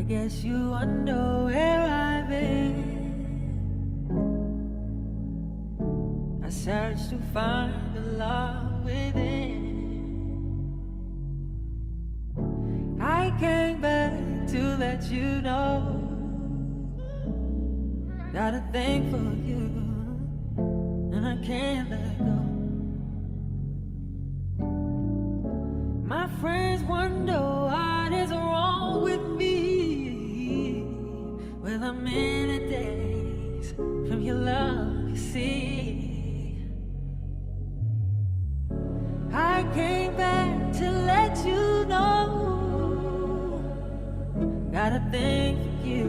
I guess you wonder where I've been. I searched to find the love within. I came back to let you know got a thing for you, and I can't let go. My friends wonder what is wrong with me. Well, I'm in a daze from your love, you see. I came back to let you know got a thing for you,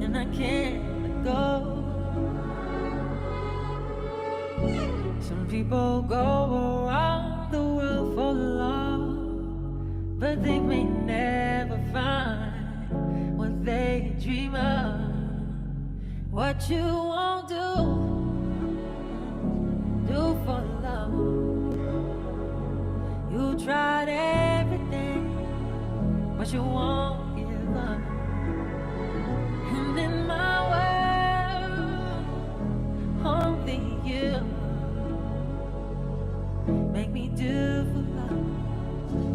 and I can't let go. Some people go around the world for love, but they may never find what they dream of. What you won't do for love. You tried everything, but you won't give up. And in my world, only you make me do for love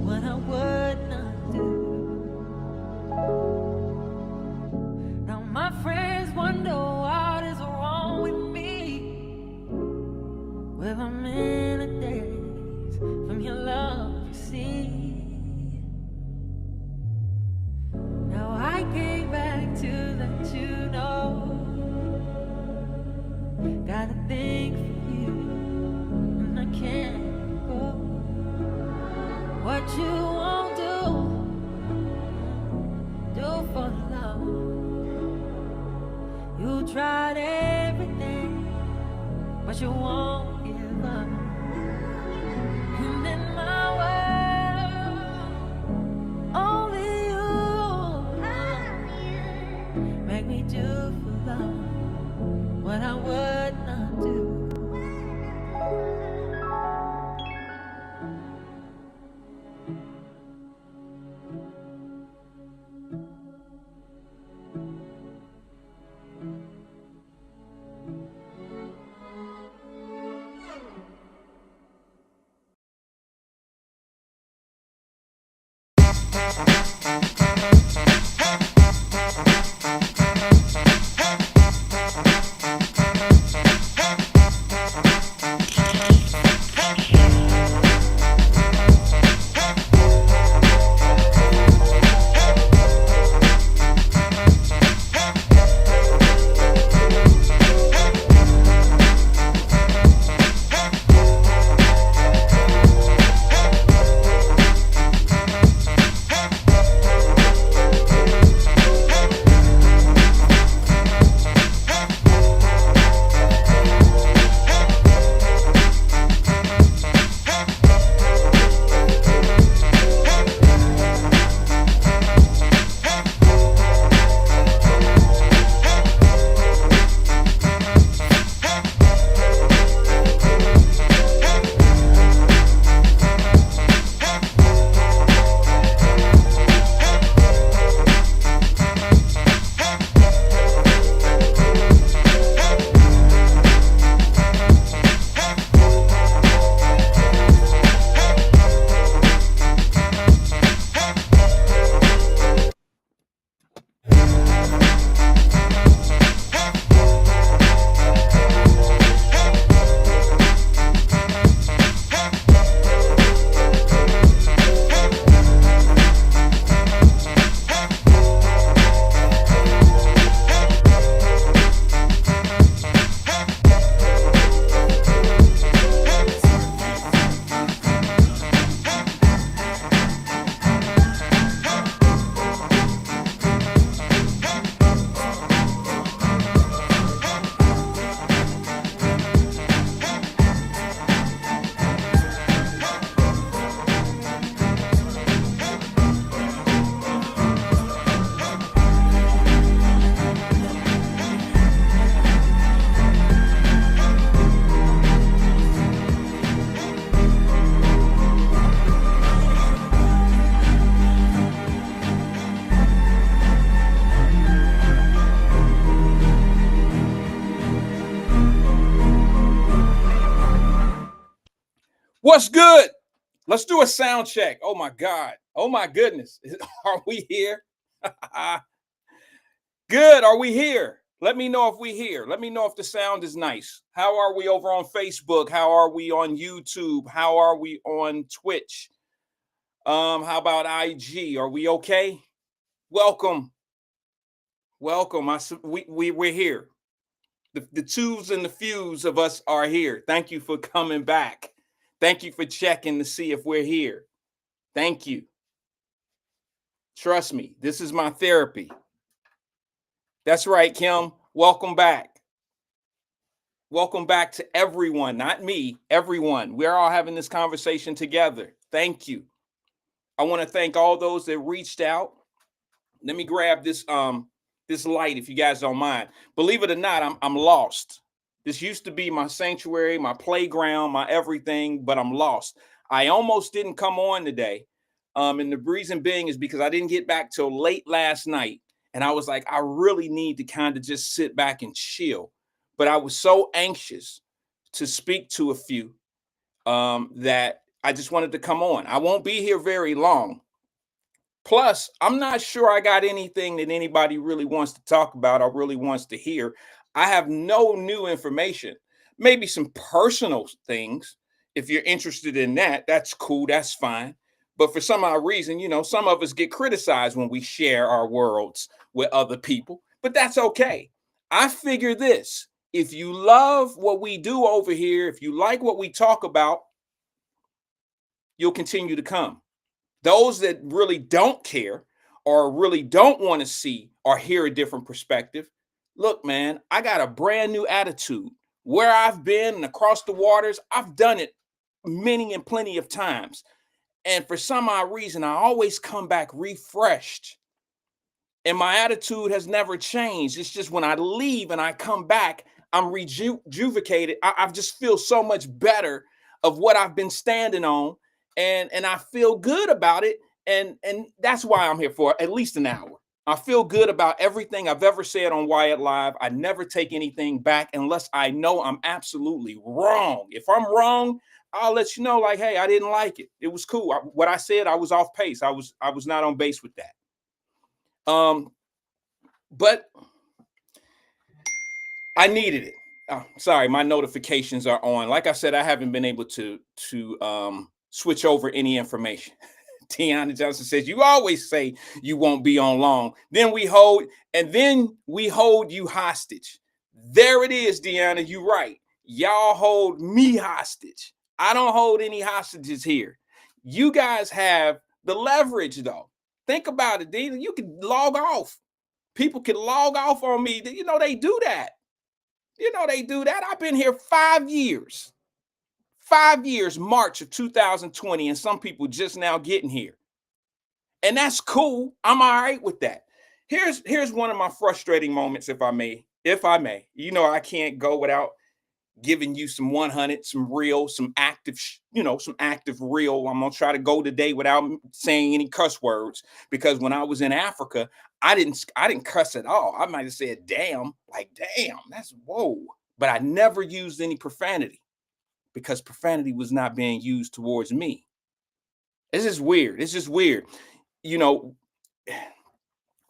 what I would not do. Now my friends wonder what is wrong with me. Well, I'm in a daze from your love, you see. Now I came back to let you know got a thing for you, and I can't go. What you won't do for love. You tried everything, but you won't give up. And in my world, only you make me do for love what I would not do. What's good? Let's do a sound check. Oh my God. Oh my goodness. Are we here? Good. Are we here? Let me know if we here. Let me know if the sound is nice. How are we over on Facebook? How are we on YouTube? How are we on Twitch? How about IG? Are we okay? Welcome. Welcome. We're here. The twos and the fews of us are here. Thank you for coming back. Thank you for checking to see if we're here. Thank you. Trust me, this is my therapy. That's right, Kim. Welcome back. Welcome back to everyone, not me, everyone. We're all having this conversation together. Thank you. I want to thank all those that reached out. Let me grab this light if you guys don't mind. Believe it or not, I'm lost. This used to be my sanctuary, my playground, my everything, but I'm lost. I almost didn't come on today. And the reason being is because I didn't get back till late last night. And I was like, I really need to kind of just sit back and chill. But I was so anxious to speak to a few that I just wanted to come on. I won't be here very long. Plus, I'm not sure I got anything that anybody really wants to talk about or really wants to hear. I have no new information, maybe some personal things. If you're interested in that, that's cool, that's fine. But for some odd reason, some of us get criticized when we share our worlds with other people, but that's okay. I figure this: if you love what we do over here, if you like what we talk about, you'll continue to come. Those that really don't care or really don't want to see or hear a different perspective, look, man, I got a brand new attitude. Where I've been and across the waters, I've done it many and plenty of times. And for some odd reason, I always come back refreshed. And my attitude has never changed. It's just when I leave and I come back, I'm rejuvenated. I just feel so much better of what I've been standing on. And I feel good about it. And that's why I'm here for at least an hour. I feel good about everything I've ever said on Wyatt Live. I never take anything back unless I know I'm absolutely wrong. If I'm wrong, I'll let you know, like, hey, I didn't like it. It was cool. What I said, I was off pace. I was not on base with that. But I needed it. Oh, sorry, my notifications are on. Like I said, I haven't been able to switch over any information. Tiana Johnson says, you always say you won't be on long. Then we hold you hostage. There it is, Deanna. You right. Y'all hold me hostage. I don't hold any hostages here. You guys have the leverage, though. Think about it, Deanna. You can log off. People can log off on me. They do that. They do that. I've been here 5 years. 5 years, March of 2020, and some people just now getting here. And that's cool. I'm all right with that. Here's one of my frustrating moments, if I may. I can't go without giving you some 100, some real, some active, some active real. I'm going to try to go today without saying any cuss words, because when I was in Africa, I didn't cuss at all. I might have said, damn, like, damn, that's whoa. But I never used any profanity because profanity was not being used towards me. It's just weird.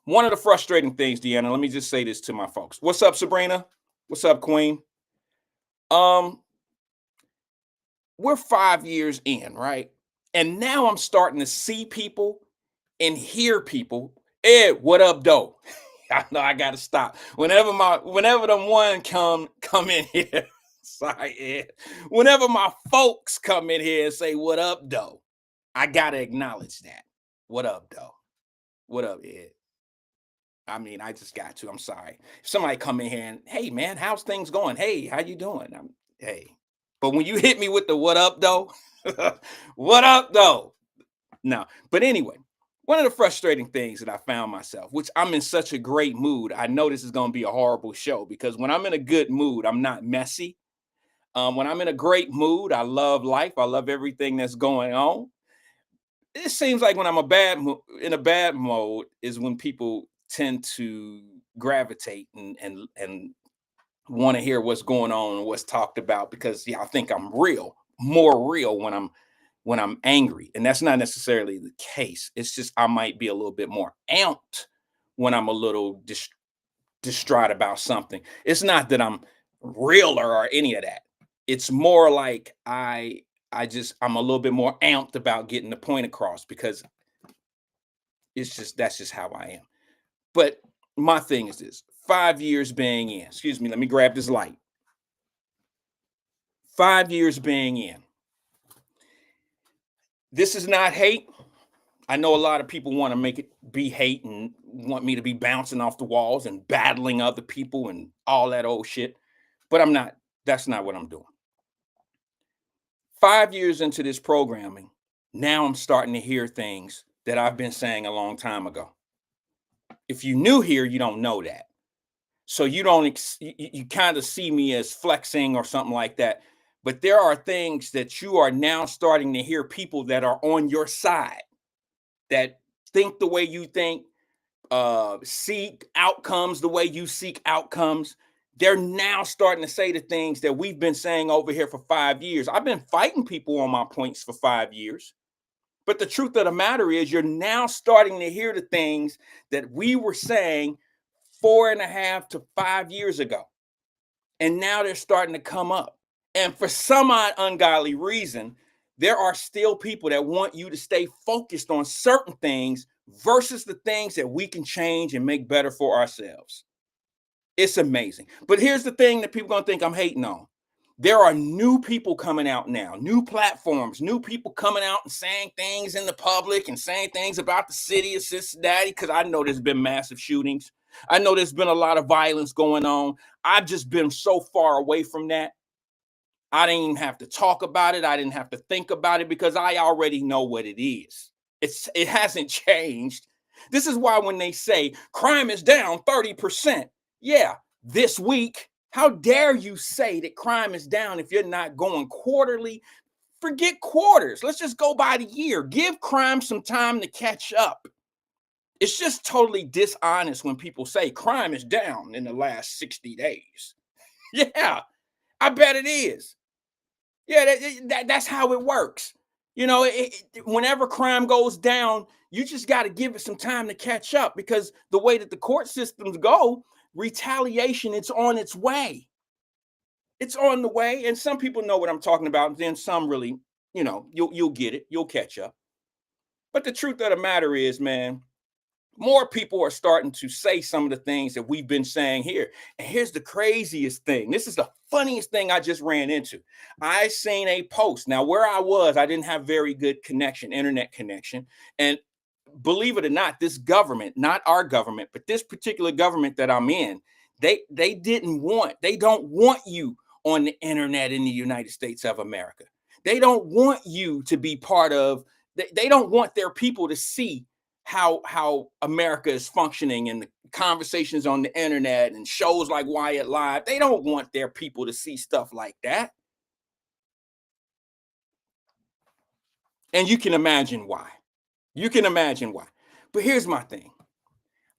One of the frustrating things, Deanna, let me just say this to my folks. What's up, Sabrina? What's up, Queen? We're 5 years in, right? And now I'm starting to see people and hear people. Ed, what up, though? I know I gotta stop. Whenever them one come in here, sorry, Ed. Whenever my folks come in here and say, what up, though? I gotta acknowledge that. What up, though? What up, Ed? I mean, I just got to. I'm sorry. If somebody come in here and, hey, man, how's things going? Hey, how you doing? Hey. But when you hit me with the what up, though? What up, though? No. But anyway, one of the frustrating things that I found myself, which I'm in such a great mood. I know this is going to be a horrible show because when I'm in a good mood, I'm not messy. When I'm in a great mood, I love life. I love everything that's going on. It seems like when I'm in a bad mode is when people tend to gravitate and want to hear what's going on and what's talked about because I think I'm real. more real when I'm angry. And that's not necessarily the case. It's just I might be a little bit more amped when I'm a little distraught about something. It's not that I'm realer or any of that. It's more like I'm a little bit more amped about getting the point across because that's just how I am. But my thing is this: 5 years being in, excuse me, let me grab this light. 5 years being in. This is not hate. I know a lot of people want to make it be hate and want me to be bouncing off the walls and battling other people and all that old shit. But I'm not, that's not what I'm doing. 5 years into this programming, now I'm starting to hear things that I've been saying a long time ago. If you new here, you don't know that. So you don't, you kind of see me as flexing or something like that. But there are things that you are now starting to hear people that are on your side that think the way you think, seek outcomes the way you seek outcomes. They're now starting to say the things that we've been saying over here for 5 years. I've been fighting people on my points for 5 years. But the truth of the matter is, you're now starting to hear the things that we were saying 4.5 to 5 years ago. And now they're starting to come up. And for some ungodly reason, there are still people that want you to stay focused on certain things versus the things that we can change and make better for ourselves. It's amazing. But here's the thing that people are going to think I'm hating on. There are new people coming out now, new platforms, new people coming out and saying things in the public and saying things about the city of Cincinnati, because I know there's been massive shootings. I know there's been a lot of violence going on. I've just been so far away from that. I didn't even have to talk about it. I didn't have to think about it because I already know what it is. It hasn't changed. This is why when they say crime is down 30%, yeah, this week, how dare you say that crime is down if you're not going quarterly? Forget quarters. Let's just go by the year. Give crime some time to catch up. It's just totally dishonest when people say crime is down in the last 60 days. Yeah, I bet it is. Yeah, that's how it works. You know, whenever crime goes down, you just got to give it some time to catch up because the way that the court systems go, retaliation, it's on its way. It's on the way. And some people know what I'm talking about. And then some really, you'll get it. You'll catch up. But the truth of the matter is, man, more people are starting to say some of the things that we've been saying here. And here's the craziest thing. This is the funniest thing I just ran into. I seen a post. Now, where I was, I didn't have very good internet connection. And believe it or not, this government, not our government, but this particular government that I'm in, they don't want you on the internet in the United States of America. They don't want you to be part of, they don't want their people to see how America is functioning and the conversations on the internet and shows like Wyatt Live. They don't want their people to see stuff like that. And you can imagine why. But here's my thing.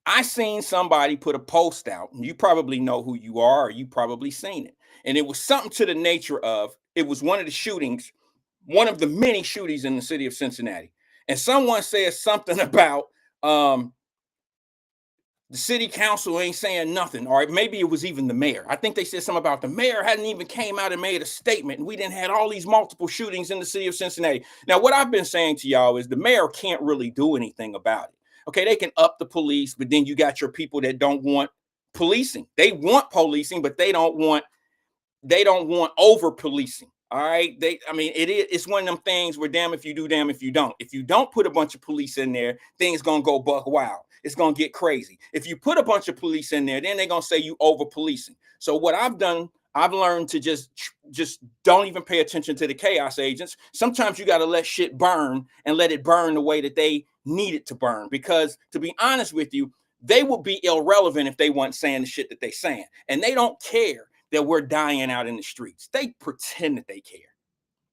I seen somebody put a post out, and you probably know who you are, or you probably seen it. And it was something to the nature of, it was one of the shootings, one of the many shootings in the city of Cincinnati. And someone says something about the city council ain't saying nothing, or maybe it was even the mayor. I think they said something about the mayor hadn't even came out and made a statement, and we didn't had all these multiple shootings in the city of Cincinnati. Now, what I've been saying to y'all is the mayor can't really do anything about it. Okay, they can up the police, but then you got your people that don't want policing. They want policing, but they don't want over policing. All right. It's one of them things where damn if you do, damn if you don't. If you don't put a bunch of police in there, things gonna go buck wild. It's gonna get crazy. If you put a bunch of police in there, then they're gonna say you over policing. So what I've done, I've learned to just don't even pay attention to the chaos agents. Sometimes you got to let shit burn and let it burn the way that they need it to burn. Because to be honest with you, they would be irrelevant if they weren't saying the shit that they saying, and they don't care that we're dying out in the streets. They pretend that they care.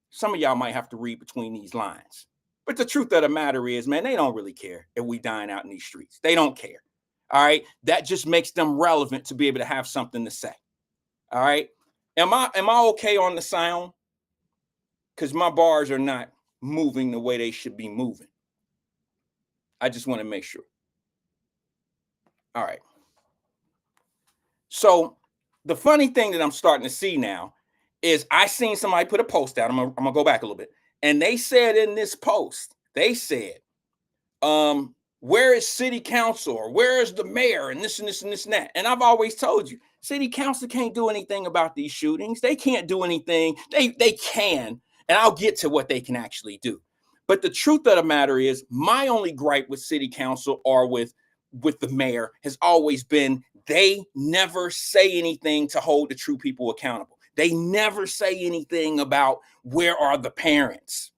Some of y'all might have to read between these lines. But the truth of the matter is, man, they don't really care if we dying out in these streets. They don't care. All right. That just makes them relevant to be able to have something to say. All right. Am I okay on the sound? because my bars are not moving the way they should be moving. I just want to make sure. All right. So the funny thing that I'm starting to see now is I seen somebody put a post out. I'm gonna go back a little bit. And they said in this post, they said, where is city council, or where is the mayor, and this and this and this and that. And I've always told you, city council can't do anything about these shootings. They can't do anything. They can, and I'll get to what they can actually do. But the truth of the matter is, my only gripe with city council or with the mayor has always been they never say anything to hold the true people accountable. They never say anything about where are the parents.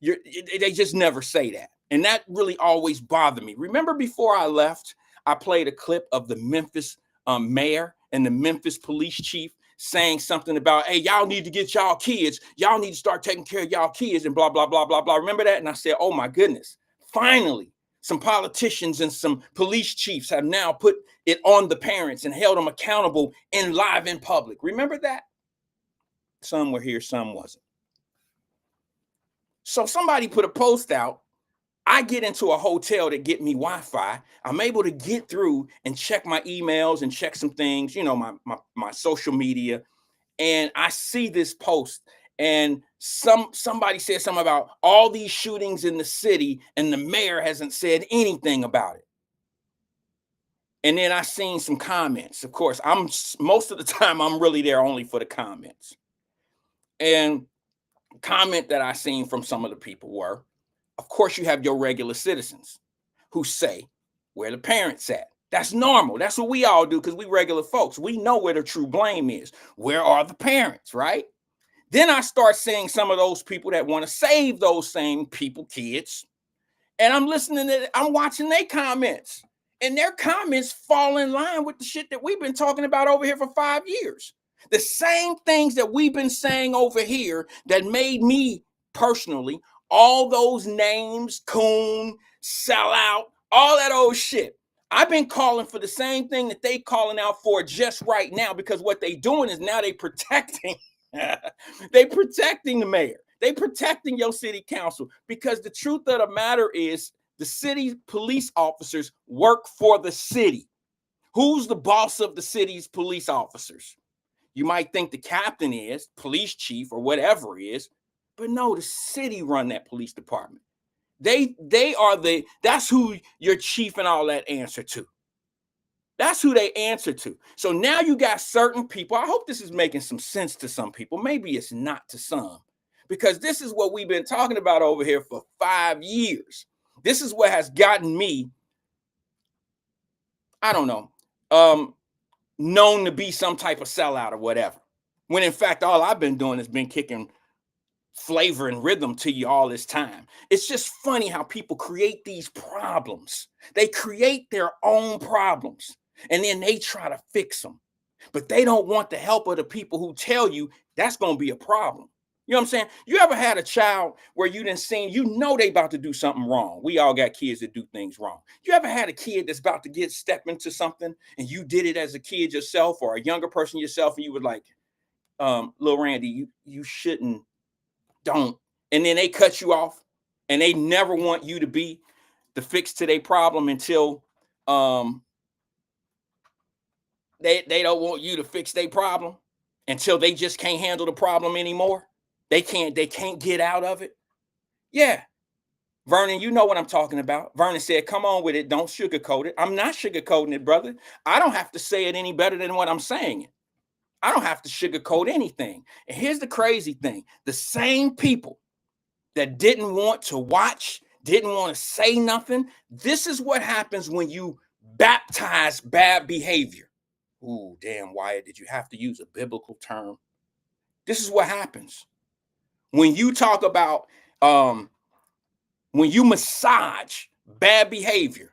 They just never say that. And that really always bothered me. Remember, before I left, I played a clip of the Memphis mayor and the Memphis police chief saying something about, hey, y'all need to get y'all kids. Y'all need to start taking care of y'all kids and blah, blah, blah, blah, blah. Remember that? And I said, oh, my goodness, finally, some politicians and some police chiefs have now put it on the parents and held them accountable in live in public. Remember that? Some were here, some wasn't. So somebody put a post out. I get into a hotel to get me Wi-Fi. I'm able to get through and check my emails and check some things, you know, my social media. And I see this post, and somebody said something about all these shootings in the city, and the mayor hasn't said anything about it. And then I seen some comments. Of course, most of the time I'm really there only for the comments. And comment that I seen from some of the people were, of course, you have your regular citizens who say, where the parents at? That's normal. That's what we all do, because we regular folks. We know where the true blame is. Where are the parents, right? Then I start seeing some of those people that want to save those same people, kids. And I'm listening to, I'm watching their comments. And their comments fall in line with the shit that we've been talking about over here for 5 years. The same things that we've been saying over here that made me personally, all those names, coon, sellout, all that old shit. I've been calling for the same thing that they calling out for just right now, because what they doing is now they protecting, they protecting the mayor. They protecting your city council, because the truth of the matter is the city police officers work for the city. Who's the boss of the city's police officers? You might think the captain is, police chief or whatever he is, but no, the city run that police department. They are that's who your chief and all that answer to. That's who they answer to. So now you got certain people. I hope this is making some sense to some people. Maybe it's not to some, because this is what we've been talking about over here for 5 years. This is what has gotten me, I don't know, known to be some type of sellout or whatever. When in fact, all I've been doing has been kicking flavor and rhythm to you all this time. It's just funny how people create these problems. They create their own problems and then they try to fix them. But they don't want the help of the people who tell you that's going to be a problem. You know what I'm saying? You ever had a child where you done seen, you know they about to do something wrong? We all got kids that do things wrong. You ever had a kid that's about to step into something and you did it as a kid yourself or a younger person yourself, and you were like, Lil Randy, you shouldn't, don't. And then they cut you off and they never want you to be the fix to their problem until they don't want you to fix their problem until they just can't handle the problem anymore. They can't get out of it. Yeah. Vernon, you know what I'm talking about. Vernon said, come on with it. Don't sugarcoat it. I'm not sugarcoating it, brother. I don't have to say it any better than what I'm saying it. I don't have to sugarcoat anything. And here's the crazy thing. The same people that didn't want to watch, didn't want to say nothing, this is what happens when you baptize bad behavior. Ooh, damn, Wyatt, did you have to use a biblical term? This is what happens. When you talk about, when you massage bad behavior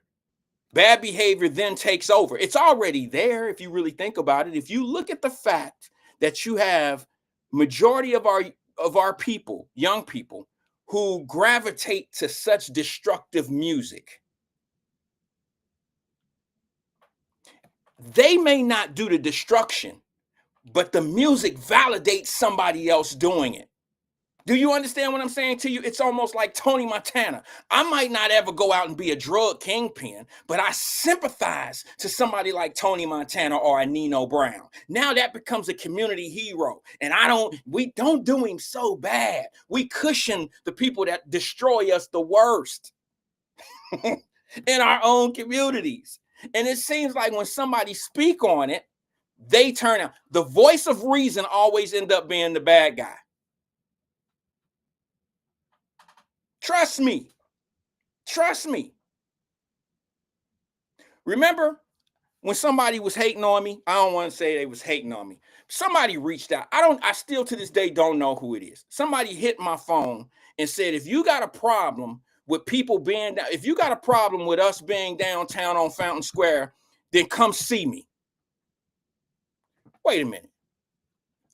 then takes over. It's already there if you really think about it. If you look at the fact that you have majority of our people, young people, who gravitate to such destructive music, they may not do the destruction, but the music validates somebody else doing it. Do you understand what I'm saying to you? It's almost like Tony Montana. I might not ever go out and be a drug kingpin, but I sympathize to somebody like Tony Montana or a Nino Brown. Now that becomes a community hero. And we don't do him so bad. We cushion the people that destroy us the worst in our own communities. And it seems like when somebody speak on it, they turn out. The voice of reason always end up being the bad guy. Trust me. Trust me. Remember when somebody was hating on me? I don't want to say they was hating on me. Somebody reached out. I still to this day don't know who it is. Somebody hit my phone and said, if you got a problem with people being down, if you got a problem with us being downtown on Fountain Square, then come see me. Wait a minute.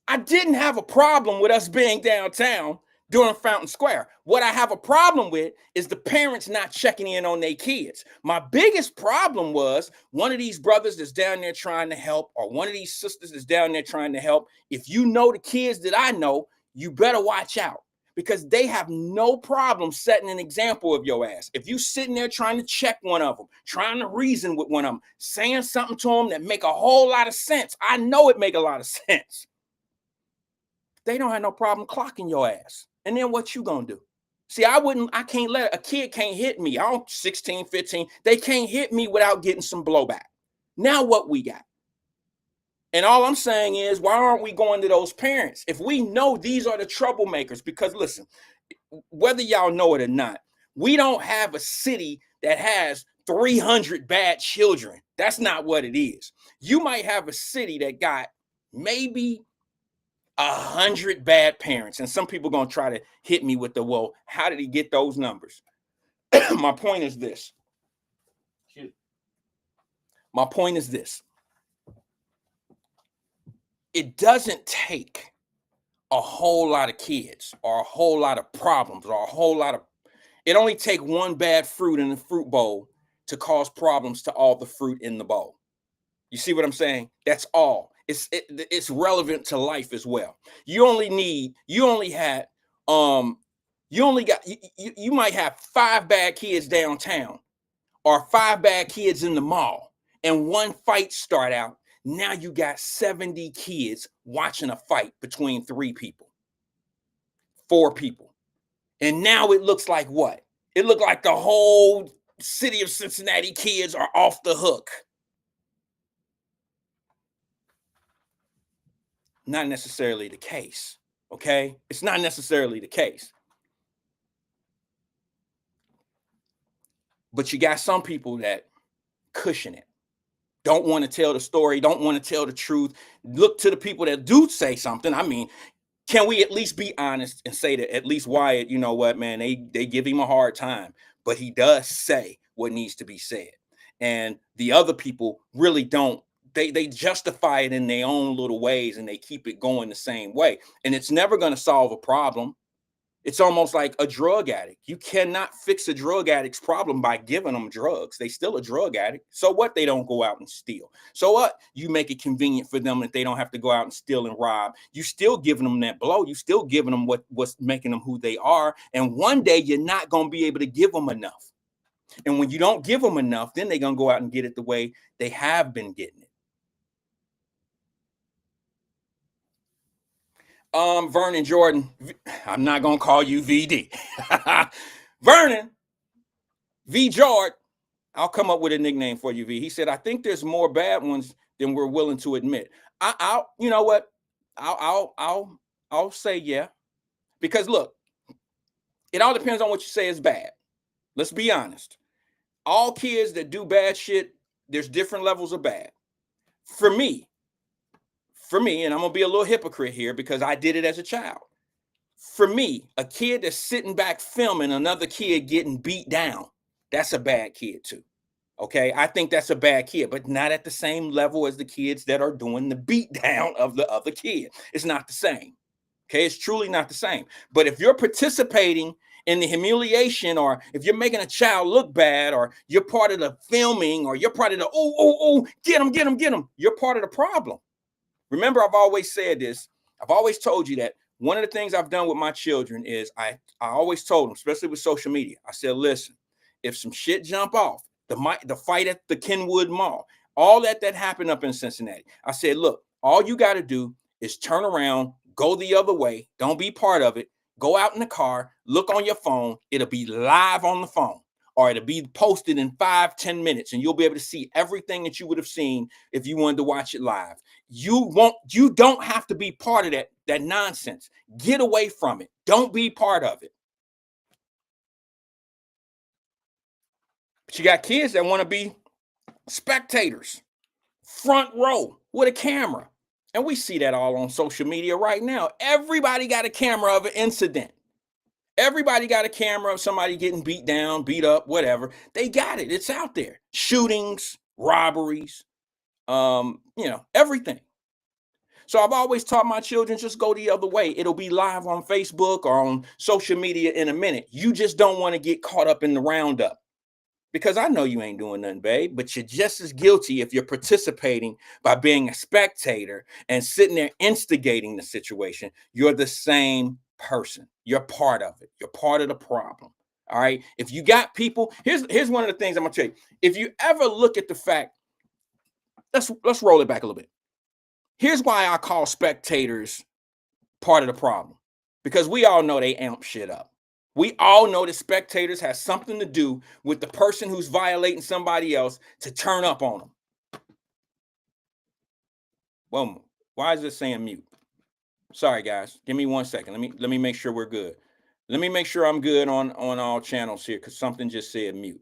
I didn't have a problem with us being downtown during Fountain Square. What I have a problem with is the parents not checking in on their kids. My biggest problem was one of these brothers that's down there trying to help, or one of these sisters that's down there trying to help. If you know the kids that I know, you better watch out, because they have no problem setting an example of your ass. If you sitting there trying to check one of them, trying to reason with one of them, saying something to them that make a whole lot of sense, I know it make a lot of sense. They don't have no problem clocking your ass. And then what you gonna do? See, I can't let a kid can't hit me. I'm 16, 15. They can't hit me without getting some blowback. Now what we got? And all I'm saying is, why aren't we going to those parents? If we know these are the troublemakers, because listen, whether y'all know it or not, we don't have a city that has 300 bad children. That's not what it is. You might have a city that got maybe 100 bad parents, and some people gonna try to hit me with the, well, how did he get those numbers? My point is this. My point is this. It doesn't take a whole lot of kids or a whole lot of problems or a whole lot of, it only take one bad fruit in the fruit bowl to cause problems to all the fruit in the bowl. You see what I'm saying? That's all. It's relevant to life as well. You might have 5 bad kids downtown or 5 bad kids in the mall, and one fight start out. Now you got 70 kids watching a fight between 3 people, 4 people. And now it looks like what? It looked like the whole city of Cincinnati kids are off the hook. Not necessarily the case, okay? It's not necessarily the case. But you got some people that cushion it. Don't want to tell the story, don't want to tell the truth. Look to the people that do say something. I mean, can we at least be honest and say that at least Wyatt, you know what, man, they give him a hard time, but he does say what needs to be said. And the other people really don't. They justify it in their own little ways, and they keep it going the same way. And it's never going to solve a problem. It's almost like a drug addict. You cannot fix a drug addict's problem by giving them drugs. They still a drug addict. So what? They don't go out and steal. So what? You make it convenient for them that they don't have to go out and steal and rob. You still giving them that blow. You still giving them what's making them who they are. And one day you're not going to be able to give them enough. And when you don't give them enough, then they're going to go out and get it the way they have been getting it. Vernon Jordan, I'm not gonna call you VD. Vernon V Jordan, I'll come up with a nickname for you, V. He said, I think there's more bad ones than we're willing to admit. I'll you know what? I'll say yeah, because look, it all depends on what you say is bad. Let's be honest. All kids that do bad shit, there's different levels of bad. For me, and I'm going to be a little hypocrite here because I did it as a child. For me, a kid that's sitting back filming another kid getting beat down, that's a bad kid too. Okay, I think that's a bad kid, but not at the same level as the kids that are doing the beat down of the other kid. It's not the same. Okay, it's truly not the same. But if you're participating in the humiliation, or if you're making a child look bad, or you're part of the filming, or you're part of the, get him, you're part of the problem. Remember, I've always said this. I've always told you that One of the things I've done with my children is I always told them, especially with social media, I said, listen, if some shit jump off, the fight at the Kenwood Mall, all that happened up in Cincinnati, I said, look, all you got to do is turn around, go the other way, don't be part of it, go out in the car, look on your phone, it'll be live on the phone, or it'll be posted in 5-10 minutes, and you'll be able to see everything that you would have seen if you wanted to watch it live. You don't have to be part of that nonsense. Get away from it. Don't be part of it. But you got kids that want to be spectators, front row with a camera. And we see that all on social media right now. Everybody got a camera of an incident. Everybody got a camera of somebody getting beat down, beat up, whatever. They got it. It's out there. Shootings, robberies, everything. So I've always taught my children, just go the other way. It'll be live on Facebook or on social media in a minute. You just don't want to get caught up in the roundup. Because I know you ain't doing nothing, babe, but you're just as guilty if you're participating by being a spectator and sitting there instigating the situation. You're the same person. You're part of it. You're part of the problem. All right. If you got people, here's one of the things I'm gonna tell you. If you ever look at the fact, let's roll it back a little bit. Here's why I call spectators part of the problem. Because we all know they amp shit up. We all know that spectators has something to do with the person who's violating somebody else to turn up on them. Well, why is it saying mute? Sorry, guys. Give me 1 second. Let me make sure we're good. Let me make sure I'm good on all channels here because something just said mute.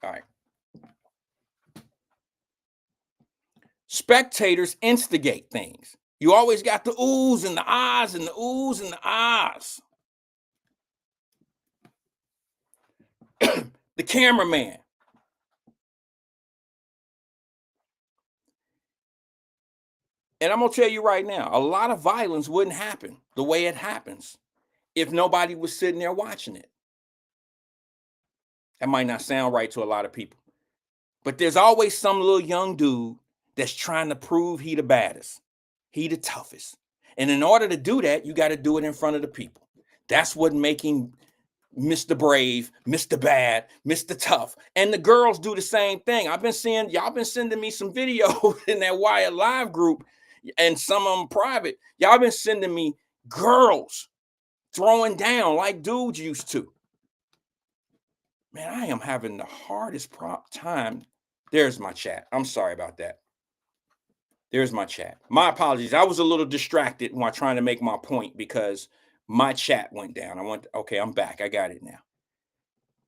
All right. Spectators instigate things. You always got the oohs and the ahs and the oohs and the ahs. The cameraman. And I'm going to tell you right now, a lot of violence wouldn't happen the way it happens if nobody was sitting there watching it. That might not sound right to a lot of people. But there's always some little young dude that's trying to prove he the baddest. He the toughest. And in order to do that, you got to do it in front of the people. That's what making Mr. Brave, Mr. Bad, Mr. Tough. And the girls do the same thing. I've been seeing, y'all been sending me some videos in that Wyatt Live group and some of them private. Y'all been sending me girls throwing down like dudes used to. Man, I am having the hardest time. There's my chat. I'm sorry about that. There's my chat. My apologies. I was a little distracted while trying to make my point because my chat went down. Okay, I'm back. I got it now.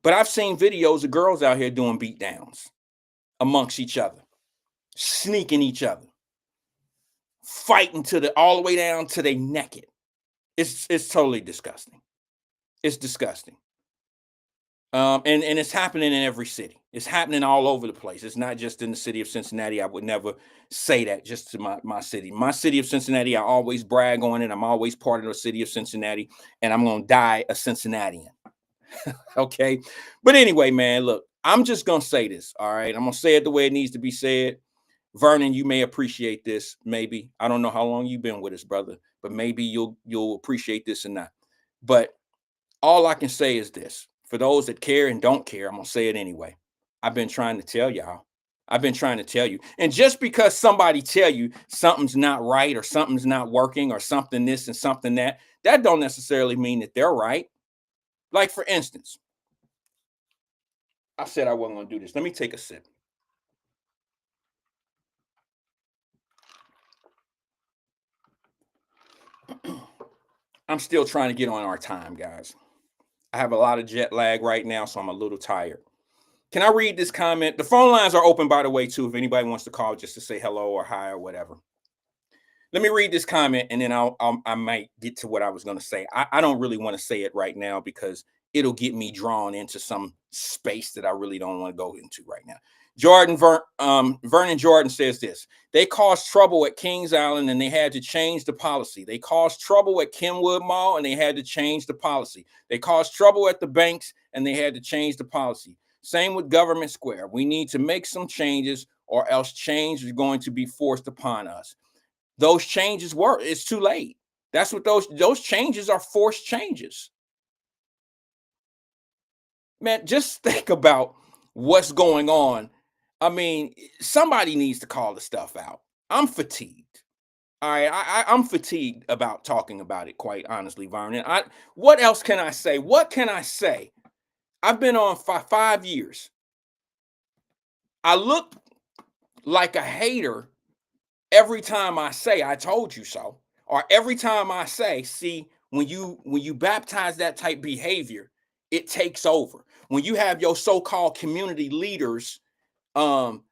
But I've seen videos of girls out here doing beat downs amongst each other, sneaking each other, fighting all the way down to they naked. It's totally disgusting. It's disgusting. And it's happening in every city. It's happening all over the place. It's not just in the city of Cincinnati. I would never say that just to my city. My city of Cincinnati, I always brag on it. I'm always part of the city of Cincinnati, and I'm going to die a Cincinnatian. Okay? But anyway, man, look, I'm just going to say this, all right? I'm going to say it the way it needs to be said. Vernon, you may appreciate this, maybe. I don't know how long you've been with us, brother, but maybe you'll appreciate this or not. But all I can say is this. For those that care and don't care, I'm going to say it anyway. I've been trying to tell y'all. I've been trying to tell you. And just because somebody tell you something's not right or something's not working or something this and something that don't necessarily mean that they're right. Like, for instance, I said I wasn't going to do this. Let me take a sip. I'm still trying to get on our time, guys. I have a lot of jet lag right now, so I'm a little tired. Can I read this comment? The phone lines are open, by the way, too, if anybody wants to call just to say hello or hi or whatever. Let me read this comment, and then I might get to what I was going to say. I don't really want to say it right now because it'll get me drawn into some space that I really don't want to go into right now. Vernon Jordan says this. They caused trouble at Kings Island and they had to change the policy. They caused trouble at Kenwood Mall and they had to change the policy. They caused trouble at the banks and they had to change the policy. Same with Government Square. We need to make some changes or else change is going to be forced upon us. Those changes it's too late. That's what those changes are, forced changes. Man, just think about what's going on. I mean, somebody needs to call the stuff out. I'm fatigued. All right, I'm fatigued about talking about it, quite honestly, Vernon. What else can I say? What can I say? I've been on for 5 years. I look like a hater every time I say I told you so, or every time I say, see, when you baptize that type behavior, it takes over. When you have your so-called community leaders um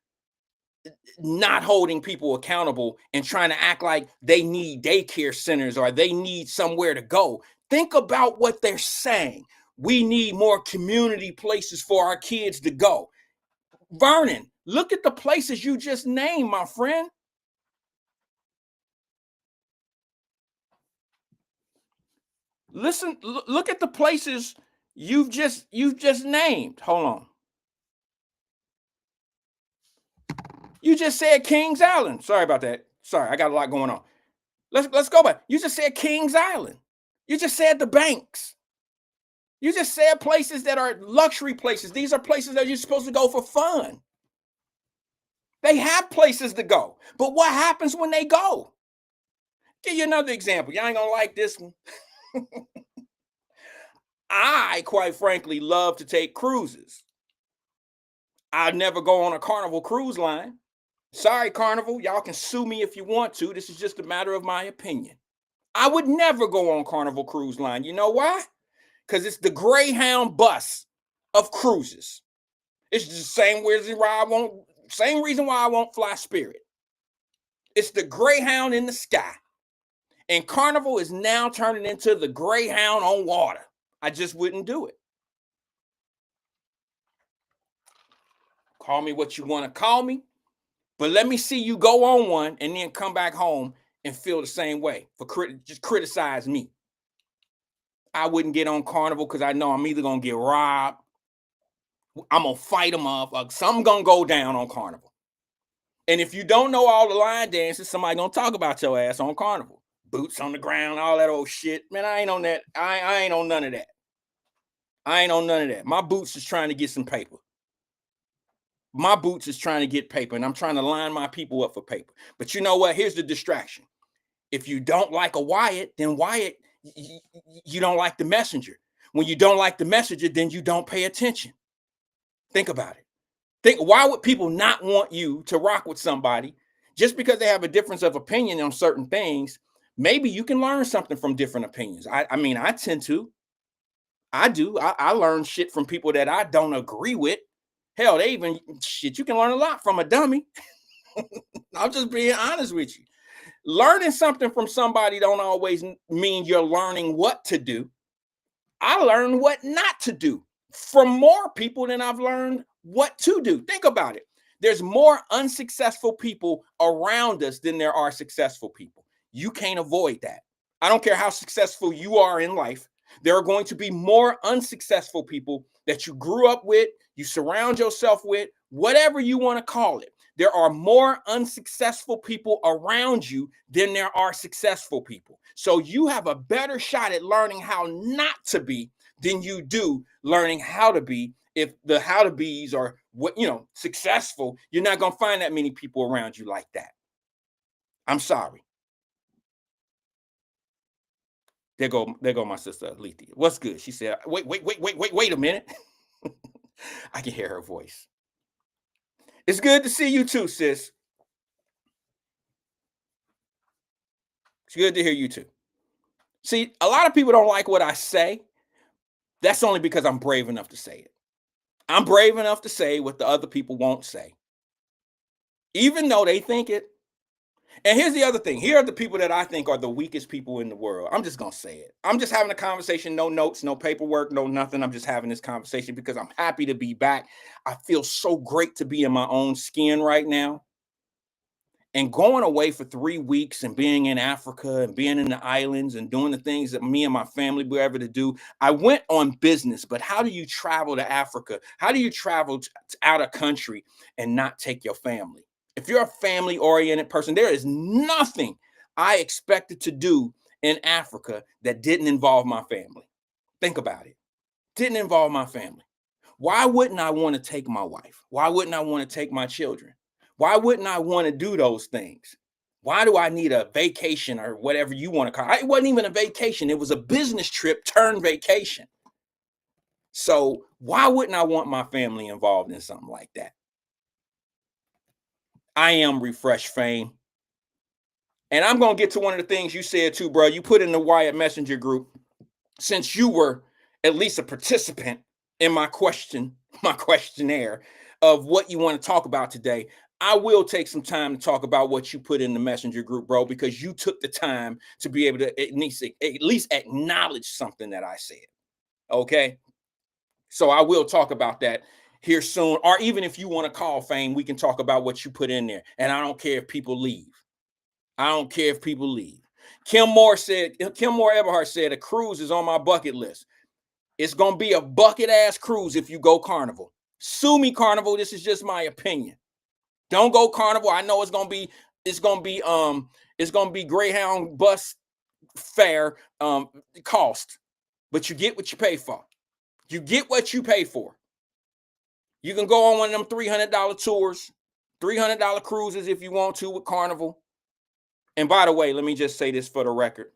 not holding people accountable and trying to act like they need daycare centers or they need somewhere to go. Think about what they're saying. We need more community places for our kids to go. Vernon, look at the places you just named, my friend. Listen, look at the places you've just named. Hold on. You just said Kings Island. Sorry about that. Sorry, I got a lot going on. Let's go back. You just said Kings Island. You just said the banks. You just said places that are luxury places. These are places that you're supposed to go for fun. They have places to go. But what happens when they go? Give you another example. You ain't gonna like this one. I, quite frankly, love to take cruises. I'd never go on a Carnival cruise line. Sorry, Carnival. Y'all can sue me if you want to. This is just a matter of my opinion. I would never go on Carnival cruise line. You know why? Because it's the Greyhound bus of cruises. It's the same reason why I won't fly Spirit. It's the Greyhound in the sky. And Carnival is now turning into the Greyhound on water. I just wouldn't do it. Call me what you want to call me, but let me see you go on one and then come back home and feel the same way for just criticize me. I wouldn't get on Carnival because I know I'm either gonna get robbed, I'm gonna fight them off, or something gonna go down on Carnival. And if you don't know all the line dances, somebody gonna talk about your ass on Carnival. Boots on the ground, all that old shit. Man, I ain't on that. I ain't on none of that. I ain't on none of that. My boots is trying to get some paper. My boots is trying to get paper, and I'm trying to line my people up for paper. But you know what? Here's the distraction. If you don't like a Wyatt, then Wyatt, you don't like the messenger. When you don't like the messenger, then you don't pay attention. Think about it. Why would people not want you to rock with somebody just because they have a difference of opinion on certain things? Maybe you can learn something from different opinions. I mean, I tend to. I do. I learn shit from people that I don't agree with. Hell, they even shit. You can learn a lot from a dummy. I'm just being honest with you. Learning something from somebody don't always mean you're learning what to do. I learned what not to do from more people than I've learned what to do. Think about it. There's more unsuccessful people around us than there are successful people. You can't avoid that. I don't care how successful you are in life. There are going to be more unsuccessful people that you grew up with, you surround yourself with, whatever you want to call it. There are more unsuccessful people around you than there are successful people. So you have a better shot at learning how not to be than you do learning how to be. If the how to be's are successful, you're not going to find that many people around you like that. I'm sorry. There go my sister Alethea. What's good? She said, wait a minute. I can hear her voice. It's good to see you too, sis. It's good to hear you too. See, a lot of people don't like what I say. That's only because I'm brave enough to say it. I'm brave enough to say what the other people won't say, even though they think it. And here's the other thing. Here are the people that I think are the weakest people in the world. I'm just going to say it. I'm just having a conversation, no notes, no paperwork, no nothing. I'm just having this conversation because I'm happy to be back. I feel so great to be in my own skin right now. And going away for 3 weeks and being in Africa and being in the islands and doing the things that me and my family were able to do. I went on business, but how do you travel to Africa? How do you travel out of country and not take your family? If you're a family-oriented person, there is nothing I expected to do in Africa that didn't involve my family. Think about it. Didn't involve my family. Why wouldn't I want to take my wife? Why wouldn't I want to take my children? Why wouldn't I want to do those things? Why do I need a vacation or whatever you want to call it? It wasn't even a vacation. It was a business trip turned vacation. So why wouldn't I want my family involved in something like that? I am Refresh Fame. And I'm going to get to one of the things you said too, bro. You put in the Wyatt Messenger group, since you were at least a participant in my questionnaire of what you want to talk about today. I will take some time to talk about what you put in the Messenger group, bro, because you took the time to be able to at least acknowledge something that I said. Okay. So I will talk about that here soon. Or even if you want to call, Fame, we can talk about what you put in there. And I don't care if people leave. I don't care if people leave. Kim Moore Eberhart said, a cruise is on my bucket list. It's going to be a bucket ass cruise if you go Carnival. Sue me, Carnival. This is just my opinion. Don't go Carnival. I know it's going to be Greyhound bus fare cost, but you get what you pay for. You get what you pay for. You can go on one of them $300 tours, $300 cruises if you want to with Carnival. And by the way, let me just say this for the record.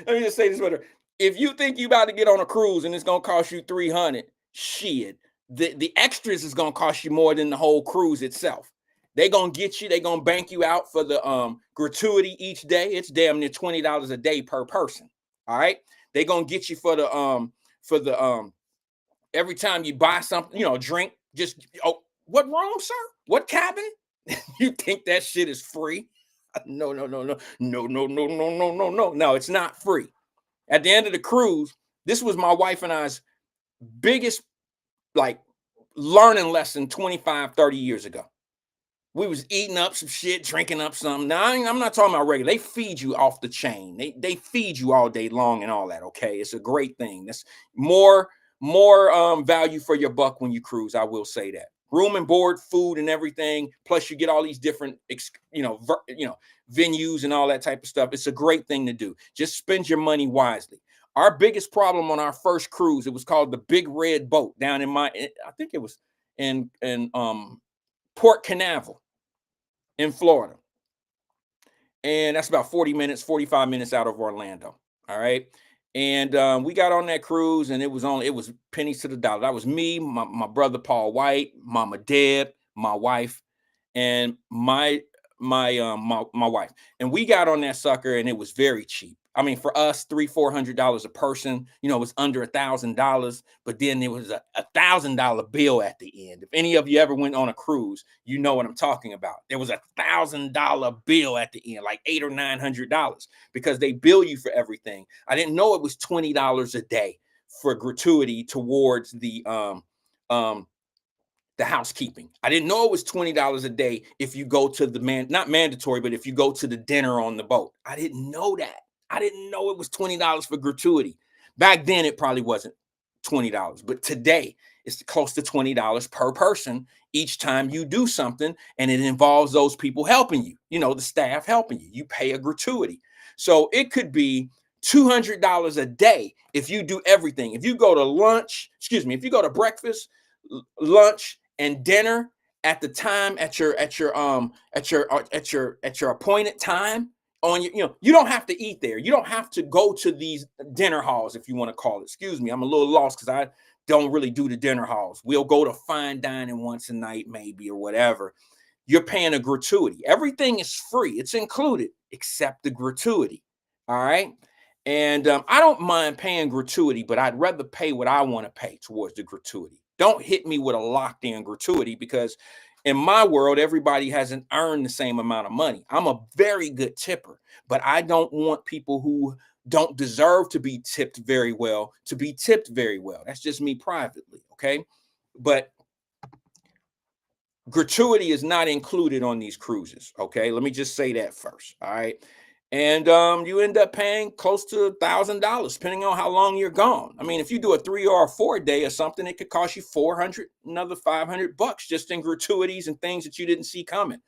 If you think you about to get on a cruise and it's going to cost you $300, shit, the extras is going to cost you more than the whole cruise itself. They're going to get you, they're going to bank you out for the gratuity each day. It's damn near $20 a day per person. All right. They're going to get you for the every time you buy something, drink, just, what room, sir? What cabin? You think that shit is free? No, it's not free. At the end of the cruise, this was my wife and I's biggest learning lesson 25, 30 years ago. We was eating up some shit, drinking up something. Now, I'm not talking about regular. They feed you off the chain. They feed you all day long and all that, okay? It's a great thing. That's more value for your buck when you cruise, I will say that. Room and board, food and everything. Plus you get all these different, venues and all that type of stuff. It's a great thing to do. Just spend your money wisely. Our biggest problem on our first cruise, it was called the Big Red Boat down I think it was in Port Canaveral in Florida. And that's about 45 minutes out of Orlando. All right. And we got on that cruise and it was pennies to the dollar. That was me, my brother, Paul White, Mama Deb, my wife, and my wife. And we got on that sucker and it was very cheap. I mean, for us, $300-400 a person, it was under $1,000, but then there was a $1,000 bill at the end. If any of you ever went on a cruise, you know what I'm talking about. There was a $1,000 bill at the end, like $800 or $900, because they bill you for everything. I didn't know it was $20 a day for gratuity towards the housekeeping. I didn't know it was $20 a day if you go to not mandatory, but if you go to the dinner on the boat. I didn't know that. I didn't know it was $20 for gratuity. Back then, it probably wasn't $20, but today it's close to $20 per person each time you do something, and it involves those people helping you, the staff helping you. You pay a gratuity. So it could be $200 a day if you do everything. If you go to if you go to breakfast, lunch, and dinner at the time at your appointed time, you don't have to eat there. You don't have to go to these dinner halls, if you want to call it. Excuse me, I'm a little lost because I don't really do the dinner halls. We'll go to fine dining once a night, maybe, or whatever. You're paying a gratuity. Everything is free. It's included except the gratuity. All right. And I don't mind paying gratuity, but I'd rather pay what I want to pay towards the gratuity. Don't hit me with a locked in gratuity, because in my world, everybody hasn't earned the same amount of money. I'm a very good tipper, but I don't want people who don't deserve to be tipped very well to be tipped very well. That's just me privately, okay? But gratuity is not included on these cruises, okay? Let me just say that first, all right? And you end up paying close to $1,000, depending on how long you're gone. I mean, if you do a 3 or 4 day or something, it could cost you $400, another $500 just in gratuities and things that you didn't see coming.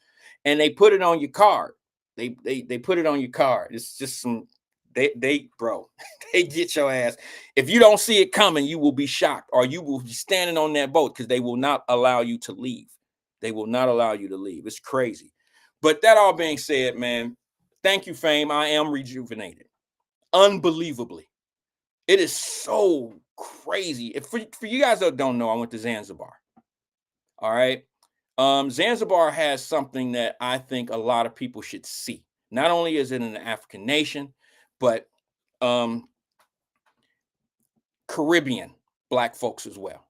And they put it on your card. They put it on your card. It's just some bro, they get your ass. If you don't see it coming, you will be shocked, or you will be standing on that boat because they will not allow you to leave. They will not allow you to leave. It's crazy. But that all being said, man, thank you, Fame. I am rejuvenated. Unbelievably. It is so crazy. If for you guys that don't know, I went to Zanzibar. All right. Zanzibar has something that I think a lot of people should see. Not only is it an African nation, but Caribbean Black folks as well.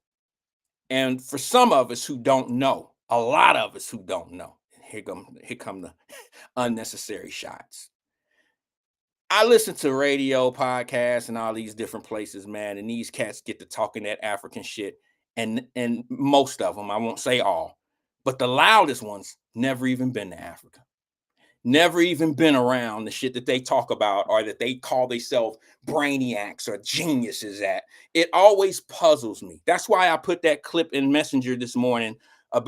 And for some of us who don't know, a lot of us who don't know, here come the unnecessary shots. I listen to radio, podcasts, and all these different places, man, and these cats get to talking that African shit, and most of them, I won't say all, but the loudest ones never even been to Africa. Never even been around the shit that they talk about or that they call themselves brainiacs or geniuses at. It always puzzles me. That's why I put that clip in Messenger this morning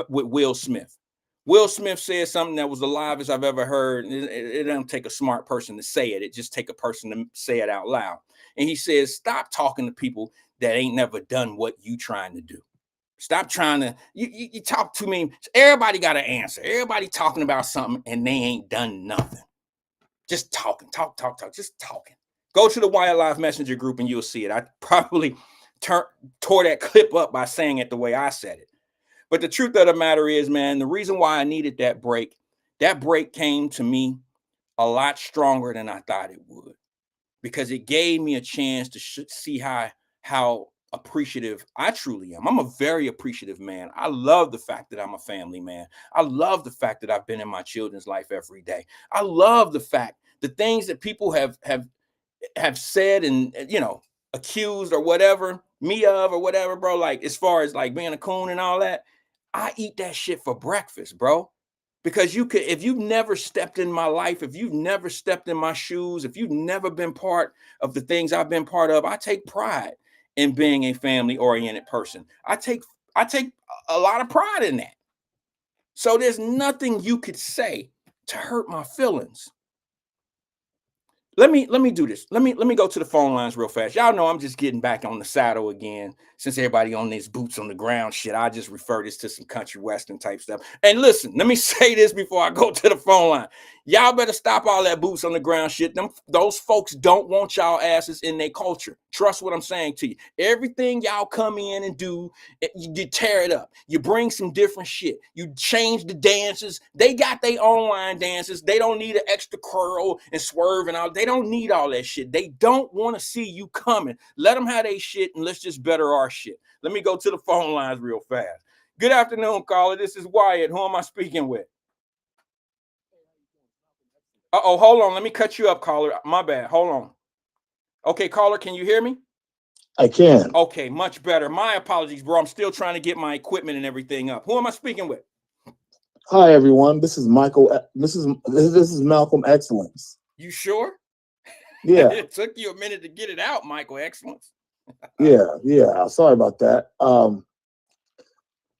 with Will Smith. Will Smith said something that was the livest I've ever heard. It doesn't take a smart person to say it. It just take a person to say it out loud. And he says, stop talking to people that ain't never done what you trying to do. Stop trying to, you talk to me. Everybody got an answer. Everybody talking about something and they ain't done nothing. Just talking, talk, just talking. Go to the Wyatt Live Messenger group and you'll see it. I probably tore that clip up by saying it the way I said it. But the truth of the matter is, man, the reason why I needed that break came to me a lot stronger than I thought it would, because it gave me a chance to see how appreciative I truly am. I'm a very appreciative man. I love the fact that I'm a family man. I love the fact that I've been in my children's life every day. I love the fact the things that people have said and, you know, accused or whatever me of or whatever, bro. Like, as far as like being a coon and all that, I eat that shit for breakfast, bro. Because if you've never stepped in my life, if you've never stepped in my shoes, if you've never been part of the things I've been part of, I take pride in being a family-oriented person. I take a lot of pride in that. So there's nothing you could say to hurt my feelings. Let me do this. Let me go to the phone lines real fast. Y'all know I'm just getting back on the saddle again. Since everybody on these boots on the ground shit, I just refer this to some country western type stuff. And listen, let me say this before I go to the phone line. Y'all better stop all that boots on the ground shit. Those folks don't want y'all asses in their culture. Trust what I'm saying to you. Everything y'all come in and do, you tear it up. You bring some different shit. You change the dances. They got their online dances. They don't need an extra curl and swerve and all. They don't need all that shit. They don't want to see you coming. Let them have their shit and let's just better our shit. Let me go to the phone lines real fast. Good afternoon, caller. This is Wyatt. Who am I speaking with? Uh-oh, hold on. Let me cut you up, caller. My bad. Hold on. Okay, caller, can you hear me? I can. Okay, much better. My apologies, bro. I'm still trying to get my equipment and everything up. Who am I speaking with? Hi, everyone. This is Michael. This is Malcolm Excellence. You sure? Yeah. It took you a minute to get it out, Michael Excellence. Yeah. Sorry about that.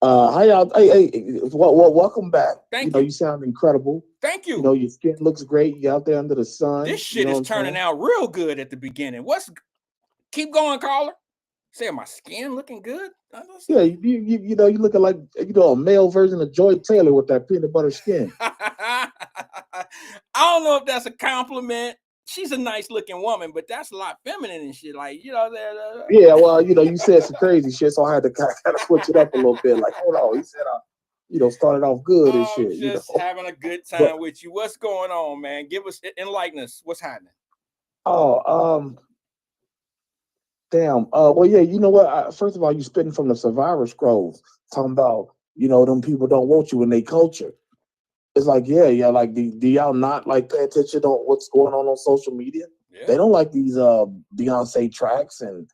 Hi, y'all. Hey, welcome back. Thank you. You sound incredible. Thank you. Your skin looks great. You out there under the sun. This shit is turning out real good at the beginning. Keep going, caller. Say, my skin looking good? Yeah, you looking like a male version of Joy Taylor with that peanut butter skin. I don't know if that's a compliment. She's a nice looking woman, but that's a lot feminine and shit. Like, Yeah, well, you said some crazy shit, so I had to kind of switch it up a little bit. Like, hold on, he said started off good and shit. Just having a good time with you. What's going on, man? Enlighten us. What's happening? Damn. Well, yeah. You know what? First of all, you spitting from the survivor scrolls, talking about them people don't want you in their culture. It's like, yeah. Like, do y'all not like pay attention on what's going on social media? Yeah. They don't like these Beyonce tracks and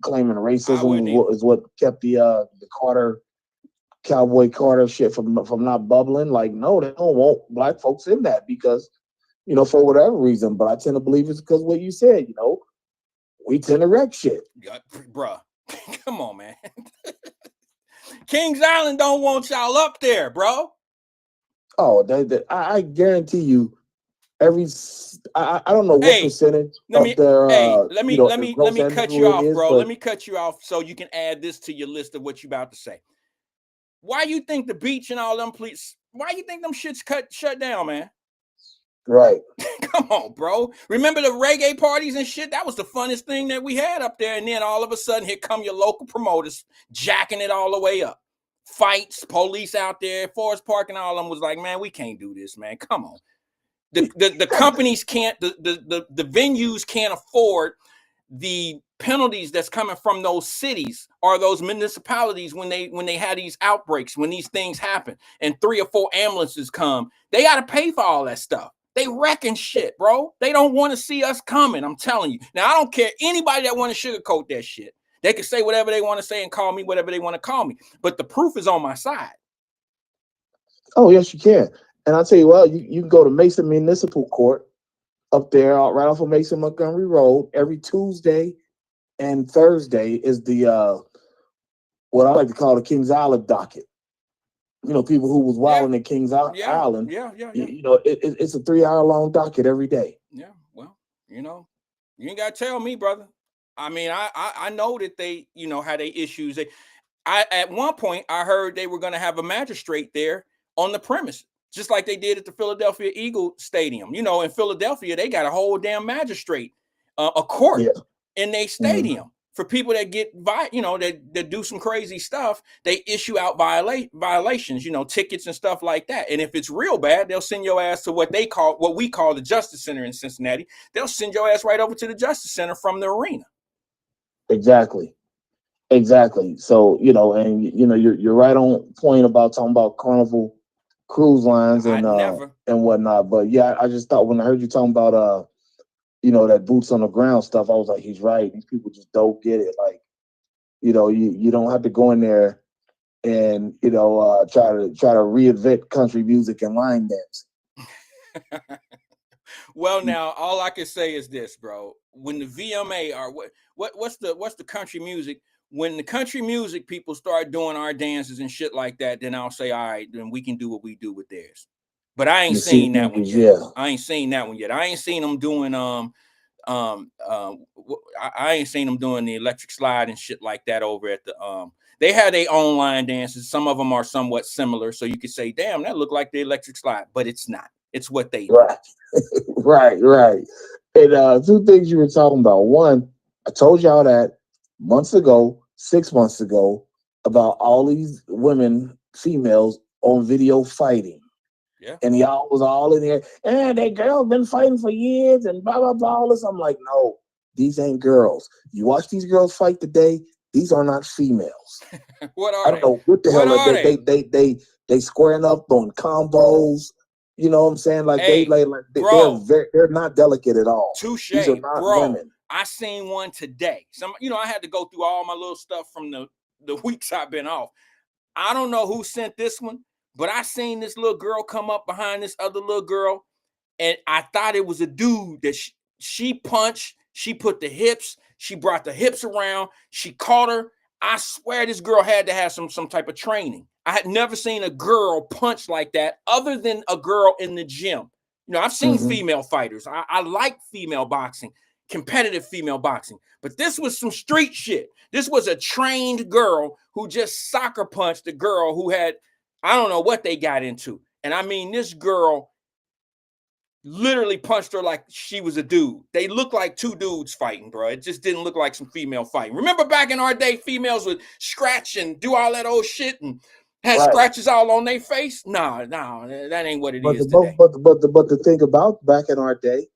claiming racism is what kept the Cowboy Carter shit from not bubbling. Like, no, they don't want black folks in that because for whatever reason. But I tend to believe it's because what you said. We tend to wreck shit. Bruh, come on, man. Kings Island don't want y'all up there, bro. Oh, I guarantee you I don't know what Hey, percentage let of me their let you me know let their me let gross me cut annual you it off, is, bro. Let but me cut you off so you can add this to your list of what you about to say. Why you think the beach and all them police? Why you think them shits shut down, man? right. Come on, bro. Remember the reggae parties and shit? That was the funnest thing that we had up there. And then all of a sudden, here come your local promoters jacking it all the way up. Fights, police out there, Forest Park, and all of them was like, man, we can't do this, man. Come on. The companies can't, the venues can't afford the penalties that's coming from those cities or those municipalities when they had these outbreaks, when these things happen and 3 or 4 ambulances come. They got to pay for all that stuff. They wrecking shit, bro. They don't want to see us coming. I'm telling you. Now, I don't care anybody that want to sugarcoat that shit. They can say whatever they want to say and call me whatever they want to call me. But the proof is on my side. Oh yes, you can. And I'll tell you what, you can go to Mason Municipal Court up there, right off of Mason Montgomery Road. Every Tuesday and Thursday is the what I like to call the Kings Island docket. You know, people who was Yeah, wilding at Kings yeah, Island. yeah, yeah, yeah. You know, it's a 3 hour long docket every day. Yeah, well, you know, you ain't got to tell me, brother. I mean, I know that they, had they issues. I at one point I heard they were going to have a magistrate there on the premise, just like they did at the Philadelphia Eagle Stadium. You know, in Philadelphia, they got a whole damn magistrate, a court Yeah. in their Mhm. stadium for people that get that do some crazy stuff. They issue out violations, tickets and stuff like that. And if it's real bad, they'll send your ass to what we call the Justice Center in Cincinnati. They'll send your ass right over to the Justice Center from the arena. Exactly. Exactly. So, and you're right on point about talking about Carnival cruise lines I never. and whatnot. But yeah, I just thought when I heard you talking about that boots on the ground stuff, I was like, he's right. These people just don't get it. Like, you don't have to go in there and try to reinvent country music and line dance. Well, now all I can say is this, bro. When the VMA or what's the country music? When the country music people start doing our dances and shit like that, then I'll say, all right, then we can do what we do with theirs. But I ain't The seen that one series, yet. yeah. I ain't seen that one yet. I ain't seen them doing I ain't seen them doing the electric slide and shit like that over at the They had their online dances. Some of them are somewhat similar, so you could say, damn, that look like the electric slide, but it's not. It's what they do. Right. Right. And 2 things you were talking about. One, I told y'all that months ago, 6 months ago, about all these women, females on video fighting. Yeah. And y'all was all in there, and they girls been fighting for years and blah blah blah. All this. I'm like, no, these ain't girls. You watch these girls fight today, these are not females. What I are don't they? know what the What hell are are they they? they squaring up on combos. You know what I'm saying? Like Hey, bro, they're not delicate at all. touche, These are not bro. women. I seen one today. I had to go through all my little stuff from the weeks I've been off. I don't know who sent this one, but I seen this little girl come up behind this other little girl, and I thought it was a dude that she punched. She put the hips. She brought the hips around. She caught her. I swear this girl had to have some type of training. I had never seen a girl punch like that other than a girl in the gym. I've seen Mm-hmm. female fighters. I like female boxing, competitive female boxing. But this was some street shit. This was a trained girl who just soccer punched a girl who had, I don't know what they got into. And I mean, this girl literally punched her like she was a dude. They looked like 2 dudes fighting, bro. It just didn't look like some female fighting. Remember back in our day, females would scratch and do all that old shit and had Right. scratches all on their face? No, that ain't what it But is the today. but the thing about back in our day,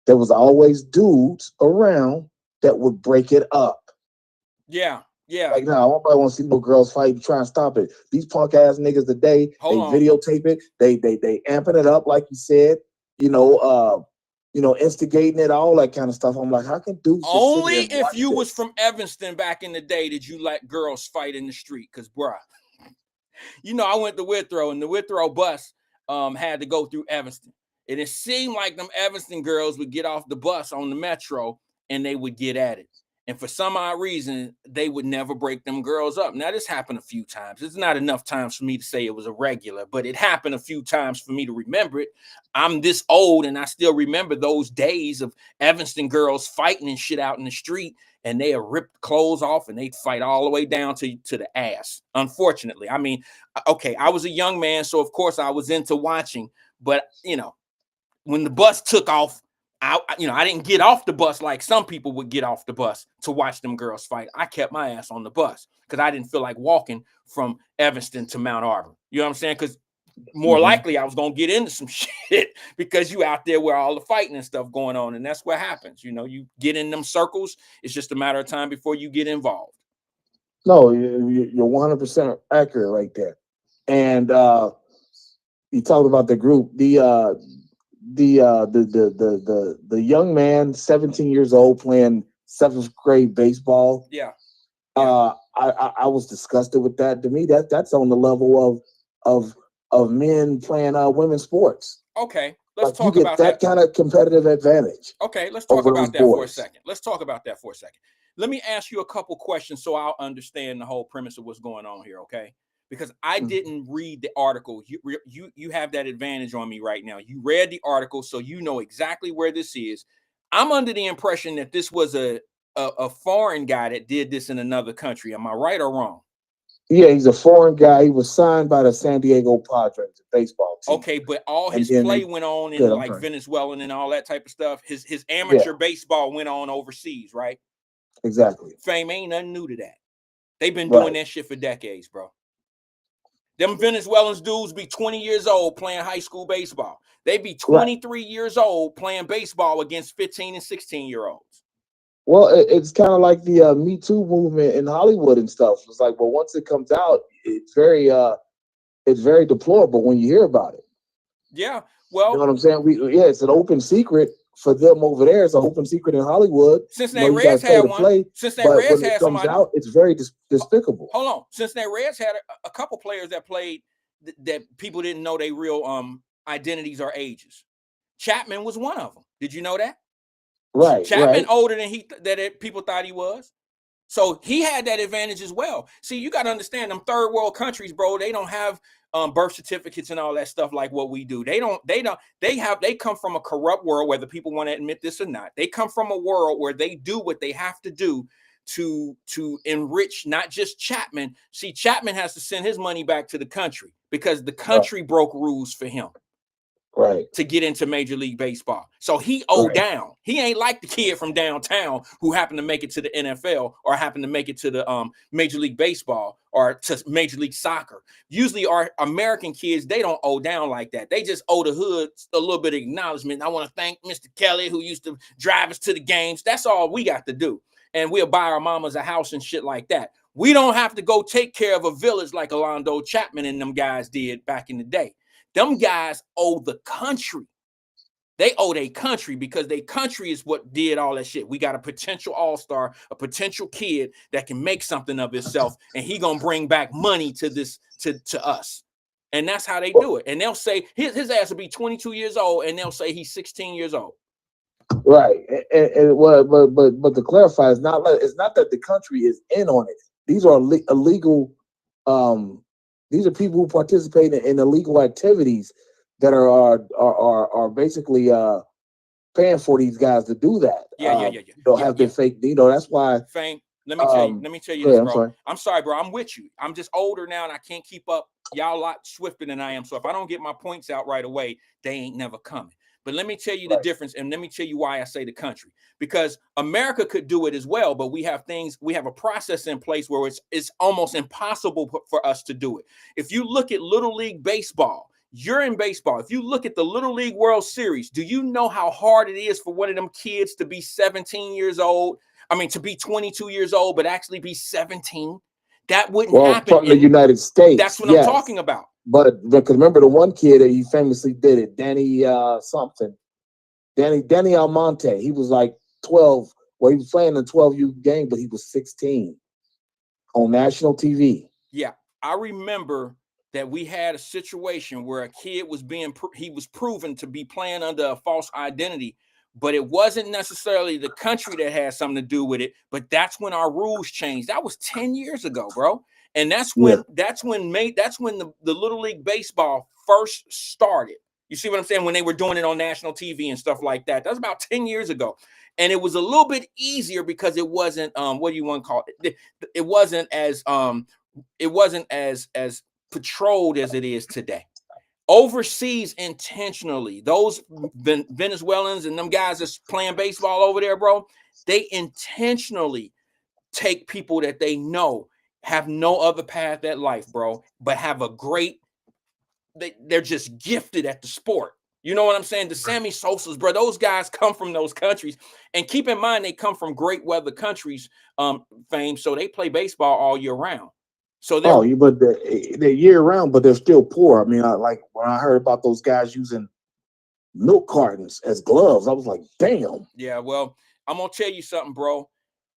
there was always dudes around that would break it up. Yeah. Like now, nobody want to see no girls fight. Try and stop it. These punk ass niggas today, they Hold on. videotape it. They amping it up, like you said. Instigating it, all that kind of stuff. I'm like, how can dudes just sit Only here and if watch you was this? from Evanston back in the day did you let girls fight in the street. Because, bruh, I went to Withrow, and the Withrow bus had to go through Evanston. And it seemed like them Evanston girls would get off the bus on the metro and they would get at it. And for some odd reason, they would never break them girls up. Now, this happened a few times. It's not enough times for me to say it was a regular, but it happened a few times for me to remember it. I'm this old, and I still remember those days of Evanston girls fighting and shit out in the street, and they rip clothes off, and they'd fight all the way down to the ass, unfortunately. I mean, okay, I was a young man, so of course I was into watching, but, you know, when the bus took off, I didn't get off the bus like some people would get off the bus to watch them girls fight. I kept my ass on the bus because I didn't feel like walking from Evanston to Mount Auburn. You know what I'm saying? Because more likely I was going to get into some shit because you out there where all the fighting and stuff going on. And that's what happens. You know, you get in them circles. It's just a matter of time before you get involved. No, you're 100% accurate right there. And you talked about the group. The young man, 17 years old, playing 7th grade baseball. Yeah. I was disgusted with that. To me, that's on the level of men playing women's sports. Okay, let's Like, talk about that kind of competitive advantage. Okay, let's talk over about those that for a boys. second. Let's talk about that for a second. Let me ask you a couple questions so I'll understand the whole premise of what's going on here, okay? Because I didn't read the article. You have that advantage on me right now. You read the article, so you know exactly where this is. I'm under the impression that this was a foreign guy that did this in another country. Am I right or wrong? Yeah, he's a foreign guy. He was signed by the San Diego Padres, the baseball team. Okay, but all his play went on in like Venezuelan and all that type of stuff. His amateur baseball went on overseas, right? Exactly. Fame ain't nothing new to that. They've been doing that shit for decades, bro. Them Venezuelans dudes be 20 years old playing high school baseball. They be 23 years old playing baseball against 15 and 16-year-olds. Well, it's kind of like the Me Too movement in Hollywood and stuff. It's like, well, once it comes out, it's very deplorable when you hear about it. Yeah, well, you know what I'm saying? It's an open secret for them over there. It's an open secret in Hollywood. Cincinnati Reds had one. Cincinnati Reds had somebody. Out, it's very despicable. Hold on, Cincinnati Reds had a couple players that played that people didn't know their real identities or ages. Chapman was one of them. Did you know that? Right. Chapman older than people thought he was. So he had that advantage as well. See, you got to understand them third world countries, bro. They don't have birth certificates and all that stuff like what we do. They come from a corrupt world, whether people want to admit this or not. They come from a world where they do what they have to do to enrich not just Chapman. See, Chapman has to send his money back to the country because the country broke rules for him. Right. To get into Major League Baseball. So he owed down. He ain't like the kid from downtown who happened to make it to the NFL or happened to make it to the Major League Baseball or to Major League Soccer. Usually our American kids, they don't owe down like that. They just owe the hood a little bit of acknowledgement. I want to thank Mr. Kelly who used to drive us to the games. That's all we got to do. And we'll buy our mamas a house and shit like that. We don't have to go take care of a village like Orlando Chapman and them guys did back in the day. Them guys owe the country. They owe their country because their country is what did all that shit. We got a potential all-star, a potential kid that can make something of himself, and he gonna bring back money to this to us. And that's how they do it. And they'll say his ass will be 22 years old, and they'll say he's 16 years old. Right. But to clarify, it's not that the country is in on it. These are illegal. These are people who participate in illegal activities that are basically paying for these guys to do that. Have their fake. That's why. Fame. Let me tell you this, bro. I'm sorry, bro. I'm with you. I'm just older now, and I can't keep up. Y'all a lot swifter than I am. So if I don't get my points out right away, they ain't never coming. But let me tell you the difference, and let me tell you why I say the country. Because America could do it as well, but we have a process in place where it's almost impossible for us to do it. If you look at Little League Baseball, you're in baseball. If you look at the Little League World Series, do you know how hard it is for one of them kids to be 17 years old? I mean, to be 22 years old, but actually be 17? That wouldn't happen from the United States. That's what I'm talking about. But because remember the one kid that he famously did it, Danny Almonte. He was like 12. Well, he was playing a 12U game, but he was 16 on national TV. Yeah, I remember that we had a situation where a kid was he was proven to be playing under a false identity but it wasn't necessarily the country that had something to do with it. But that's when our rules changed. That was 10 years ago, bro. And that's when the Little League Baseball first started. You see what I'm saying? When they were doing it on national TV and stuff like that. That was about 10 years ago. And it was a little bit easier because it wasn't what do you want to call it? It wasn't as patrolled as it is today. Overseas, intentionally, those Venezuelans and them guys that's playing baseball over there, bro, they intentionally take people that they know have no other path at life, bro, but have a great, they're just gifted at the sport. You know what I'm saying? The Sammy Sosas, bro, those guys come from those countries. And keep in mind, they come from great weather countries, fame, so they play baseball all year round. So they're year round, but they're still poor. I mean, like when I heard about those guys using milk cartons as gloves, I was like, damn. Yeah, well, I'm gonna tell you something, bro.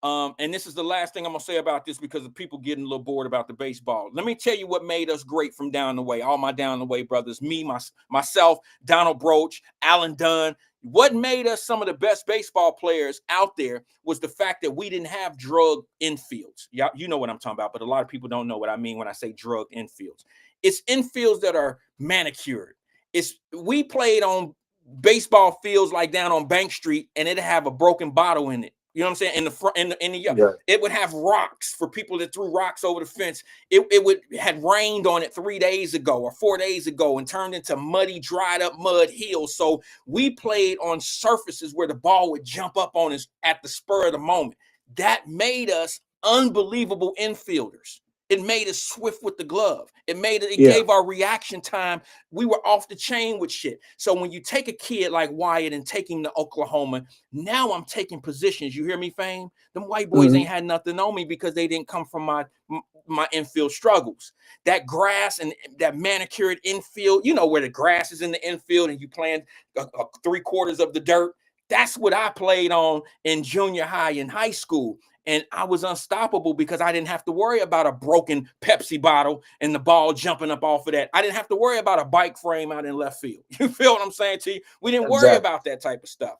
And this is the last thing I'm gonna say about this because of people getting a little bored about the baseball. Let me tell you what made us great from down the way. All my down the way brothers, me, myself, Donald Broach, Alan Dunn. What made us some of the best baseball players out there was the fact that we didn't have drug infields. Yeah, you know what I'm talking about, but a lot of people don't know what I mean when I say drug infields. It's infields that are manicured. We played on baseball fields like down on Bank Street, and it'd have a broken bottle in it. You know what I'm saying? In the front, it would have rocks for people that threw rocks over the fence. It had rained on it 3 days ago or 4 days ago and turned into muddy, dried up mud hills. So we played on surfaces where the ball would jump up on us at the spur of the moment. That made us unbelievable infielders. It made us swift with the glove. It gave our reaction time. We were off the chain with shit. So when you take a kid like Wyatt and take him to Oklahoma, now I'm taking positions. You hear me, fame? Them white boys ain't had nothing on me because they didn't come from my infield struggles. That grass and that manicured infield, you know, where the grass is in the infield and you playing 3/4 of the dirt. That's what I played on in junior high and high school. And I was unstoppable because I didn't have to worry about a broken Pepsi bottle and the ball jumping up off of that. I didn't have to worry about a bike frame out in left field. You feel what I'm saying to you? We didn't worry about that type of stuff.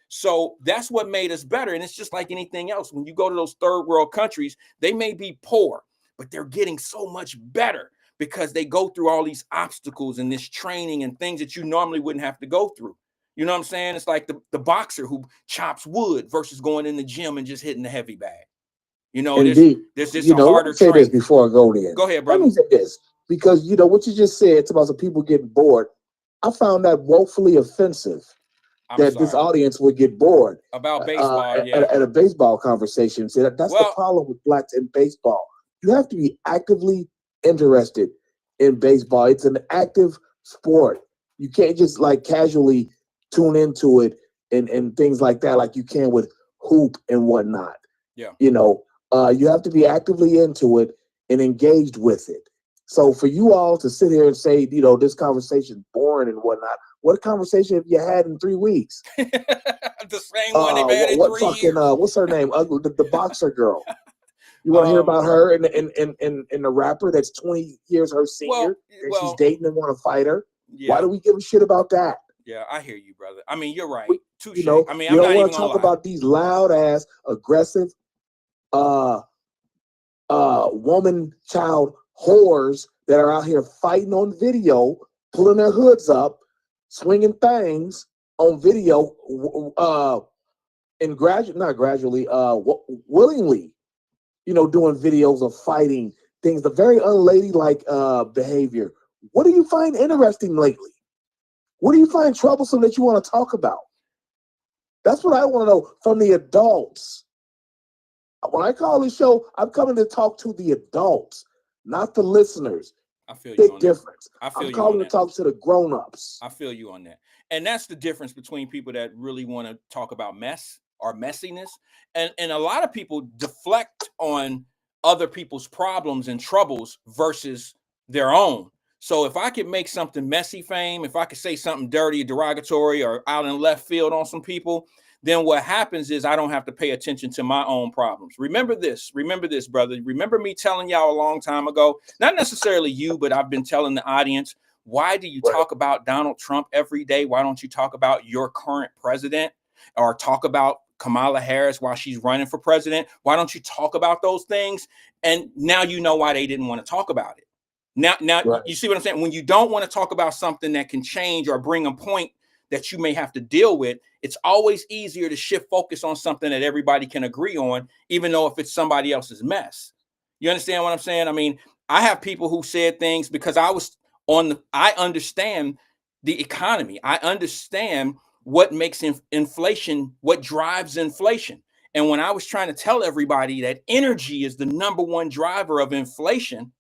So that's what made us better. And it's just like anything else. When you go to those third world countries, they may be poor, but they're getting so much better because they go through all these obstacles and this training and things that you normally wouldn't have to go through. You know what I'm saying? It's like the boxer who chops wood versus going in the gym and just hitting the heavy bag. You know, there's just a harder say this before I go there. Go ahead, brother. Let me say this because you know what you just said. It's about some people getting bored. I found that woefully offensive. This audience would get bored about baseball at a baseball conversation. See, that's the problem with blacks in baseball. You have to be actively interested in baseball. It's an active sport. You can't just like casually tune into it and things like that, like you can with hoop and whatnot. Yeah. You know, you have to be actively into it and engaged with it. So for you all to sit here and say, you know, this conversation boring and whatnot, what conversation have you had in 3 weeks? The same one they've had in 3 years. What's her name? The boxer girl. You want to hear about her and the rapper that's 20 years her senior and she's dating and want to fight her? Yeah. Why do we give a shit about that? Yeah, I hear you, brother. I mean, you're right. Touché. You know, I mean, you don't want to talk about these loud ass, aggressive, woman, child whores that are out here fighting on video, pulling their hoods up, swinging things on video, and willingly, you know, doing videos of fighting things. The very unladylike behavior. What do you find interesting lately? What do you find troublesome that you want to talk about? That's what I want to know from the adults. When I call this show, I'm coming to talk to the adults, not the listeners. I feel you on difference. That. I'm calling to talk to the grown-ups. I feel you on that. And that's the difference between people that really want to talk about mess or messiness. And a lot of people deflect on other people's problems and troubles versus their own. So if I could make something messy, fame, if I could say something dirty, derogatory, or out in left field on some people, then what happens is I don't have to pay attention to my own problems. Remember this, brother. Remember me telling y'all a long time ago, not necessarily you, but I've been telling the audience, why do you talk about Donald Trump every day? Why don't you talk about your current president? or talk about Kamala Harris while she's running for president? Why don't you talk about those things? And now you know why they didn't want to talk about it. Now Right. you see what I'm saying? When you don't want to talk about something that can change or bring a point that you may have to deal with, it's always easier to shift focus on something that everybody can agree on, even though if it's somebody else's mess. You understand what I'm saying? I mean, I have people who said things because I understand the economy. I understand what makes inflation, what drives inflation. And when I was trying to tell everybody that energy is the number one driver of inflation,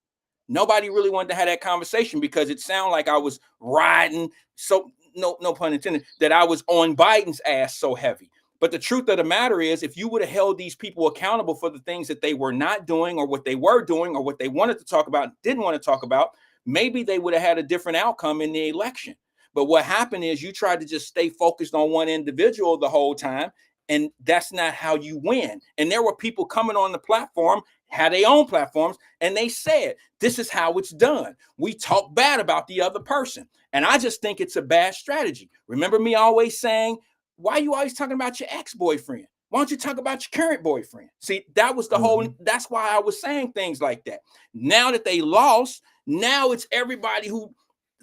nobody really wanted to have that conversation because it sounded like I was riding, so no pun intended, that I was on Biden's ass so heavy. But the truth of the matter is, if you would have held these people accountable for the things that they were not doing or what they were doing or what they wanted to talk about, didn't want to talk about, maybe they would have had a different outcome in the election. But what happened is you tried to just stay focused on one individual the whole time, and that's not how you win. And there were people coming on the platform, had their own platforms, and they said, this is how it's done. We talk bad about the other person. And I just think it's a bad strategy. Remember me always saying, why are you always talking about your ex-boyfriend? Why don't you talk about your current boyfriend? See, that was the whole, that's why I was saying things like that. Now that they lost, now it's everybody who,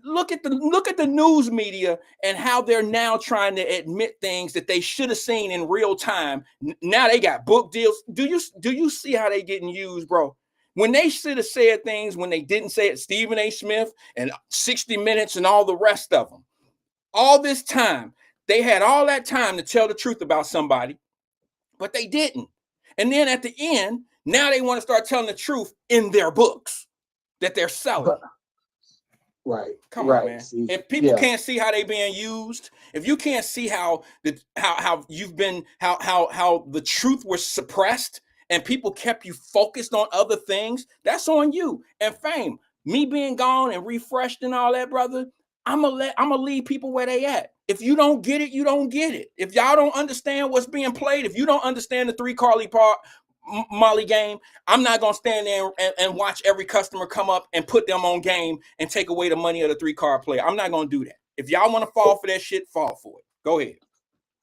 look at the news media and how they're now trying to admit things that they should have seen in real time. Now they got book deals. Do you see how they getting used, bro? When they should have said things when they didn't say it, Stephen A. Smith and 60 Minutes and all the rest of them. All this time, they had all that time to tell the truth about somebody, but they didn't. And then at the end, now they want to start telling the truth in their books that they're selling. Right. Come on, man. See, if people can't see how they being used, if you can't see how you've been, how the truth was suppressed and people kept you focused on other things, that's on you. And Fame, me being gone and refreshed and all that, brother, I'm gonna leave people where they at. If you don't get it, you don't get it. If y'all don't understand what's being played, if you don't understand the 3 Carly part Molly game, I'm not gonna stand there and watch every customer come up and put them on game and take away the money of the 3-card player. I'm not gonna do that. If y'all want to fall for that shit, fall for it. Go ahead.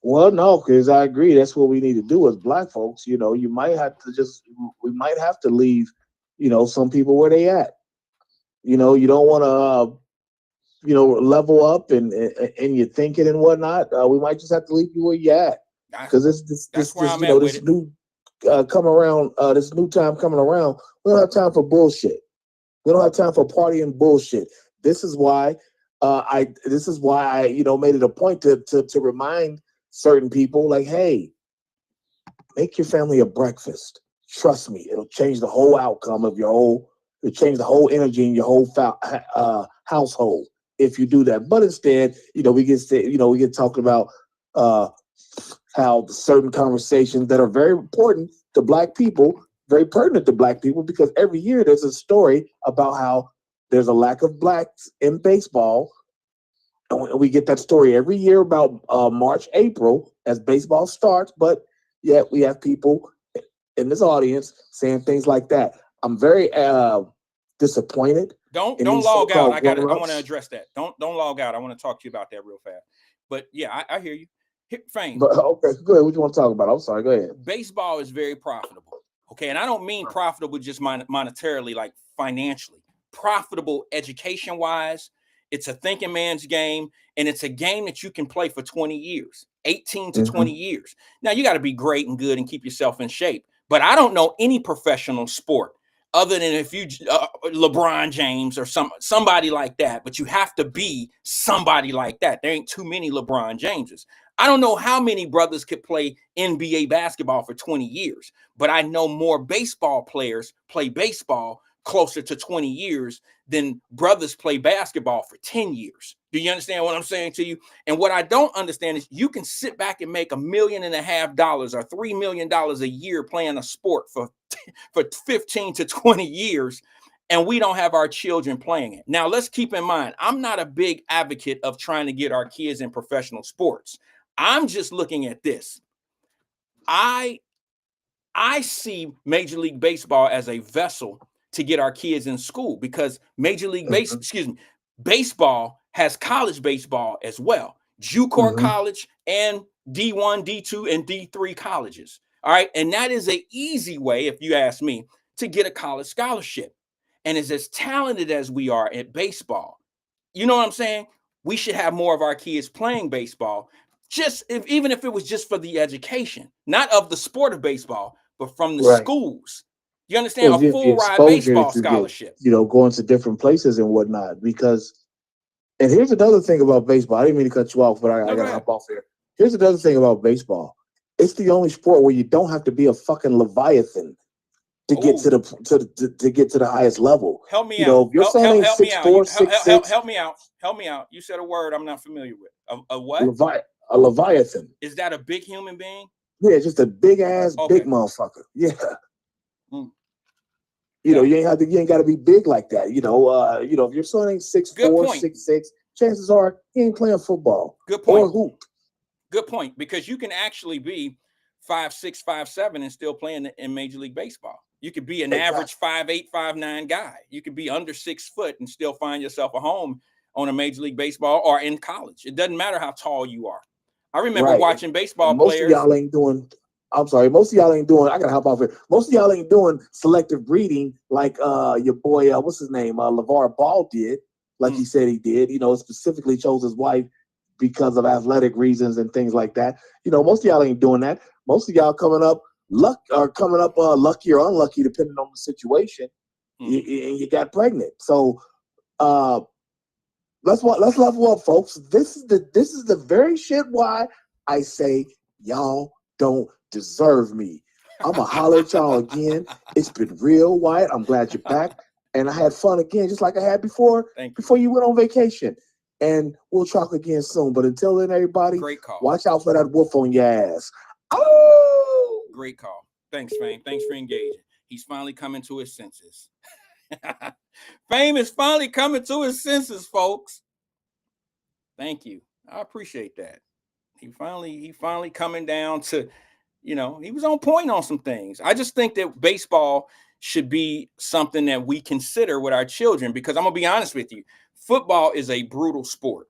Well, no, because I agree. That's what we need to do as Black folks. You know, we might have to leave, some people where they at. You don't want to, level up and your thinking and whatnot. We might just have to leave you where you at, because this new this new time coming around. We don't have time for bullshit. We don't have time for partying bullshit. This is why I made it a point to remind certain people, like, hey, make your family a breakfast. Trust me, it'll change the whole outcome of it'll change the whole energy in your whole household if you do that. But instead, we get talking about how certain conversations that are very important to Black people, very pertinent to Black people, because every year there's a story about how there's a lack of Blacks in baseball. And we get that story every year about March, April as baseball starts. But yet we have people in this audience saying things like that. I'm very disappointed. Don't log out. I want to address that. Don't log out. I want to talk to you about that real fast. But yeah, I hear you. Fame. But okay, go ahead. What you want to talk about? I'm sorry. Go ahead. Baseball is very profitable. Okay, and I don't mean profitable just monetarily, like financially. Profitable education-wise. It's a thinking man's game, and it's a game that you can play for 20 years, 18 to 20 years. Now, you got to be great and good and keep yourself in shape. But I don't know any professional sport other than if you LeBron James or somebody like that. But you have to be somebody like that. There ain't too many LeBron Jameses. I don't know how many brothers could play NBA basketball for 20 years, but I know more baseball players play baseball closer to 20 years than brothers play basketball for 10 years. Do you understand what I'm saying to you? And what I don't understand is you can sit back and make $1.5 million or $3 million a year playing a sport for 15 to 20 years, and we don't have our children playing it. Now, let's keep in mind, I'm not a big advocate of trying to get our kids in professional sports. I'm just looking at this. I see Major League Baseball as a vessel to get our kids in school, because Major League Baseball has college baseball as well. JUCO college and D1, D2, and D3 colleges. All right. And that is an easy way, if you ask me, to get a college scholarship. And as talented as we are at baseball, you know what I'm saying? We should have more of our kids playing baseball, even if it was just for the education, not of the sport of baseball, but from the schools. You understand? Well, A the full ride exposure baseball that you get, scholarship. going to different places and whatnot. Because, and here's another thing about baseball. I didn't mean to cut you off, but I got to hop off here. Here's another thing about baseball. It's the only sport where you don't have to be a fucking Leviathan to get to the highest level. Help me out. If your son ain't 6'4", 6'6", help me out. Help me out. You said a word I'm not familiar with. A what? A Leviathan. Is that a big human being? Yeah, just a big ass, big motherfucker. Yeah. Mm. You ain't got to be big like that. If your son ain't 6'4", 6'6", chances are he ain't playing football. Good point. Or hoop. Good point, because you can actually be 5'6", 5'7", and still playing in Major League Baseball. You could be an average 5'8", 5'9" guy. You could be under 6 foot and still find yourself a home on a Major League Baseball or in college. It doesn't matter how tall you are. I remember watching baseball players. Most of y'all ain't doing. I'm sorry. Most of y'all ain't doing. I gotta hop off here. Most of y'all ain't doing selective breeding like your boy. What's his name? LeVar Ball did. Like he said he did. Specifically chose his wife because of athletic reasons and things like that. Most of y'all ain't doing that. Most of y'all coming up lucky or unlucky depending on the situation, and you got pregnant. So let's level up, folks. This is the very shit why I say y'all don't deserve me. I'ma holler at y'all again. It's been real, Wyatt. I'm glad you're back, and I had fun again, just like I had before. Before you went on vacation. And we'll talk again soon. But until then, everybody, great call. Watch out for that wolf on your ass. Oh! Great call. Thanks, Fame. Thanks for engaging. He's finally coming to his senses. Fame is finally coming to his senses, folks. Thank you. I appreciate that. He finally coming down to, he was on point on some things. I just think that baseball should be something that we consider with our children, because I'm going to be honest with you. Football is a brutal sport.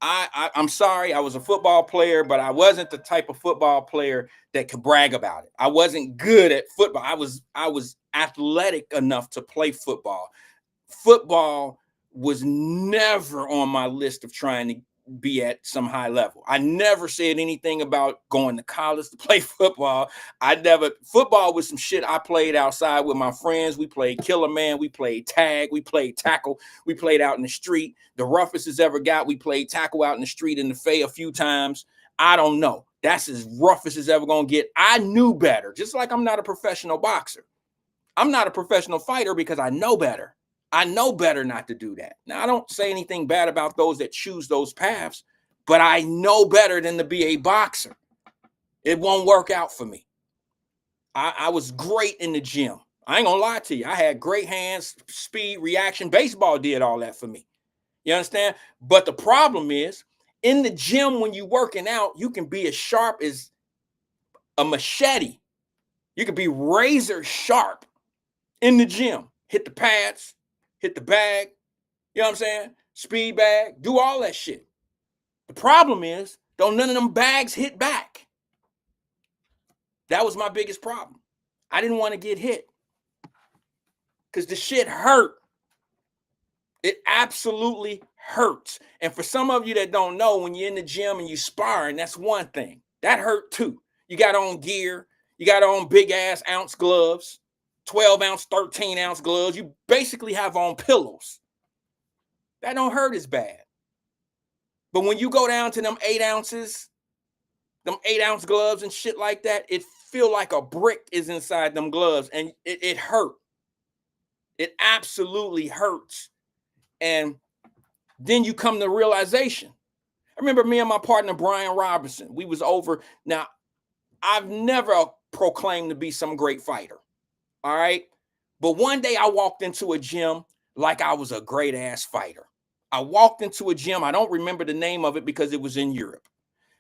I'm sorry, I was a football player, but I wasn't the type of football player that could brag about it. I wasn't good at football. I was athletic enough to play football. Football was never on my list of trying to be at some high level. I never said anything about going to college to play football. Football was some shit I played outside with my friends. We played killer man. We played tag. We played tackle. We played out in the street. The roughest it's ever got, we played tackle out in the street in the Fay a few times. I don't know. That's as rough as it's ever going to get. I knew better. Just like I'm not a professional boxer. I'm not a professional fighter because I know better. I know better not to do that. Now, I don't say anything bad about those that choose those paths, but I know better than to be a boxer. It won't work out for me. I was great in the gym. I ain't gonna lie to you. I had great hands, speed, reaction. Baseball did all that for me. You understand? But the problem is, in the gym, when you're working out, you can be as sharp as a machete. You can be razor sharp in the gym. Hit the pads, hit the bag, you know what I'm saying? Speed bag, do all that shit. The problem is, don't none of them bags hit back. That was my biggest problem. I didn't want to get hit because the shit hurt. It absolutely hurts. And for some of you that don't know, when you're in the gym and you sparring, that's one thing. That hurt too. You got on gear. You got on big ass ounce gloves, 12 ounce, 13 ounce gloves. You basically have on pillows. That don't hurt as bad. But when you go down to them 8 ounces, them 8 ounce gloves and shit like that, it feel like a brick is inside them gloves, and it hurt. It absolutely hurts. And then you come to realization. I remember me and my partner, Brian Robinson, we was over. Now, I've never proclaimed to be some great fighter. All right. But one day I walked into a gym like I was a great ass fighter. I walked into a gym. I don't remember the name of it because it was in Europe.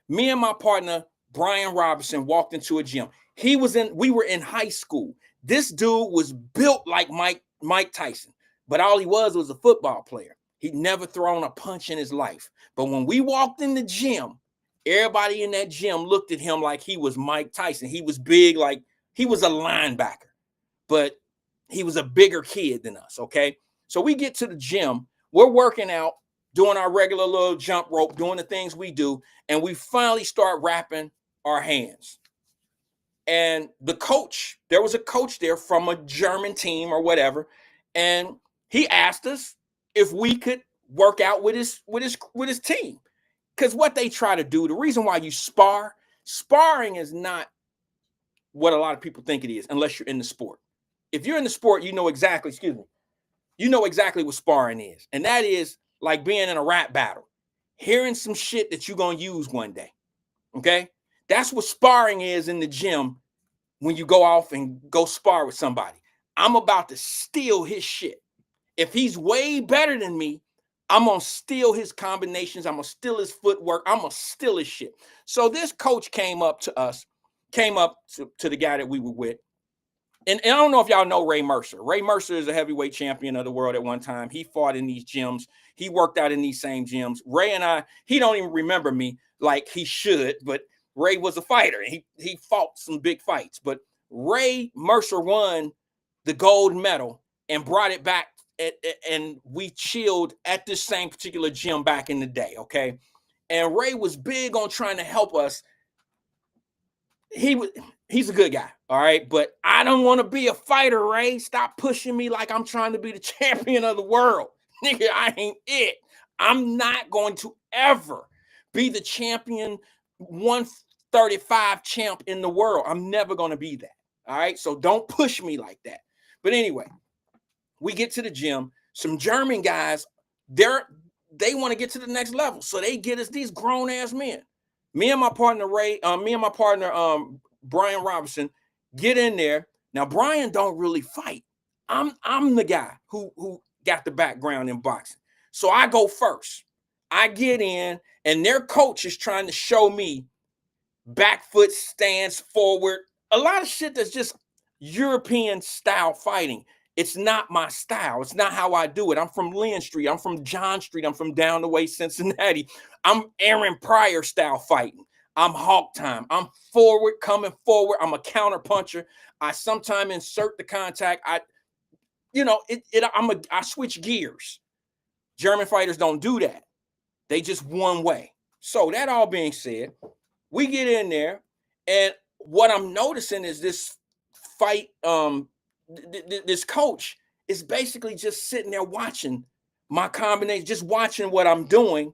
Me and my partner, Brian Robinson, walked into a gym. We were in high school. This dude was built like Mike Tyson, but all he was a football player. He'd never thrown a punch in his life. But when we walked in the gym, Everybody in that gym looked at him like he was Mike Tyson. He was big, like he was a linebacker, but he was a bigger kid than us, okay? So we get to the gym, we're working out, doing our regular little jump rope, doing the things we do, and we finally start wrapping our hands. And the coach, there was a coach there from a German team or whatever, and he asked us if we could work out with his team. Because what they try to do, the reason why you sparring is not what a lot of people think it is, unless you're in the sport. If you're in the sport, you know exactly, you know exactly what sparring is. And that is like being in a rap battle, hearing some shit that you're going to use one day. Okay? That's what sparring is in the gym when you go off and go spar with somebody. I'm about to steal his shit. If he's way better than me, I'm going to steal his combinations. I'm going to steal his footwork. I'm going to steal his shit. So this coach came up to us, came up to the guy that we were with. And I don't know if y'all know Ray Mercer. Ray Mercer is a heavyweight champion of the world at one time. He fought in these gyms. He worked out in these same gyms. Ray and I, he don't even remember me like he should, but Ray was a fighter. He fought some big fights. But Ray Mercer won the gold medal and brought it back, and we chilled at this same particular gym back in the day, okay? And Ray was big on trying to help us. He's a good guy, all right? But I don't want to be a fighter, Ray. Stop pushing me like I'm trying to be the champion of the world. Nigga, I ain't it. I'm not going to ever be the champion 135 champ in the world. I'm never going to be that, all right? So don't push me like that. But anyway, we get to the gym. Some German guys, they want to get to the next level. So they get us these grown-ass men. Me and my partner Brian Robinson get in there. Now Brian don't really fight. I'm the guy who got the background in boxing. So I go first. I get in, and their coach is trying to show me back foot stance forward. A lot of shit that's just European style fighting. It's not my style. It's not how I do it. I'm from Lynn Street. I'm from John Street. I'm from down the way, Cincinnati. I'm Aaron Pryor style fighting. I'm Hawk time. I'm forward, coming forward. I'm a counter puncher. I sometimes insert the contact. I switch gears. German fighters don't do that. They just one way. So that all being said, we get in there, and what I'm noticing is this fight, this coach is basically just sitting there watching my combination, just watching what I'm doing,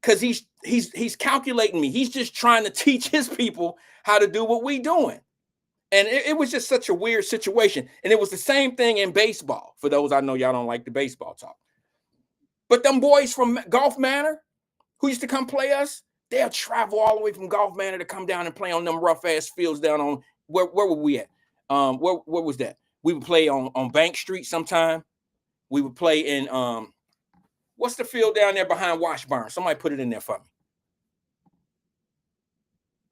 because he's calculating me. He's just trying to teach his people how to do what we doing. And it was just such a weird situation. And it was the same thing in baseball. For those, I know y'all don't like the baseball talk. But them boys from Golf Manor who used to come play us, they'll travel all the way from Golf Manor to come down and play on them rough ass fields down on where were we at? Where was that? We would play on Bank Street sometime. We would play in what's the field down there behind Washburn? Somebody put it in there for me.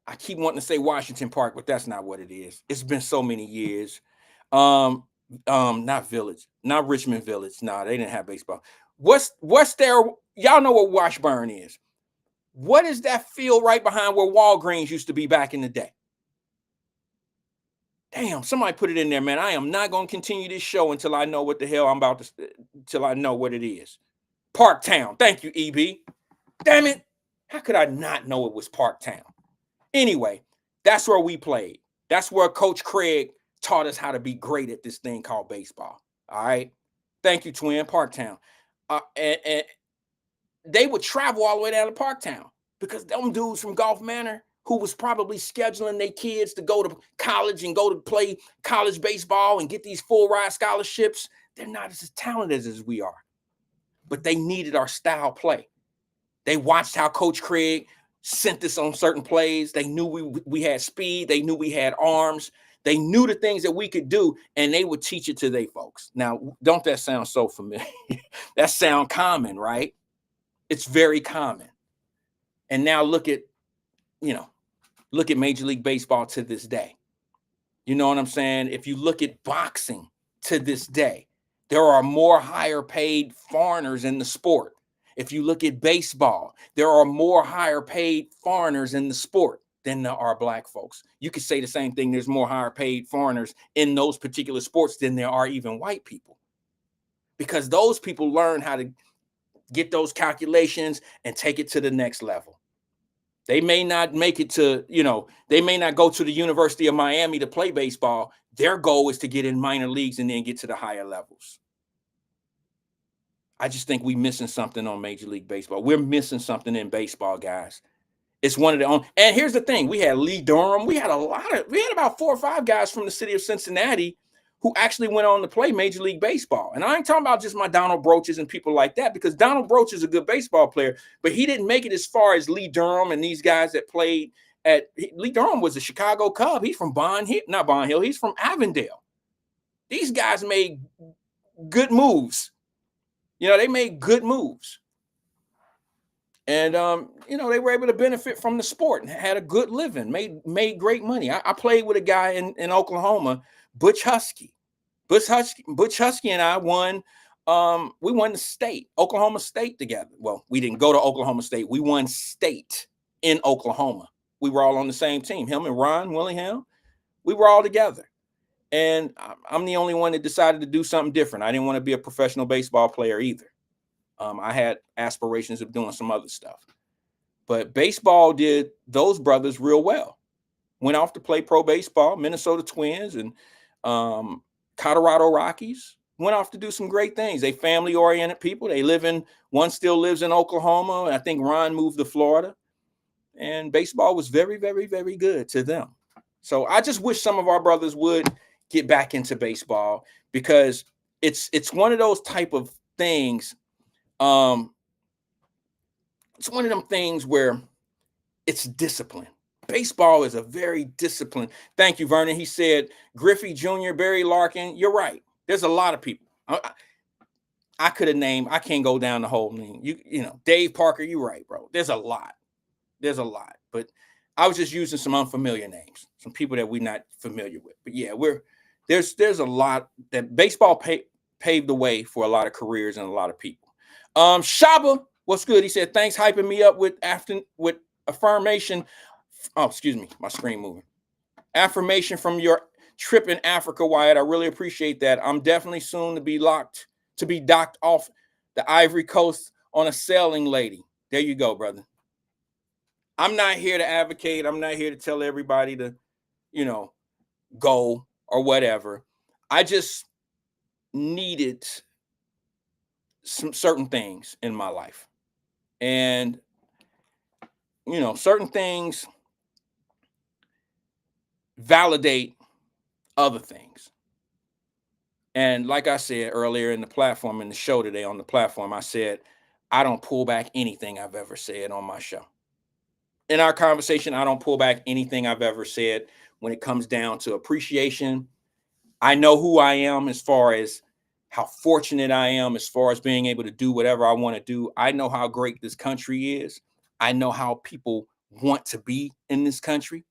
I keep wanting to say Washington Park, but that's not what it is. It's been so many years. Not Village, not Richmond Village. No, they didn't have baseball. What's there? Y'all know what Washburn is. What is that field right behind where Walgreens used to be back in the day? Damn, somebody put it in there, man. I am not going to continue this show until I know what the hell I'm about to, till I know what it is. Parktown. Thank you, EB. Damn it. How could I not know it was Parktown? Anyway, that's where we played. That's where Coach Craig taught us how to be great at this thing called baseball. All right. Thank you, Twin. Parktown. And they would travel all the way down to Parktown because them dudes from Golf Manor who was probably scheduling their kids to go to college and go to play college baseball and get these full ride scholarships, they're not as talented as we are. But they needed our style play. They watched how Coach Craig sent us on certain plays. They knew we had speed. They knew we had arms. They knew the things that we could do, and they would teach it to their folks. Now, don't that sound so familiar? That sound common, right? It's very common. And now look at Major League Baseball to this day. You know what I'm saying? If you look at boxing to this day, there are more higher paid foreigners in the sport. If you look at baseball, there are more higher paid foreigners in the sport than there are black folks. You could say the same thing. There's more higher paid foreigners in those particular sports than there are even white people, because those people learn how to get those calculations and take it to the next level. They may not make it to, they may not go to the University of Miami to play baseball. Their goal is to get in minor leagues and then get to the higher levels. I just think we're missing something on Major League Baseball. We're missing something in baseball, guys. It's one of the only, and here's the thing. We had Lee Durham. We had about 4 or 5 guys from the city of Cincinnati who actually went on to play Major League Baseball. And I ain't talking about just my Donald Broaches and people like that, because Donald Broach is a good baseball player, but he didn't make it as far as Lee Durham and these guys that played Lee Durham was a Chicago Cub. He's from not Bond Hill. He's from Avondale. These guys made good moves. They made good moves. And, they were able to benefit from the sport and had a good living, made great money. I played with a guy in Oklahoma, Butch Husky. Butch Husky and I won. We won the state, Oklahoma State together. Well, we didn't go to Oklahoma State. We won state in Oklahoma. We were all on the same team. Him and Ron Willingham, we were all together. And I'm the only one that decided to do something different. I didn't want to be a professional baseball player either. I had aspirations of doing some other stuff. But baseball did those brothers real well. Went off to play pro baseball, Minnesota Twins and Colorado Rockies. Went off to do some great things. They family-oriented people. One still lives in Oklahoma. I think Ron moved to Florida. And baseball was very, very, very good to them. So I just wish some of our brothers would get back into baseball, because it's one of those type of things. It's one of them things where it's discipline. Baseball is a very disciplined. Thank you, Vernon. He said Griffey Jr., Barry Larkin. You're right. There's a lot of people. I could have named. I can't go down the whole name. Dave Parker. You're right, bro. There's a lot. But I was just using some unfamiliar names, some people that we're not familiar with. But yeah, there's a lot that baseball paved the way for a lot of careers and a lot of people. Shaba, what's good? He said, thanks hyping me up with affirmation. Oh, excuse me, my screen moving. Affirmation from your trip in Africa, Wyatt. I really appreciate that. I'm definitely soon to be docked off the Ivory Coast on a sailing lady. There you go, brother. I'm not here to advocate. I'm not here to tell everybody to, go or whatever. I just needed some certain things in my life. And, certain things validate other things. And like I said earlier in the show today on the platform, I said, I don't pull back anything I've ever said on my show. In our conversation, I don't pull back anything I've ever said when it comes down to appreciation. I know who I am as far as how fortunate I am as far as being able to do whatever I want to do. I know how great this country is. I know how people want to be in this country.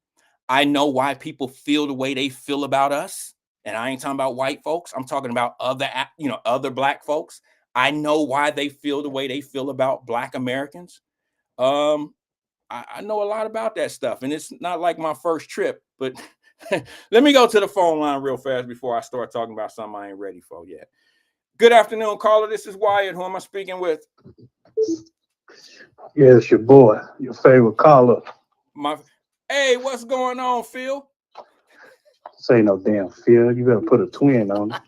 I know why people feel the way they feel about us. And I ain't talking about white folks. I'm talking about other black folks. I know why they feel the way they feel about Black Americans. I know a lot about that stuff, and it's not like my first trip, but let me go to the phone line real fast before I start talking about something I ain't ready for yet. Good afternoon, caller. This is Wyatt. Who am I speaking with? Yeah, it's your boy, your favorite caller. Hey, what's going on, Phil? Say no damn Phil. You better put a twin on it.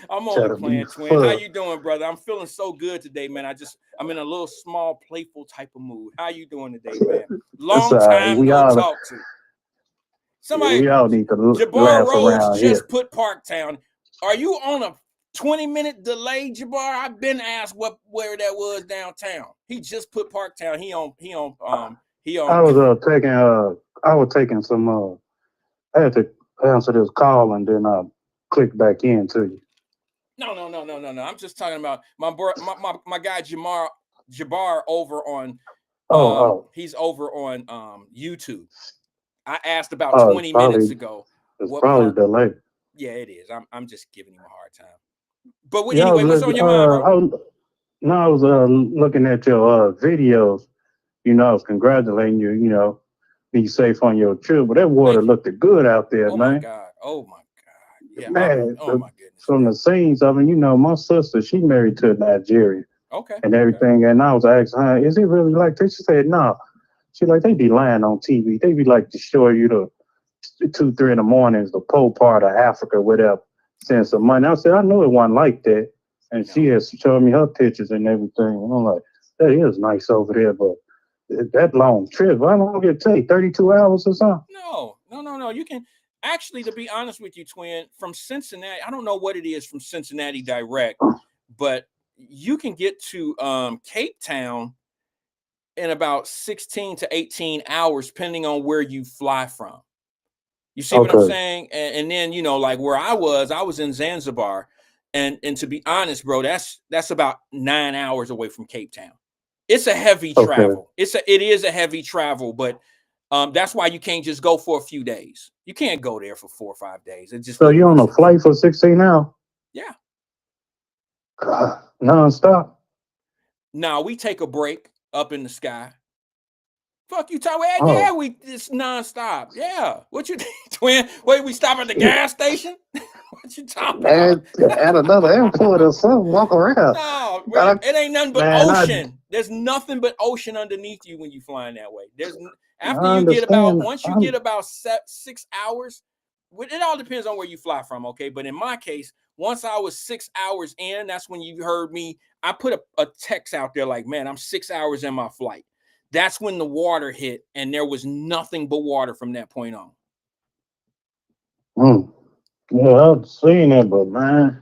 I'm only playing twin. How you doing, brother? I'm feeling so good today, man. I'm in a little small, playful type of mood. How you doing today, man? Long time no talk to. Somebody, we all need to Jabbar Rose just put Parktown. Are you on a 20-minute delay, Jabbar? I've been asked where that was downtown. He just put Parktown. I was taking some I had to answer this call and then click back in to you. No. I'm just talking about my guy Jabbar over on he's over on YouTube. I asked about 20 minutes ago. It's probably delayed. Yeah, it is. I'm just giving him a hard time. But anyway, what's on your mind, bro? No, I was looking at your videos. I was congratulating you. Be safe on your trip. But that water Thank you. looked good out there, Oh my man. God. Oh my God. Yeah. Man, Oh my goodness, from man. the scenes of it, my sister, she married to Nigeria Okay. and Okay. everything. And I was asking her, is it really like this? She said, no. She like, they be lying on TV. They be like to show you the 2, 3 in the mornings, the pole part of Africa, whatever, send some money. I said, I know it wasn't like that. And she No. has showed me her pictures and everything. And I'm like, that is nice over there, but that long trip, how long did it take? 32 hours or something? No. No. No. No. You can actually, to be honest with you, twin, from Cincinnati. I don't know what it is from Cincinnati direct, but you can get to Cape Town in about 16 to 18 hours, depending on where you fly from. You see what I'm Okay. saying? And then, like where I was in Zanzibar. And to be honest, bro, that's about 9 hours away from Cape Town. It's a heavy Okay. travel. It is a heavy travel, but that's why you can't just go for a few days. You can't go there for 4 or 5 days. It just So wouldn't you make on a sense. flight for 16 hours? Yeah. God, nonstop. Now we take a break up in the sky. Fuck you, Ty. Yeah, Oh. it's nonstop. Yeah. What you twin? Wait, we stop at the gas station? What you talking about? And at another airport or something, walk around. No, I, it ain't nothing but man, ocean. There's nothing but ocean underneath you when you flying that way. After I you get understand. once you get about 6 hours, it all depends on where you fly from, okay? But in my case, once I was 6 hours in, that's when you heard me. I put a text out there like, man, I'm 6 hours in my flight. That's when the water hit, and there was nothing but water from that point on. Yeah, I've seen it, but man,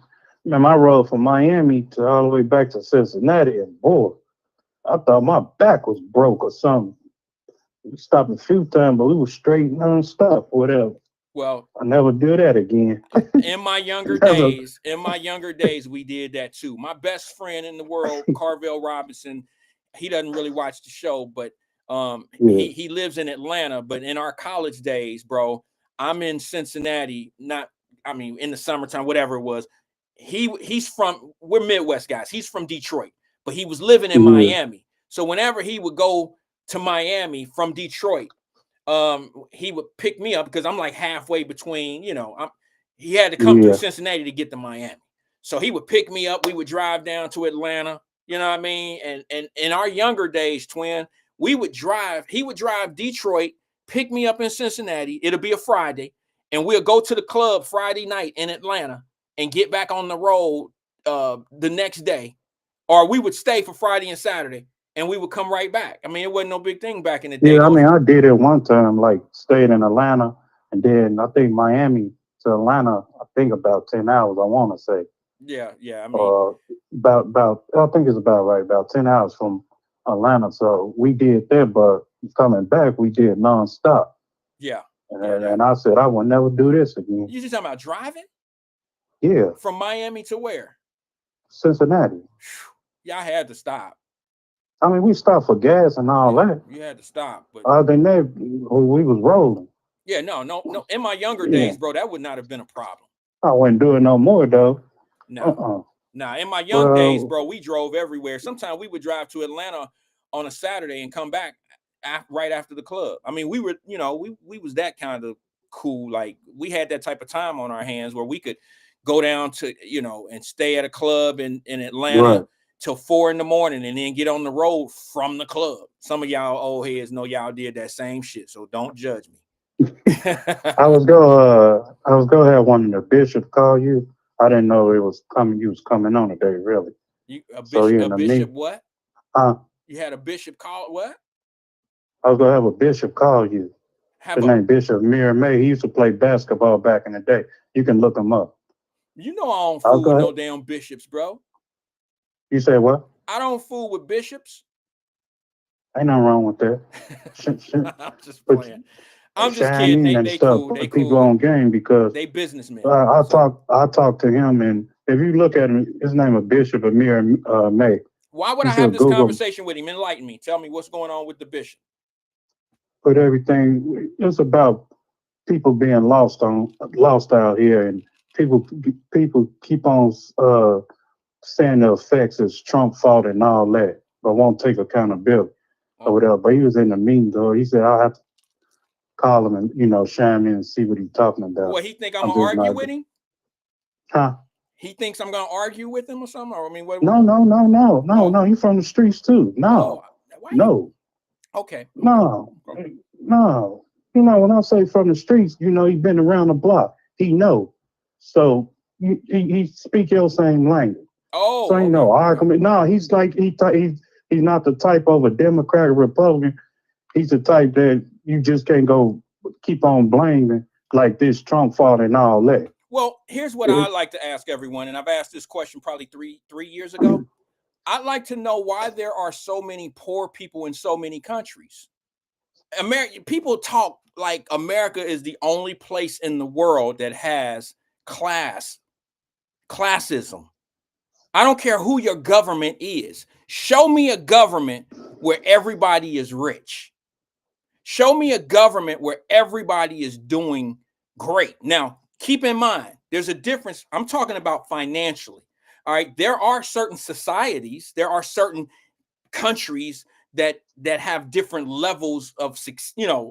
I rode from Miami to all the way back to Cincinnati, and boy, I thought my back was broke or something. We stopped a few times, but we were straight nonstop, whatever. Well, I never do that again. in my younger Never. days, we did that too. My best friend in the world, Carvel Robinson, he doesn't really watch the show, but Yeah, he lives in Atlanta. But in our college days, bro, I'm in Cincinnati. In the summertime, whatever it was. We're Midwest guys. He's from Detroit, but he was living in yeah, Miami. So whenever he would go to Miami from Detroit, he would pick me up because I'm like halfway between, he had to come through yeah, Cincinnati to get to Miami. So he would pick me up, we would drive down to Atlanta, you know what I mean? And in our younger days, twin, he would drive Detroit, pick me up in Cincinnati, it'll be a Friday, and we'll go to the club Friday night in Atlanta and get back on the road the next day. Or we would stay for Friday and Saturday and we would come right back. I mean, it wasn't no big thing back in the day. yeah. I mean, I did it one time, like stayed in Atlanta, and then I think Miami to Atlanta. I think about 10 hours. I want to say. Yeah. I mean, Uh, about I think it's about right, about 10 hours from Atlanta. So we did that, but coming back we did nonstop. yeah. And I said I will never do this again. You just talking about driving Yeah, from Miami to where? Cincinnati. Yeah, I had to stop. I mean, we stopped for gas and all Yeah, that. you had to stop. But Other than that, we was rolling. yeah, no. In my younger Yeah, days, bro, that would not have been a problem. I wouldn't do it no more though. No. Uh-uh. Nah, in my young days, Well, bro, we drove everywhere. Sometimes we would drive to Atlanta on a Saturday and come back right after the club. I mean, we were, we was that kind of cool. Like we had that type of time on our hands where we could go down to, and stay at a club in Atlanta right. till 4 a.m. and then get on the road from the club. Some of y'all old heads know y'all did that same shit, so don't judge me. I was gonna have one of the bishops call you. I didn't know it was coming. You was coming on today, really. So A you know me. bishop what? Uh, You had a bishop call what? I was gonna have a bishop call you. Have His a name Bishop Mir May. He used to play basketball back in the day. You can look him up. I don't I was fool with gonna. no damn bishops, bro. You say what? I don't fool with bishops. Ain't nothing wrong with that. I'm just But playing. I'm just chime kidding. in and They stuff. cool. They Put people cool. on game because They businessmen. I So talk to him, and if you look at him, his name is Bishop Amir May. why would You I have should this Google. conversation with him? Enlighten me. Tell me what's going on with the bishop. Put everything. It's about people being lost out here, and people keep on saying the effects is Trump fault and all that, but won't take accountability or whatever. But he was in the meeting though. He said I'll have to call him and chime in and see what he's talking about. What, he think I'm I'm gonna just argue not, with him? huh? He thinks I'm gonna argue with him or something? Or I mean, what? No. You from the streets too? No, Why no, okay. no, no. When I say from the streets, he's been around the block. He know. So he speak your same language. Oh, So ain't no argument. No, he's like he's not the type of a Democrat or Republican. He's the type that you just can't go keep on blaming like this Trump fault and all that. Well, here's what I like to ask everyone, and I've asked this question probably three years ago. I'd like to know why there are so many poor people in so many countries. People talk like America is the only place in the world that has classism. I don't care who your government is. Show me a government where everybody is rich. Show me a government where everybody is doing great. Now, keep in mind, there's a difference. I'm talking about financially. All right. There are certain societies, there are certain countries that have different levels of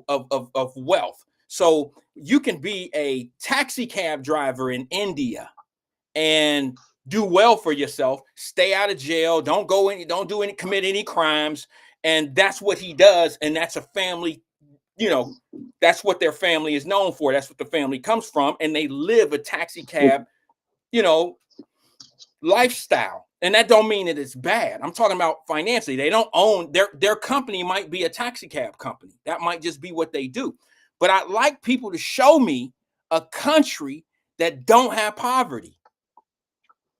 of wealth. So you can be a taxi cab driver in India and do well for yourself, stay out of jail, don't commit any crimes, and that's what he does, and that's a family. That's what their family is known for. That's what the family comes from, and they live a taxi cab, lifestyle. And that don't mean that it's bad. I'm talking about financially. They don't own their company might be a taxi cab company. That might just be what they do. But I'd like people to show me a country that don't have poverty.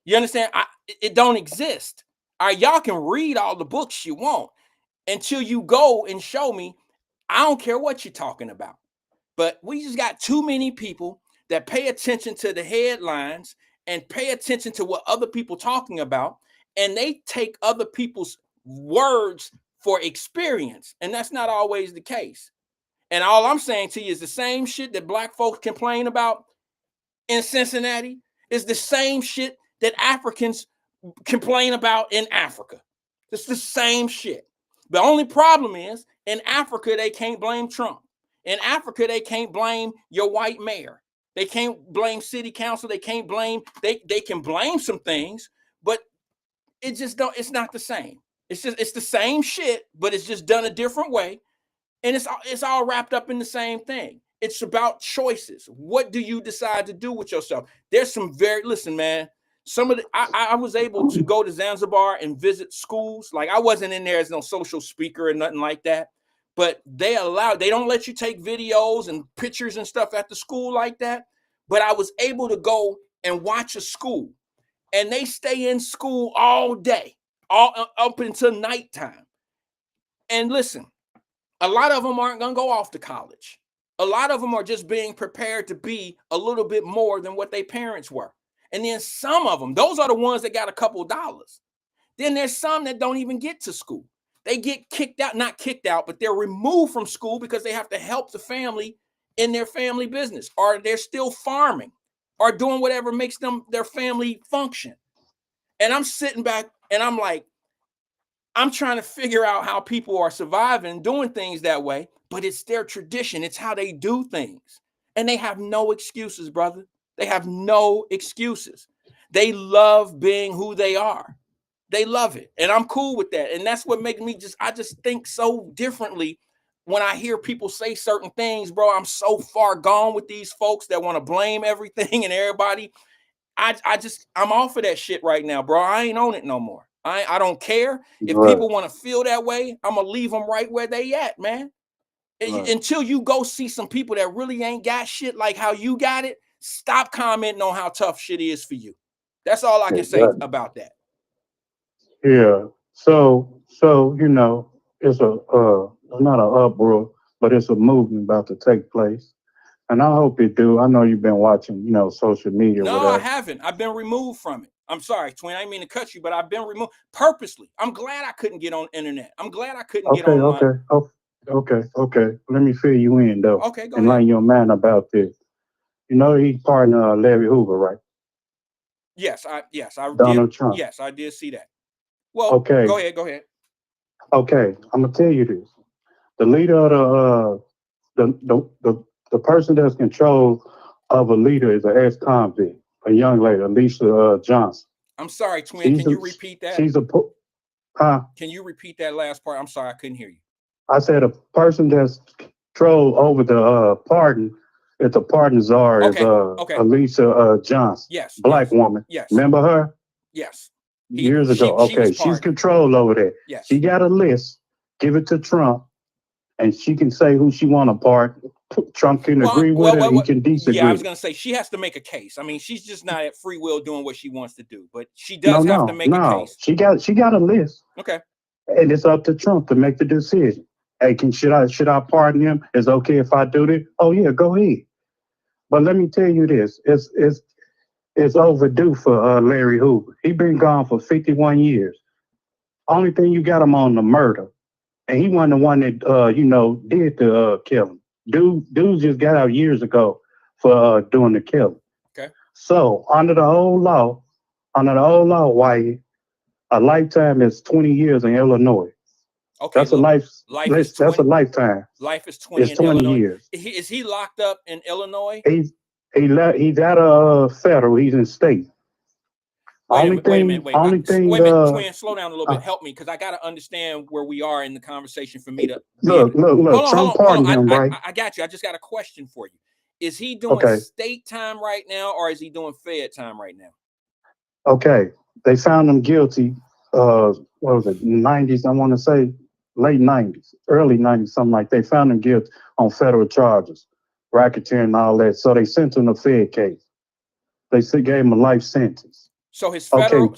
You understand? It don't exist. All right, y'all can read all the books you want until you go and show me. I don't care what you're talking about. But we just got too many people that pay attention to the headlines and pay attention to what other people talking about, and they take other people's words for experience, and that's not always the case. And all I'm saying to you is the same shit that black folks complain about in Cincinnati is the same shit that Africans complain about in Africa. It's the same shit. The only problem is in Africa, they can't blame Trump. In Africa, they can't blame your white mayor. They can't blame city council. They can't blame, they can blame some things, but it's not the same. It's the same shit, but it's just done a different way. And it's all wrapped up in the same thing. It's about choices. What do you decide to do with yourself? There's some listen, man, I was able to go to Zanzibar and visit schools. Like, I wasn't in there as no social speaker or nothing like that, but they don't let you take videos and pictures and stuff at the school like that. But I was able to go and watch a school, and they stay in school all day, all up until nighttime. And listen, a lot of them aren't going to go off to college. A lot of them are just being prepared to be a little bit more than what their parents were. And then some of them, those are the ones that got a couple of dollars. Then there's some that don't even get to school. They get kicked out, not kicked out, but they're removed from school because they have to help the family in their family business, or they're still farming or doing whatever makes their family function. And I'm sitting back and I'm like, I'm trying to figure out how people are surviving, doing things that way, but it's their tradition. It's how they do things. And they have no excuses, brother. They have no excuses. They love being who they are. They love it. And I'm cool with that. And that's what makes me I just think so differently when I hear people say certain things, bro. I'm so far gone with these folks that want to blame everything and everybody. I'm off of that shit right now, bro. I ain't on it no more. I don't care. If people want to feel that way, I'm going to leave them right where they at, man. Right. Until you go see some people that really ain't got shit like how you got it, stop commenting on how tough shit is for you. That's all I can say about that. Yeah. So it's not an uproar, but it's a movement about to take place. And I hope it do. I know you've been watching, social media. No, I haven't. I've been removed from it. I'm sorry, Twin. I didn't mean to cut you, but I've been removed purposely. I'm glad I couldn't get on internet. I'm glad I couldn't get online. Okay. Let me fill you in, though. Okay, go and ahead. Let your man about this. He's partner Larry Hoover, right? Yes, I Donald did. Trump. Yes, I did see that. Well, Okay, go ahead. okay. I'm gonna tell you this. The leader of the person that's control of a leader is an ex-convict, a young lady, Alicia Johnson. I'm sorry, twin. She's Can a you repeat that? she's a huh? Can you repeat that last part? I'm sorry, I couldn't hear you. I said a person that's control over the pardon. If the pardon czar is Okay. Okay. Alicia Johnson, Yes. black woman. Yes. Remember her? Yes. Years ago. She was Okay, she's pardoned. control over that. Yes. She got a list. Give it to Trump, and she can say who she want to pardon. Trump can agree with it. He can disagree. Yeah, I was gonna say she has to make a case. I mean, she's just not at free will doing what she wants to do, but she does have to make a case. She got a list. Okay. And it's up to Trump to make the decision. Hey, should I pardon him? It's okay if I do this? Oh yeah, go ahead. But let me tell you this: it's overdue for Larry Hoover. He been gone for 51 years. Only thing you got him on the murder, and he wasn't the one that did the killing. Dude just got out years ago for doing the killing. Okay. So under the old law, Wyatt, a lifetime is 20 years in Illinois. Okay. That's a that's a lifetime. Life is 20 in 20 Illinois. Years. Is he locked up in Illinois? He's out of federal. He's in state. Wait a minute. Twin, slow down a little bit. Help me, because I got to understand where we are in the conversation for me to look. Trump pardoned him, right? I got you. I just got a question for you. Is he doing state time right now, or is he doing Fed time right now? Okay, they found him guilty. What was it? 90s, I want to say, late 90s, early 90s, something like that. They found him guilty on federal charges, racketeering and all that. So they sent him a Fed case. They gave him a life sentence. So his federal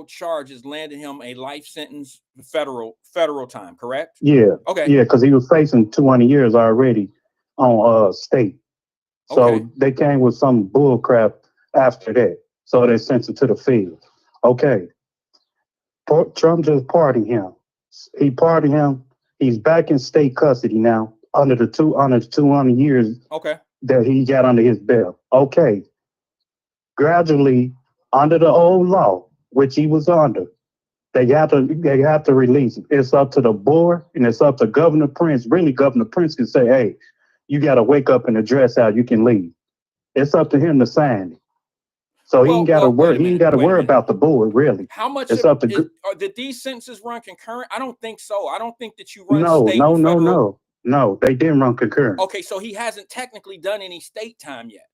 charges landed him a life sentence, federal time, correct? Yeah. Okay. Yeah, because he was facing 200 years already on state. So they came with some bull crap after that. So they sent him to the field. Okay. Trump just pardoned him. He pardoned him. He's back in state custody now under the 200 years that he got under his belt. Okay. Gradually, under the old law, which he was under, they have to release him. It's up to the board, and it's up to Governor Prince. Really, Governor Prince can say, "Hey, you got to wake up and address how you can leave." It's up to him to sign it. So he ain't got to worry. He ain't got to worry about the board, really. How much? It's up to. Did these sentences run concurrent? I don't think so. I don't think that you run state. No. They didn't run concurrent. Okay, so he hasn't technically done any state time yet.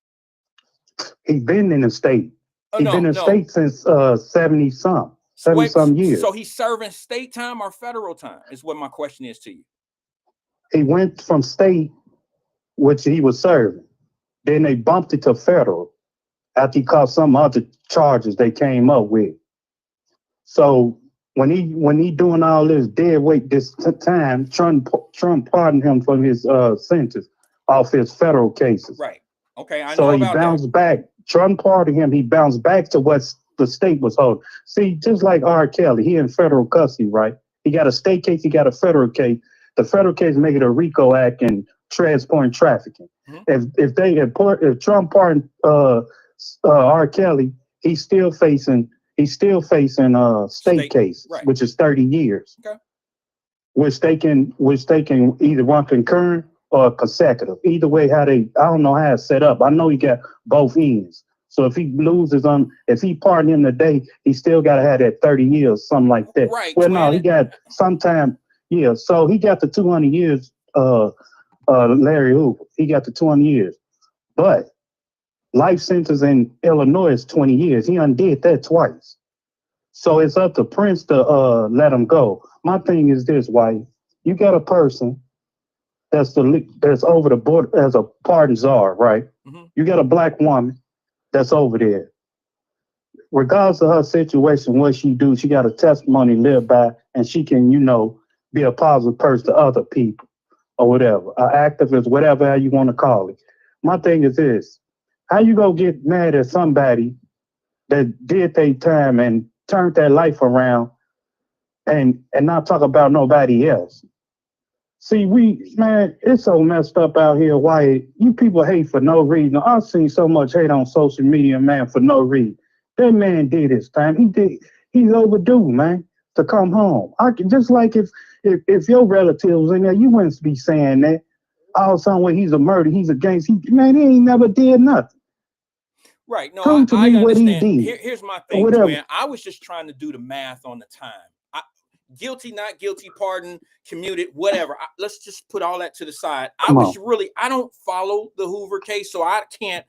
He's been in the state. He's been in the state since 70-some years. So he's serving state time or federal time is what my question is to you. He went from state, which he was serving. Then they bumped it to federal after he caught some other charges they came up with. So when he doing all this dead weight this time, Trump pardoned him from his sentence off his federal cases. Right. Okay, I know so about he bounced back. Trump pardoned him. He bounced back to what the state was holding. See, just like R. Kelly, he in federal custody, right? He got a state case. He got a federal case. The federal case make it a RICO Act and transport and trafficking. Mm-hmm. If Trump pardoned R. Kelly, he's still facing state case, right, which is 30 years. Okay. Which they can either run concurrent or consecutive. Either way, I don't know how it's set up. I know he got both ends. So if he loses if he pardoned him today, he still got to have that 30 years, something like that. Right. Well, no, he got sometime. Yeah. So he got the 200 years. Larry Hoover, he got the 200 years, but life sentence in Illinois is 20 years. He undid that twice. So it's up to Prince to let him go. My thing is this, Wyatt. You got a person that's over the border as a pardon czar, right? Mm-hmm. You got a black woman that's over there. Regardless of her situation, what she do, she got a testimony to live by, and she can, be a positive person to other people or whatever, an activist, whatever you want to call it. My thing is this: how you gonna get mad at somebody that did their time and turned their life around and not talk about nobody else? See, man, it's so messed up out here. Why you people hate for no reason? I've seen so much hate on social media, man, for no reason. That man did his time. He's overdue, man, to come home. I can just like if your relative was in there, you wouldn't be saying that. All of a sudden, when he's a murderer, he's a gangster. Man, he ain't never did nothing. Right. No, Prove to I me what he understand. did. Here's my Or thing, whatever. twin. I was just trying to do the math on the time. Guilty, not guilty, pardon, commuted, whatever. Let's just put all that to the side. I don't follow the Hoover case, so I can't.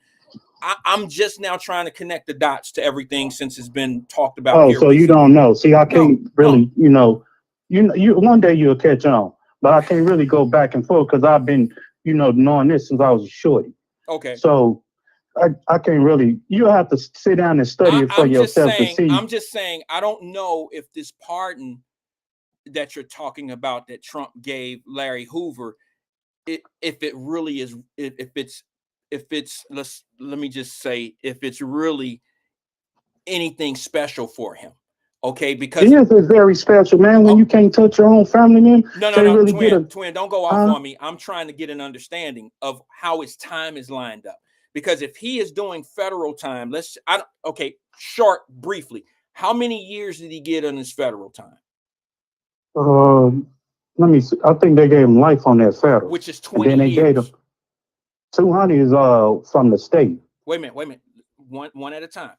I'm just now trying to connect the dots to everything since it's been talked about Oh, here so recently. you don't know. See, I can't really, you one day you'll catch on, but I can't really go back and forth because I've been, knowing this since I was a shorty. Okay. So I can't really, you have to sit down and study it for yourself to see. I'm just saying, I don't know if this pardon that you're talking about that Trump gave Larry Hoover, if it really is, if it's let me just say, if it's really anything special for him. Okay, because it is very special, man, when you can't touch your own family member. No, really twin, don't go off on me. I'm trying to get an understanding of how his time is lined up. Because if he is doing federal time, briefly, how many years did he get on his federal time? Let me see. I think they gave him life on that federal, which is 20 and then they years. gave him 200 is from the state. Wait a minute. One at a time.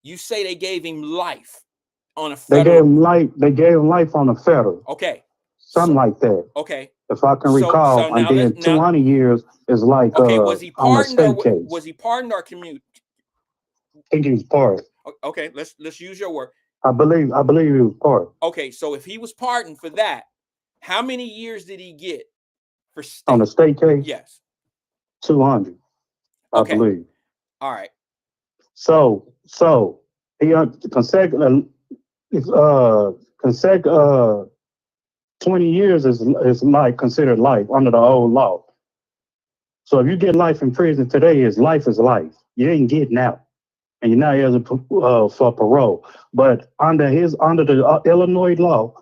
You say they gave him life on a federal. They gave him life on a federal. Okay. Something like that. Okay. If I can recall, and then 200 years is like was he pardoned on a state case. Was he pardoned or commuted? I think he was pardoned. Okay, let's use your word. I believe he was pardoned. Okay, so if he was pardoned for that, how many years did he get for state? On the state case? Yes. 200. I believe. All right. So he consecutive 20 years is like considered life under the old law. So if you get life in prison today, life is life. You ain't getting out, and you're not eligible for parole. But under the Illinois law,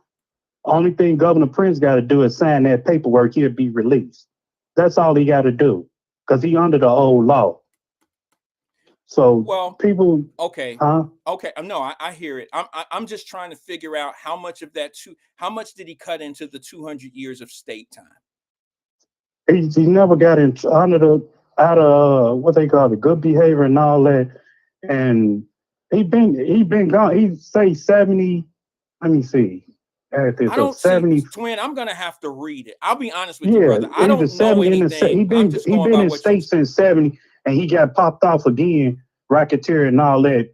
only thing Governor Prince got to do is sign that paperwork. He'll be released. That's all he got to do, because he under the old law. So people. Okay. Huh? Okay. No, I hear it. I'm just trying to figure out how much of that how much did he cut into the 200 years of state time? He never got out of what they call the good behavior and all that, and he been gone. He say 70. Let me see. I don't 70. Twin, I'm gonna have to read it. I'll be honest with you, brother. I don't know anything. He been in state since 70, and he got popped off again, racketeering and all that,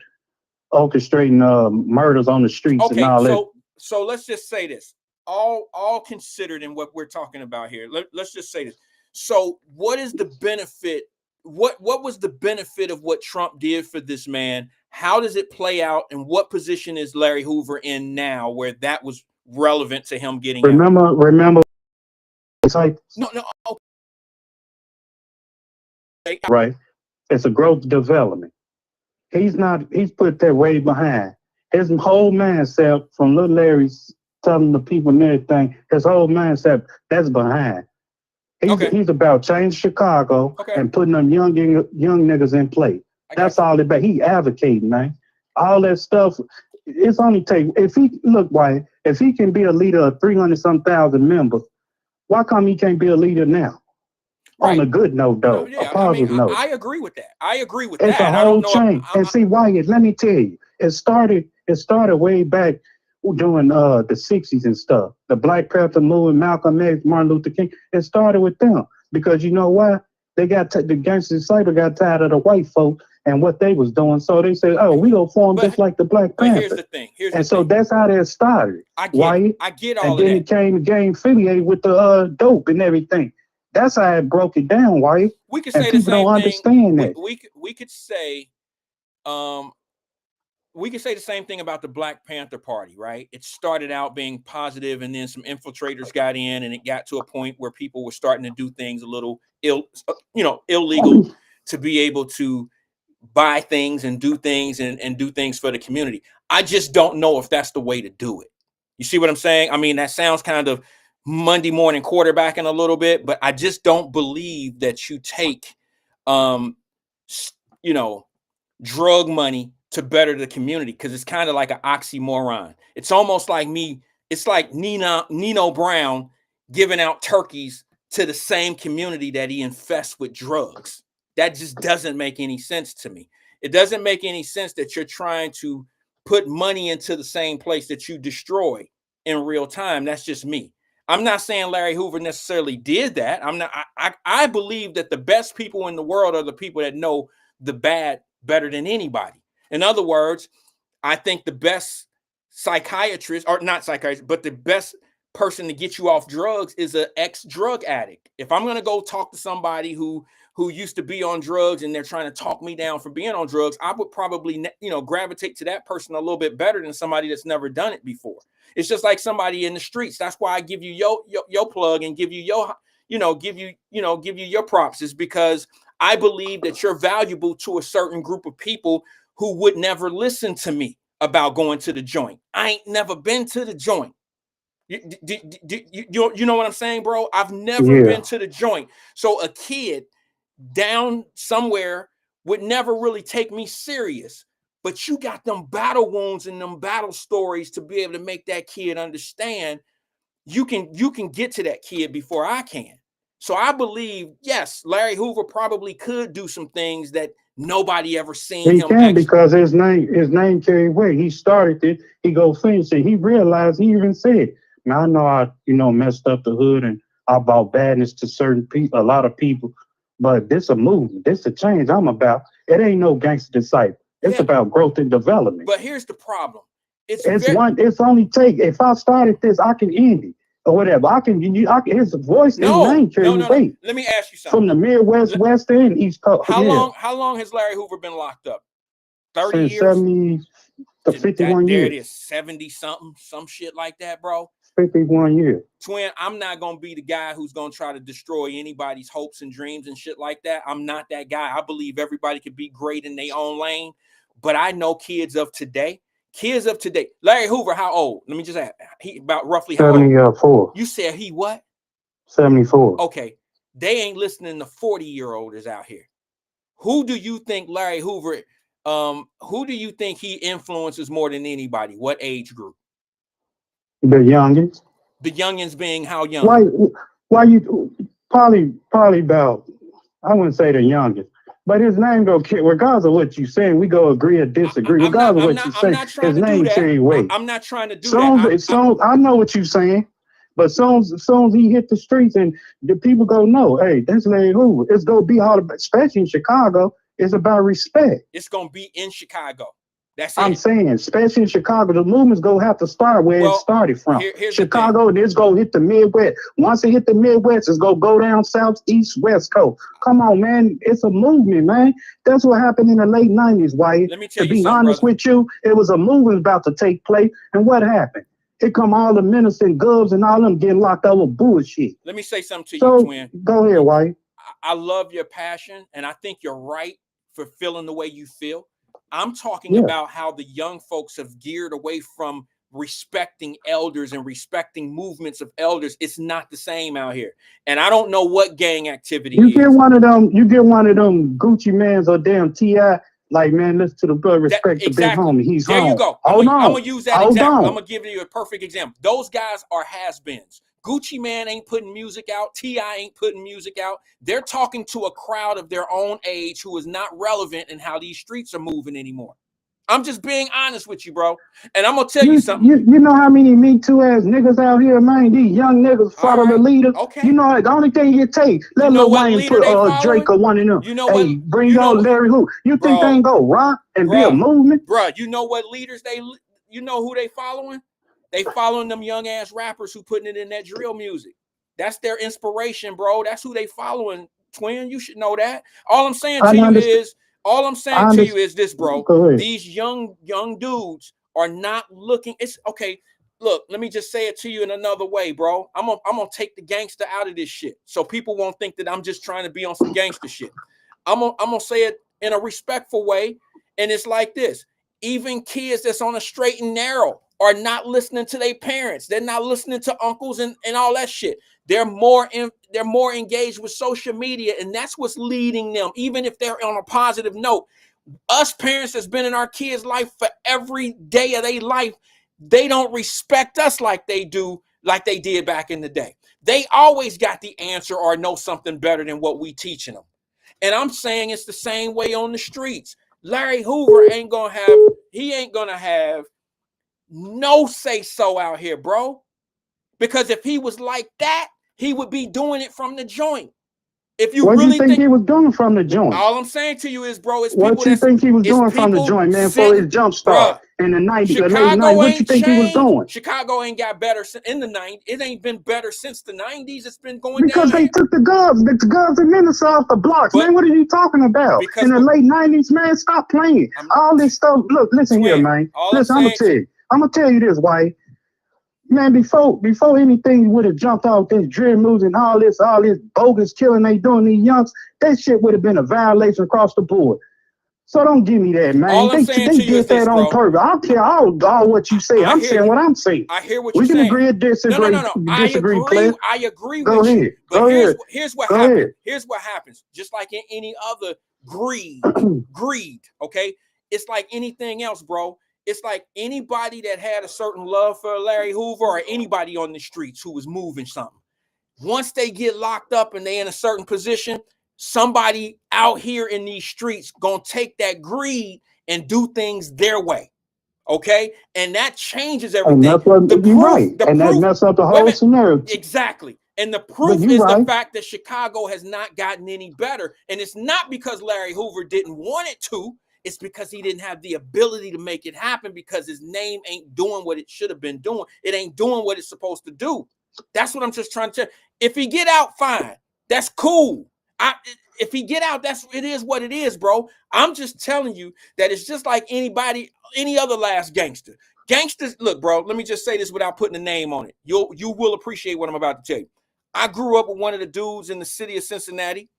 orchestrating murders on the streets and all that. So let's just say this. All considered in what we're talking about here. Let's just say this. So what is the benefit? What was the benefit of what Trump did for this man? How does it play out? And what position is Larry Hoover in now where that was relevant to him getting out? Remember. No. Okay. Right. It's a growth development. He's put that way behind. His whole mindset from little Larry's telling the people and everything, his whole mindset, that's behind. He's about changing Chicago and putting them young niggas in play. That's all about. He advocating, man. All that stuff, it's only take, if he can be a leader of 300-some-thousand members, why come he can't be a leader now? Right. On a good note, though, a positive note. I agree with that. It's a whole chain. And see, Wyatt, let me tell you, it started way back during the 60s and stuff. The Black Panther movement, Malcolm X, Martin Luther King, it started with them. Because you know why? They got the gangster cyber got tired of the white folk and what they was doing. So they said, oh, we gonna form just like the Black Panther. Here's the thing. So that's how that started. I get all of that. And then it came gang affiliated with the dope and everything. That's how it broke it down, Wyatt. We could say the same don't understand that. We could say the same thing about the Black Panther Party, right? It started out being positive, and then some infiltrators got in, and it got to a point where people were starting to do things a little illegal to be able to buy things and do things and do things for the community. I just don't know if that's the way to do it. You see what I'm saying? I mean, that sounds kind of Monday morning quarterbacking a little bit, but I just don't believe that you take, you know, drug money to better the community, because it's kind of like an oxymoron. It's almost like it's like Nino Brown giving out turkeys to the same community that he infests with drugs. That just doesn't make any sense to me. It doesn't make any sense that you're trying to put money into the same place that you destroy in real time. That's just me. I'm not saying Larry Hoover necessarily did that. I believe that the best people in the world are the people that know the bad better than anybody. In other words, I think the best psychiatrist, or not psychiatrist, but the best person to get you off drugs is an ex-drug addict. If I'm going to go talk to somebody who used to be on drugs and they're trying to talk me down for being on drugs, I would probably, gravitate to that person a little bit better than somebody that's never done it before. It's just like somebody in the streets. That's why I give you your plug and give you your props, is because I believe that you're valuable to a certain group of people who would never listen to me about going to the joint. I ain't never been to the joint. You know what I'm saying, bro? I've never been to the joint. So a kid down somewhere would never really take me serious. But you got them battle wounds and them battle stories to be able to make that kid understand you can get to that kid before I can. So I believe, yes, Larry Hoover probably could do some things that nobody ever seen he him. Can because his name carry weight. He started it. He go finish it. He realized. He even said, "Man, I know I messed up the hood and I brought badness to certain people, a lot of people, but this a movement. This a change I'm about. It ain't no gangster disciple. It's about growth and development." But here's the problem. It's only take. If I started this, I can end it. Or whatever. I can his voice and name carry weight. Let me ask you something. From the Midwest, West and East Coast. How long has Larry Hoover been locked up? 30 Since years? 70 to 51 years. There it is, 70 something, some shit like that, bro. 51 years. Twin, I'm not gonna be the guy who's gonna try to destroy anybody's hopes and dreams and shit like that. I'm not that guy. I believe everybody can be great in their own lane, but I know kids of today. Larry Hoover, how old? Let me just ask. He about roughly how old? 74. You said he what? 74. Okay. They ain't listening to 40-year-olders out here. Who do you think Larry Hoover, who do you think he influences more than anybody? What age group? The youngins. The youngins being how young? Why you probably about, I wouldn't say the youngest. But his name go regardless of what you saying, we go agree or disagree. Regardless of what you say, his name carry weight. I'm not trying to do that. I know what you're saying, but soon as he hit the streets and the people go, no, hey, that's Larry Hoover. It's gonna be all about, especially in Chicago. It's about respect. It's gonna be in Chicago. That's it. I'm saying, especially in Chicago, the movement's gonna have to start where it started from. Chicago, and it's gonna hit the Midwest. Once it hit the Midwest, it's gonna go down South, East, West Coast. Come on, man. It's a movement, man. That's what happened in the late 90s, Wyatt. Let me tell you, to be honest with you, it was a movement about to take place. And what happened? Here come all the ministers and gubs and all them getting locked up with bullshit. Let me say something to you, twin. Go ahead, Wyatt. I love your passion, and I think you're right for feeling the way you feel. I'm talking about how the young folks have geared away from respecting elders and respecting movements of elders. It's not the same out here. And I don't know what gang activity you get one of them Gucci Mans or damn T.I. Like, man, listen to the brother, respect the big homie. He's there home. You go. I'm gonna use that example. I'm gonna give you a perfect example. Those guys are has-beens. Gucci Man ain't putting music out. T.I. ain't putting music out. They're talking to a crowd of their own age who is not relevant in how these streets are moving anymore. I'm just being honest with you, bro. And I'm going to tell you something. You know how many Me Too ass niggas out here, man? These young niggas follow the leader. Okay. You know, the only thing you take, let Lil Wayne put Drake or one of them. You know what? Bring on Larry Hoover. You think they ain't go rock and be a movement? Bro, you know what leaders you know who they following? They following them young ass rappers who putting it in that drill music. That's their inspiration, bro. That's who they following, twin. You should know that. All I'm saying to you is this, bro. These young dudes are not looking. It's okay. Look, let me just say it to you in another way, bro. I'm gonna take the gangster out of this shit, so people won't think that I'm just trying to be on some gangster shit. I'm gonna say it in a respectful way, and it's like this. Even kids that's on a straight and narrow are not listening to their parents. They're not listening to uncles and all that shit. They're more engaged with social media, and that's what's leading them, even if they're on a positive note. Us parents that's been in our kids' life for every day of their life, they don't respect us like they did back in the day. They always got the answer or know something better than what we teaching them. And I'm saying it's the same way on the streets. Larry Hoover ain't gonna have no say so out here, bro. Because if he was like that, he would be doing it from the joint. If you what really do you think he was doing from the joint? All I'm saying to you is, bro, it's what people you think he was doing from the joint, man, for his jump start in the 90s, the late 90s. What you think he was doing? Chicago ain't got better in the 90s. It ain't been better since the 90s. It's been going because down. They took the guns and Minnesota off the blocks, man. What are you talking about? In the late 90s, man, stop playing. All this stuff. Look, listen here, man. Listen, I'm gonna tell you this, Wyatt. Man, before anything would have jumped off this drill moves and all this bogus killing they doing these youngs, that shit would have been a violation across the board. So don't give me that, man. They did that on purpose. I don't care all what you say. I'm saying what I'm saying. I hear what you're saying. We can agree or disagree. No. I agree Go with ahead. you. But here's what happens. Here's what happens. Just like in any other greed, okay? It's like anything else, bro. It's like anybody that had a certain love for Larry Hoover or anybody on the streets who was moving something. Once they get locked up and they in a certain position, somebody out here in these streets gonna take that greed and do things their way. Okay? And that changes everything. And that's what you're right. And that messes up the whole scenario. Exactly. And the proof is the fact that Chicago has not gotten any better. And it's not because Larry Hoover didn't want it to. It's because he didn't have the ability to make it happen because his name ain't doing what it should have been doing. It ain't doing what it's supposed to do. That's what I'm just trying to tell you. If he get out, fine. That's cool. If he get out, it is what it is, bro. I'm just telling you that it's just like any other last gangster. Gangsters, look, bro, let me just say this without putting a name on it. You will appreciate what I'm about to tell you. I grew up with one of the dudes in the city of Cincinnati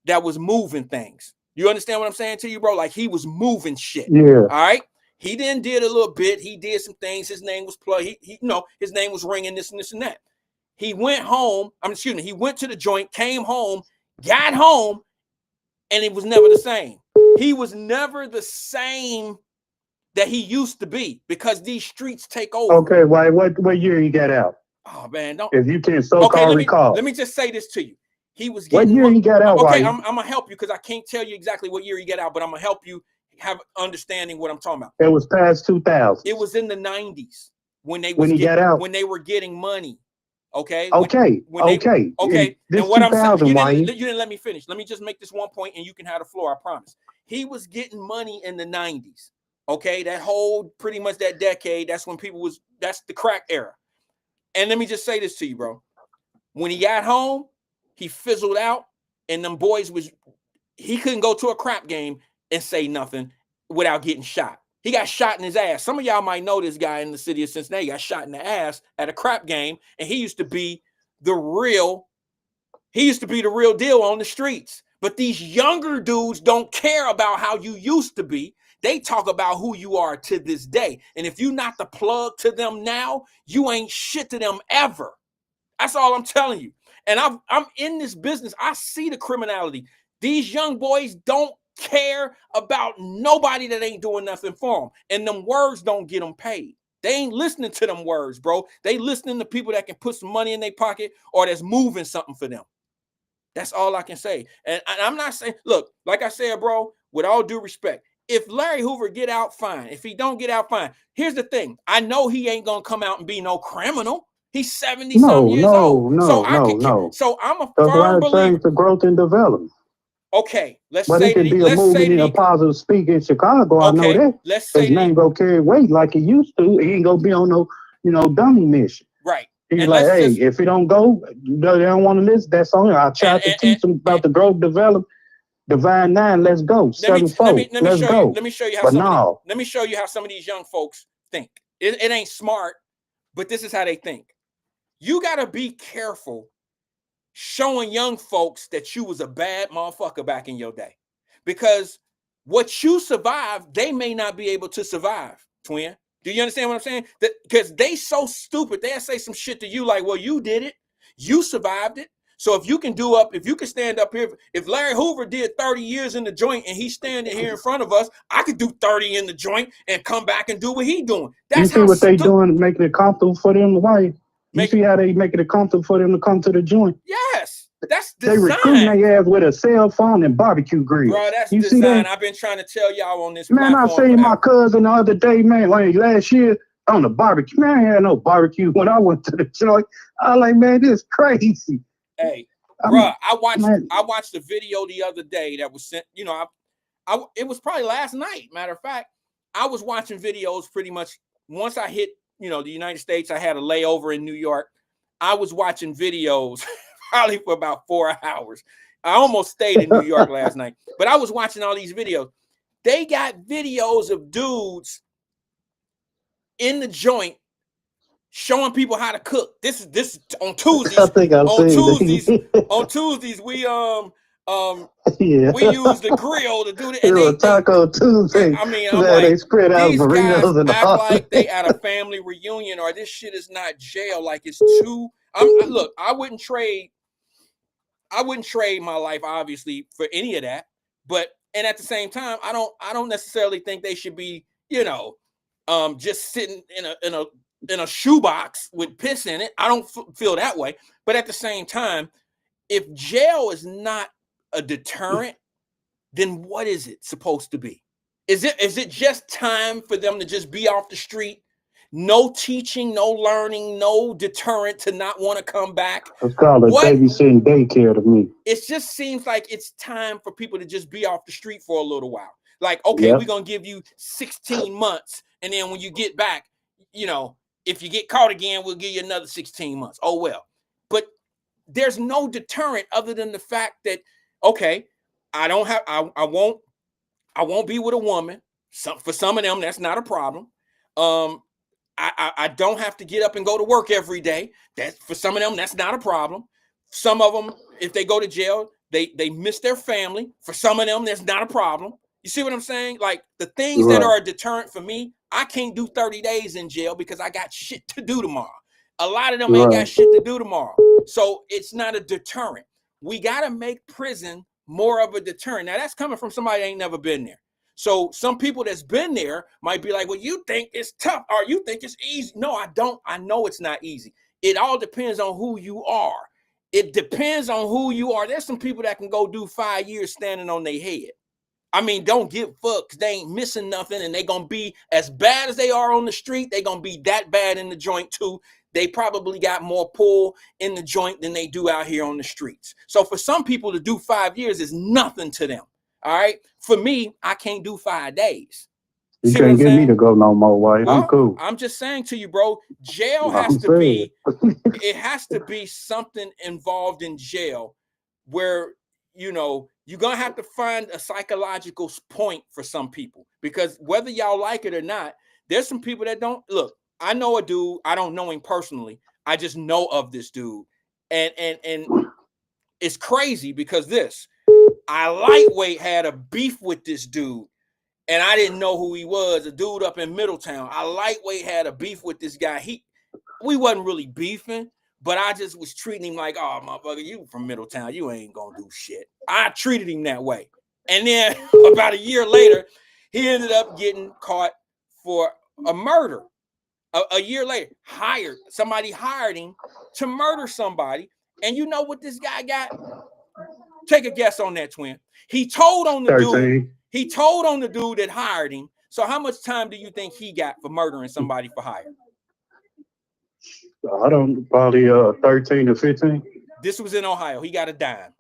that was moving things. You understand what I'm saying to you, bro? Like he was moving shit. Yeah. All right. He then did a little bit. He did some things. His name was his name was ringing this and this and that. He went home. He went to the joint, came home, got home, and it was never the same. He was never the same that he used to be because these streets take over. Okay, what year he got out? Oh man, if you can recall. Let me just say this to you. He was getting. What year he got out? Okay, I'm gonna help you because I can't tell you exactly what year he got out, but I'm gonna help you have understanding what I'm talking about. It was past 2000. It was in the 90s when they got out. When they were getting money. Okay. Okay. And what I'm saying, you didn't let me finish. Let me just make this one point, and you can have the floor. I promise. He was getting money in the 90s. Okay, that whole pretty much that decade. That's when that's the crack era. And let me just say this to you, bro. When he got home, he fizzled out, and them boys he couldn't go to a crap game and say nothing without getting shot. He got shot in his ass. Some of y'all might know this guy in the city of Cincinnati. He got shot in the ass at a crap game, and he used to be the real deal on the streets. But these younger dudes don't care about how you used to be. They talk about who you are to this day. And if you're not the plug to them now, you ain't shit to them ever. That's all I'm telling you. And I'm in this business. I see the criminality. These young boys don't care about nobody that ain't doing nothing for them. And them words don't get them paid. They ain't listening to them words, bro. They listening to people that can put some money in their pocket or that's moving something for them. That's all I can say. And I'm not saying, look, like I said, bro, with all due respect, if Larry Hoover get out, fine. If he don't get out, fine. Here's the thing. I know he ain't going to come out and be no criminal. He's 70-some years old. So I'm a firm believer. It's the growth and development. Okay, let's but say it could be a movement in a positive speak in Chicago. Okay, I know that. Let's say his name go carry weight like he used to. He ain't gonna be on no, dummy mission. Right. He's and like, hey, if he don't go, they don't want to listen. That's on him. I tried to teach him about the growth, develop, divine 9. Let's go. 7-4. Let's go. Let me show you how. Let me show you how some of these young folks think. It ain't smart, but this is how they think. You gotta be careful showing young folks that you was a bad motherfucker back in your day, because what you survived, they may not be able to survive, twin. Do you understand what I'm saying? Because they so stupid, they'll say some shit to you like, well, you did it. You survived it. So if you can stand up here, if Larry Hoover did 30 years in the joint and he's standing here in front of us, I could do 30 in the joint and come back and do what he's doing. That's you see what they doing, making it comfortable for them to wife. You see how they making it comfortable for them to come to the joint? Yes. That's design. They recruiting their ass with a cell phone and barbecue grill. Bro, that's you design. See that? I've been trying to tell y'all on this man, I seen my cousin the other day, man, like last year on the barbecue. Man, I had no barbecue when I went to the joint. I was like, man, this is crazy. Hey, bro, I watched the video the other day that was sent, you know, it was probably last night. Matter of fact, I was watching videos pretty much once I hit, you know, the United States. I had a layover in New York. I was watching videos probably for about 4 hours. I almost stayed in New York last night, but I was watching all these videos. They got videos of dudes in the joint showing people how to cook. This is on Tuesdays. I think I've on Tuesdays, we we use the grill to do the and Taco Tuesday. I mean, I'm like, they spread out these burritos guys and act all. like they at a family reunion, or this shit is not jail. Like it's too. Look, I wouldn't trade my life obviously for any of that, and at the same time, I don't necessarily think they should be, you know, just sitting in a shoebox with piss in it. I don't feel that way. But at the same time, if jail is not a deterrent, then what is it supposed to be? Is it just time for them to just be off the street? No teaching, no learning, no deterrent to not want to come back. It's called a babysitting daycare to me. It just seems like it's time for people to just be off the street for a little while. Like, okay, we're going to give you 16 months. And then when you get back, you know, if you get caught again, we'll give you another 16 months. Oh, well. But there's no deterrent other than the fact that, okay, I won't be with a woman. For some of them, that's not a problem. I don't have to get up and go to work every day. For some of them, that's not a problem. Some of them, if they go to jail, they miss their family. For some of them, that's not a problem. You see what I'm saying? Like the things that are a deterrent for me, I can't do 30 days in jail because I got shit to do tomorrow. A lot of them ain't got shit to do tomorrow. So it's not a deterrent. We got to make prison more of a deterrent. Now that's coming from somebody that ain't never been there. So some people that's been there might be like, well, you think it's tough or you think it's easy. No, I don't. I know it's not easy. It all depends on who you are. It depends on who you are. There's some people that can go do 5 years standing on their head. I mean, don't give fucks. They ain't missing nothing, and they gonna be as bad as they are on the street. They gonna be that bad in the joint too. They probably got more pull in the joint than they do out here on the streets. So for some people to do 5 years is nothing to them. All right. For me, I can't do 5 days. You can't get me to go no more, Wyatt. Well, I'm cool. I'm just saying to you, bro, jail has to be, it has to be something involved in jail where, you know, you're going to have to find a psychological point for some people, because whether y'all like it or not, there's some people that don't. Look, I know a dude. I don't know him personally. I just know of this dude. And it's crazy because I lightweight had a beef with this dude, and I didn't know who he was. A dude up in Middletown. I lightweight had a beef with this guy. We wasn't really beefing, but I just was treating him like, oh, motherfucker, you from Middletown. You ain't gonna do shit. I treated him that way. And then about a year later, he ended up getting caught for a murder. A year later, somebody hired him to murder somebody. And you know what this guy got? Take a guess on that, twin. He told on the 13. dude. He told on the dude that hired him. So how much time do you think he got for murdering somebody for hire? I don't, probably 13 to 15. This was in Ohio. He got a dime.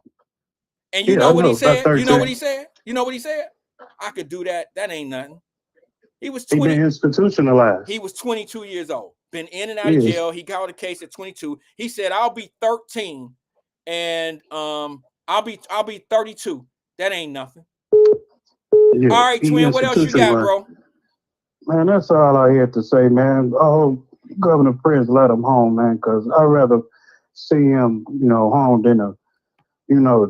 And you know what he said? You know what he said? You know what he said? I could do that. That ain't nothing. He was 20. He been institutionalized. He was 22 years old. Been in and out of jail. He got a case at 22. He said, I'll be 13 and I'll be 32. That ain't nothing. Yeah, all right, twin, what else you got, bro? Man, that's all I had to say, man. Oh, Governor Prince let him home, man, because I'd rather see him, home than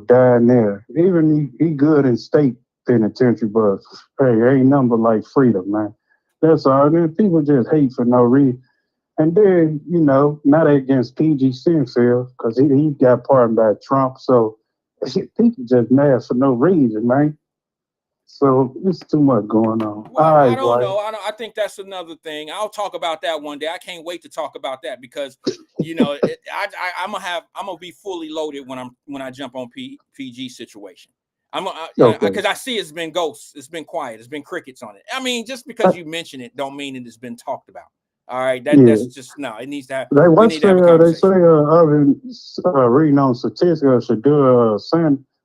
dying there. Even he good in state penitentiary, but hey, ain't nothing but like freedom, man. That's all. And then people just hate for no reason. And then, now they against PG Sinfield because he got pardoned by Trump. So people just mad for no reason, man. So it's too much going on. Well, All I right, don't Wyatt. know. I think that's another thing. I'll talk about that one day. I can't wait to talk about that because, I'm gonna be fully loaded when I jump on PG situation. Okay. Because I see it's been ghosts, it's been quiet, it's been crickets on it. I mean, just because you mention it, don't mean it has been talked about. All right, Yeah. that's just no. It needs to have. They We what need to have a they say conversation. I've been reading on statistics should do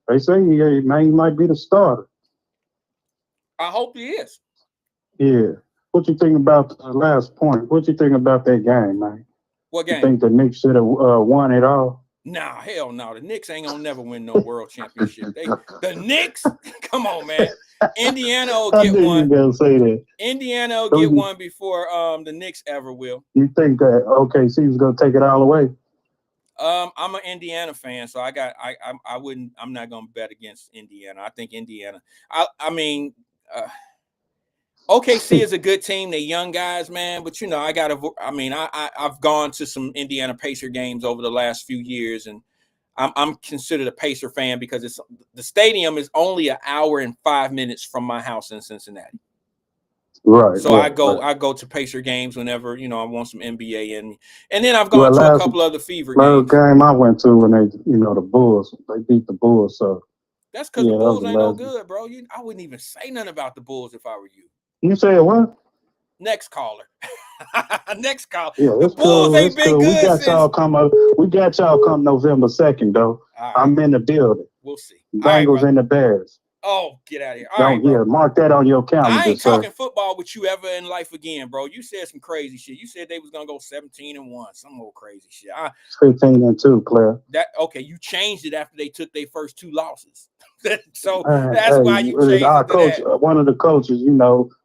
they say he might be the starter. I hope he is. Yeah. What you think about the last point? What you think about that game, man? What You game? think the Knicks should have won it all? Nah, hell no. The Knicks ain't gonna never win no world championship. The Knicks, come on, man. Indiana will I get knew you one. were gonna say that. Indiana will So get one before the Knicks ever will. you think that OKC was gonna take it all away? I'm an Indiana fan, so I'm not gonna bet against Indiana. I think Indiana. I mean, OKC is a good team. They're young guys, man. But I've gone to some Indiana Pacer games over the last few years, and I'm considered a Pacer fan because the stadium is only an hour and 5 minutes from my house in Cincinnati. Right, So right. I go to Pacer games whenever I want some NBA in me, and then I've gone Well, to a couple other Fever last games. game I went to when they, the Bulls, they beat the Bulls. So That's because the yeah, that was Bulls the ain't no last. good, bro. I wouldn't even say nothing about the Bulls if I were you. You said what? Next caller. Next call. Yeah, The it's Bulls cool. ain't It's been cool. good since. We got y'all come November 2nd, though. All right, I'm in the building. we'll see. All right, Bengals brother. and the Bears. Oh, get out of here. All right, Don't bro. mark that on your I calendar, ain't sir. talking football with you ever in life again, bro. You said some crazy shit. You said they was gonna go 17-1, some old crazy shit. 15-2, player. Okay, you changed it after they took their first 2 losses. So that's Hey, why you changed our it to coach, that. one of the coaches,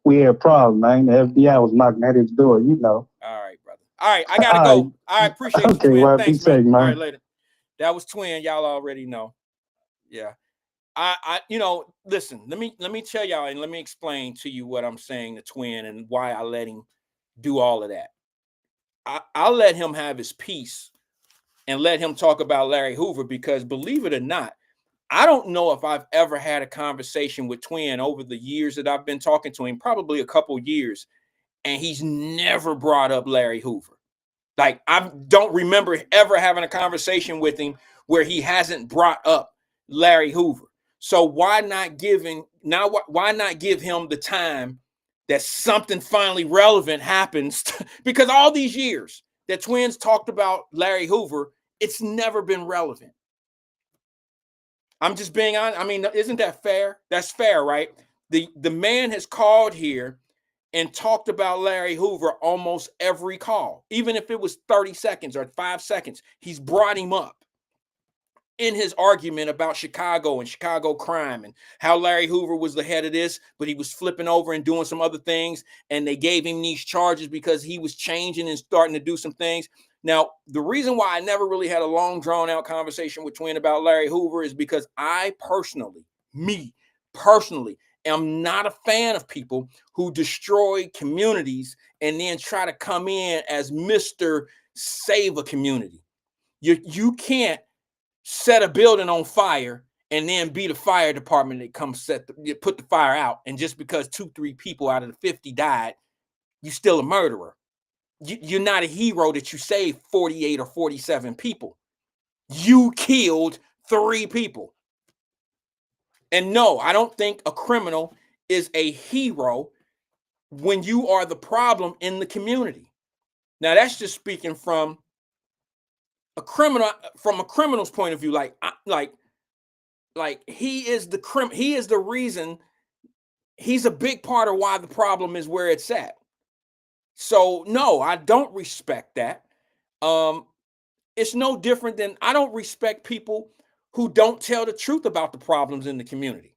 we had problems, man. The FBI was knocking at his door, All right, brother. All right, I gotta All right. go. All right, appreciate you, Okay, twin. well, be Thanks, man. safe, All right, man. later. That was twin. Y'all already know. Yeah. Listen, let me tell y'all and let me explain to you what I'm saying to twin and why I let him do all of that. I'll let him have his piece and let him talk about Larry Hoover because believe it or not, I don't know if I've ever had a conversation with twin over the years that I've been talking to him, probably a couple years, and he's never brought up Larry Hoover. Like I don't remember ever having a conversation with him where he hasn't brought up Larry Hoover. So why not give him the time that something finally relevant happens? Because all these years that twins talked about Larry Hoover, it's never been relevant. I'm just being honest. I mean, isn't that fair? That's fair, right? The man has called here and talked about Larry Hoover almost every call, even if it was 30 seconds or 5 seconds. He's brought him up in his argument about Chicago and Chicago crime and how Larry Hoover was the head of this, but he was flipping over and doing some other things. And they gave him these charges because he was changing and starting to do some things. Now, the reason why I never really had a long drawn out conversation with Twin about Larry Hoover is because me personally, am not a fan of people who destroy communities and then try to come in as Mr. Save a community. You can't set a building on fire and then be the fire department that comes put the fire out. And just because 2-3 people out of the 50 died, you're still a murderer. You're not a hero that you saved 48 or 47 people. You killed 3 people. And no, I don't think a criminal is a hero when you are the problem in the community. Now that's just speaking from a criminal's point of view. Like he is the reason. He's a big part of why the problem is where it's at. So no, I don't respect that. It's no different than I don't respect people who don't tell the truth about the problems in the community,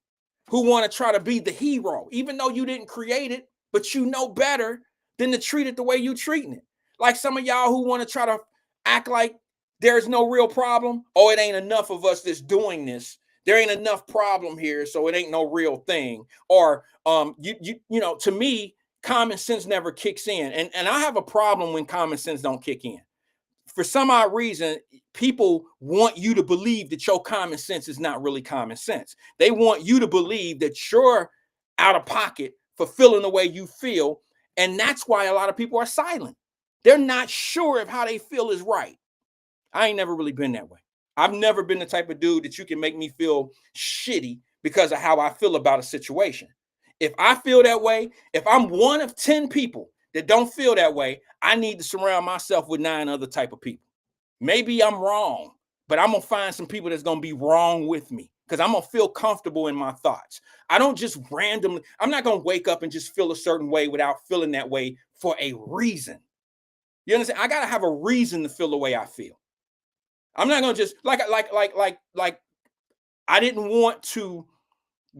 who want to try to be the hero, even though you didn't create it, but you know better than to treat it the way you treating it. Like some of y'all who want to try to act like there's no real problem. Oh, it ain't enough of us that's doing this. There ain't enough problem here, so it ain't no real thing. Or to me, common sense never kicks in. And I have a problem when common sense don't kick in. For some odd reason, people want you to believe that your common sense is not really common sense. They want you to believe that you're out of pocket for feeling the way you feel. And that's why a lot of people are silent. They're not sure if how they feel is right. I ain't never really been that way. I've never been the type of dude that you can make me feel shitty because of how I feel about a situation. If I feel that way, if I'm one of 10 people that don't feel that way, I need to surround myself with 9 other type of people. Maybe I'm wrong, but I'm going to find some people that's going to be wrong with me because I'm going to feel comfortable in my thoughts. I don't just randomly, I'm not going to wake up and just feel a certain way without feeling that way for a reason. You understand? I got to have a reason to feel the way I feel. I'm not going to just like I didn't want to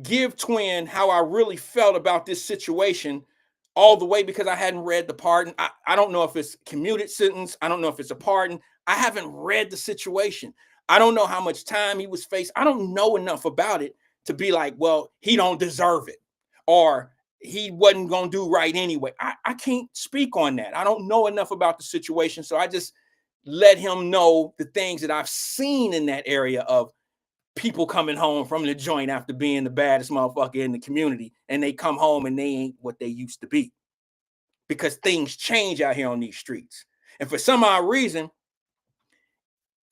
give Twin how I really felt about this situation all the way because I hadn't read the pardon. I don't know if it's commuted sentence. I don't know if it's a pardon. I haven't read the situation. I don't know how much time he was faced. I don't know enough about it to be like, well, he don't deserve it or he wasn't going to do right anyway. I can't speak on that. I don't know enough about the situation. So I just let him know the things that I've seen in that area of people coming home from the joint after being the baddest motherfucker in the community, and they come home and they ain't what they used to be because things change out here on these streets. And for some odd reason,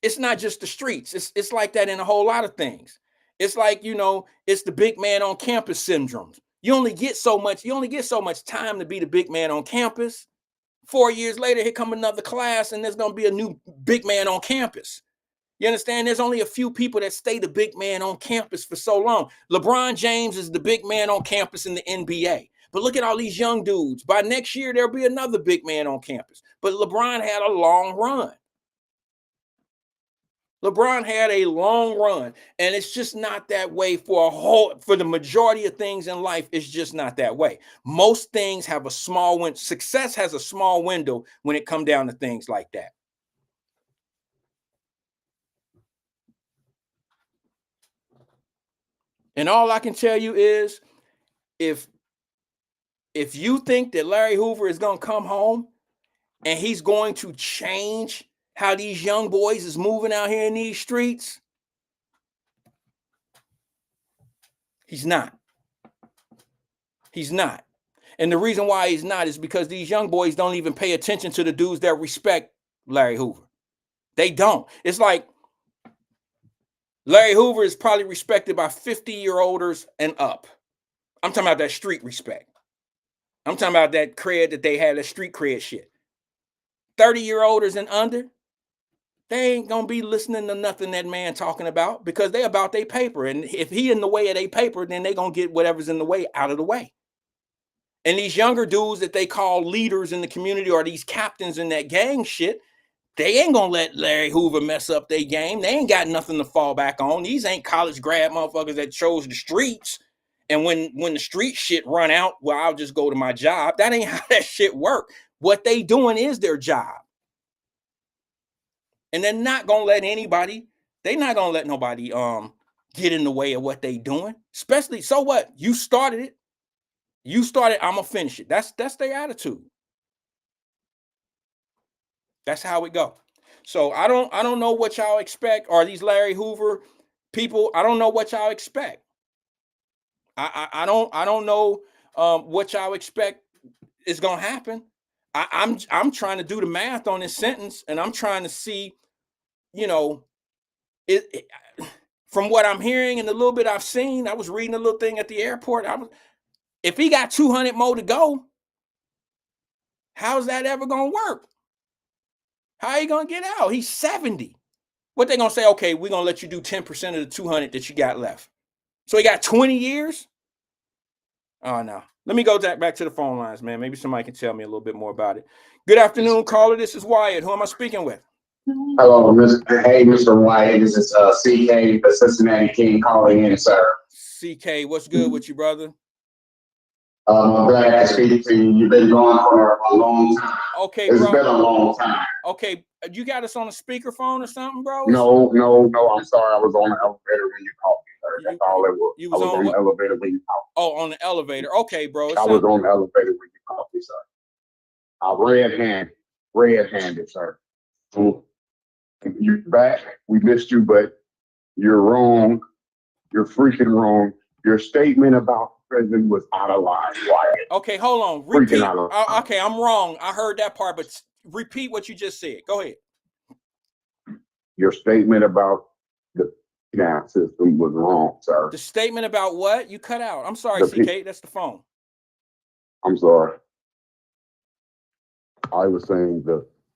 it's not just the streets. It's like that in a whole lot of things. It's like, you know, it's the big man on campus syndrome. You only get so much time to be the big man on campus. 4 years later, here come another class, and there's going to be a new big man on campus. You understand? There's only a few people that stay the big man on campus for so long. LeBron James is the big man on campus in the NBA. But look at all these young dudes. By next year, there'll be another big man on campus. But LeBron had a long run. LeBron had a long run, and it's just not that way for the majority of things in life. It's just not that way. Most things have a small window. Success has a small window when it comes down to things like that. And all I can tell you is if you think that Larry Hoover is going to come home and he's going to change how these young boys is moving out here in these streets, he's not. He's not. And the reason why he's not is because these young boys don't even pay attention to the dudes that respect Larry Hoover. They don't. It's like Larry Hoover is probably respected by 50-year-olders and up. I'm talking about that street respect. I'm talking about that cred that they had, that street cred shit. 30-year-olders and under, they ain't gonna be listening to nothing that man talking about because they about their paper. And if he in the way of their paper, then they gonna get whatever's in the way out of the way. And these younger dudes that they call leaders in the community or these captains in that gang shit, they ain't gonna let Larry Hoover mess up their game. They ain't got nothing to fall back on. These ain't college grad motherfuckers that chose the streets. And when the street shit run out, well, I'll just go to my job. That ain't how that shit work. What they doing is their job. And they're not gonna let nobody get in the way of what they doing. Especially, so what? You started it. I'm gonna finish it. That's their attitude. That's how it go. So I don't know what y'all expect, or these Larry Hoover people. I don't know what y'all expect. I don't know what y'all expect is gonna happen. I'm trying to do the math on this sentence, and I'm trying to see, you know, from what I'm hearing and the little bit I've seen. I was reading a little thing at the airport. If he got 200 more to go, how's that ever gonna work? How are you gonna get out? He's 70. What they gonna say? Okay, we're gonna let you do 10% of the 200 that you got left. So he got 20 years. Oh no. Let me go back to the phone lines, man. Maybe somebody can tell me a little bit more about it. Good afternoon, caller. This is Wyatt. Who am I speaking with? Hello, Mr. Wyatt. This is CK, the Cincinnati King, calling in, sir. CK, what's good with you, brother? I'm glad to speak to you. You've been going for a long time. Okay, It's bro. been a long time. Okay, you got us on a speakerphone or something, bro? No. I'm sorry. I was on the elevator when you called me, sir. That's all it was. You was on the elevator when you called. Oh, on the elevator. Okay, bro. I was on the elevator when you called. Red-handed, sir. So you're back. We missed you, but you're wrong. You're freaking wrong. Your statement about prison was out of line, Wyatt. Okay, hold on. Freaking Repeat. out of line. Okay, I'm wrong. I heard that part, but repeat what you just said. Go ahead. Your statement about the penal system was wrong, sir. The statement about what? You cut out. I'm sorry, CK. That's the phone. I'm sorry. I was saying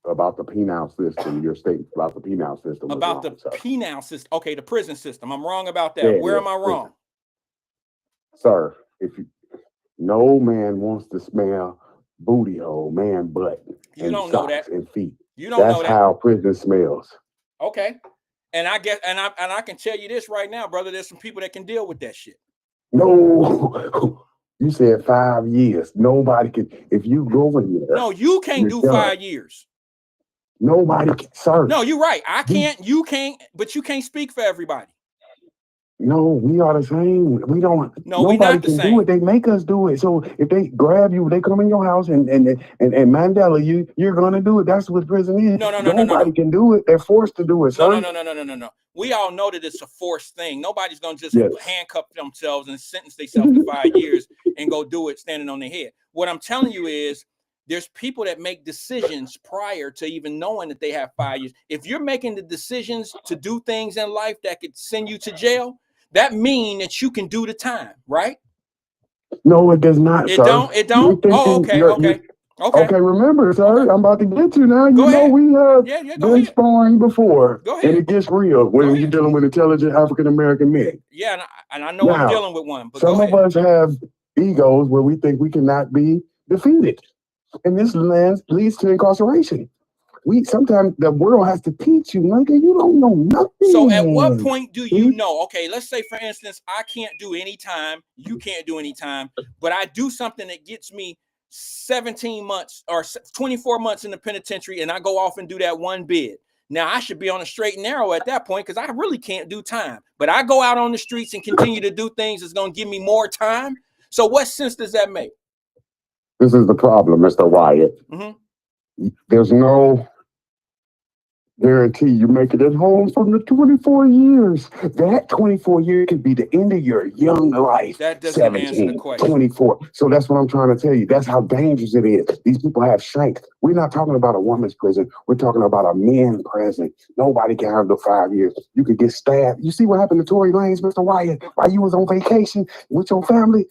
about the penal system. Your statement about the penal system was about wrong, the sir. penal system. Okay, the prison system. I'm wrong about that. Yeah, Where yeah, am I wrong? Sir, no man wants to smell booty hole, man butt, You and don't know that. socks and feet. You don't know That's that. how prison smells. Okay. And I guess and I can tell you this right now, brother. There's some people that can deal with that shit. No, you said 5 years. Nobody can. If you go in there, no, you can't do done. 5 years. Nobody can, sir. No, you're right. I can't. You can't. But you can't speak for everybody. No, we are the same. We don't. No, we nobody not the can same. do it. They make us do it. So if they grab you, they come in your house and Mandela, you're gonna do it. That's what prison is. No. Nobody can do it. They're forced to do it, sir. No. We all know that it's a forced thing. Nobody's gonna just handcuff themselves and sentence themselves to 5 years and go do it standing on their head. What I'm telling you is there's people that make decisions prior to even knowing that they have 5 years. If you're making the decisions to do things in life that could send you to jail, that means that you can do the time, right? No, it does not, it sir. Don't? Oh, okay. Okay, remember, sir, Okay. I'm about to get you now. Go You know ahead. we have Go been ahead. sparring before. Go ahead. And it gets real when you're dealing with intelligent African-American men. Yeah, and I know now, I'm dealing with one. But some of us have egos where we think we cannot be defeated. And this leads to incarceration. Sometimes the world has to teach you, nigga, you don't know nothing. So at what point do you know? Okay, let's say for instance, I can't do any time, you can't do any time, but I do something that gets me 17 months or 24 months in the penitentiary, and I go off and do that one bid. Now I should be on a straight and narrow at that point because I really can't do time. But I go out on the streets and continue to do things that's going to give me more time. So what sense does that make? This is the problem, Mr. Wyatt. Mm-hmm. There's no guarantee you make it at home from the 24 years. That 24 years could be the end of your young life. That doesn't answer the question. 24. So that's what I'm trying to tell you. That's how dangerous it is. These people have strength. We're not talking about a woman's prison. We're talking about a man's prison. Nobody can have the 5 years. You could get stabbed. You see what happened to Tory Lanez, Mr. Wyatt, while you was on vacation with your family?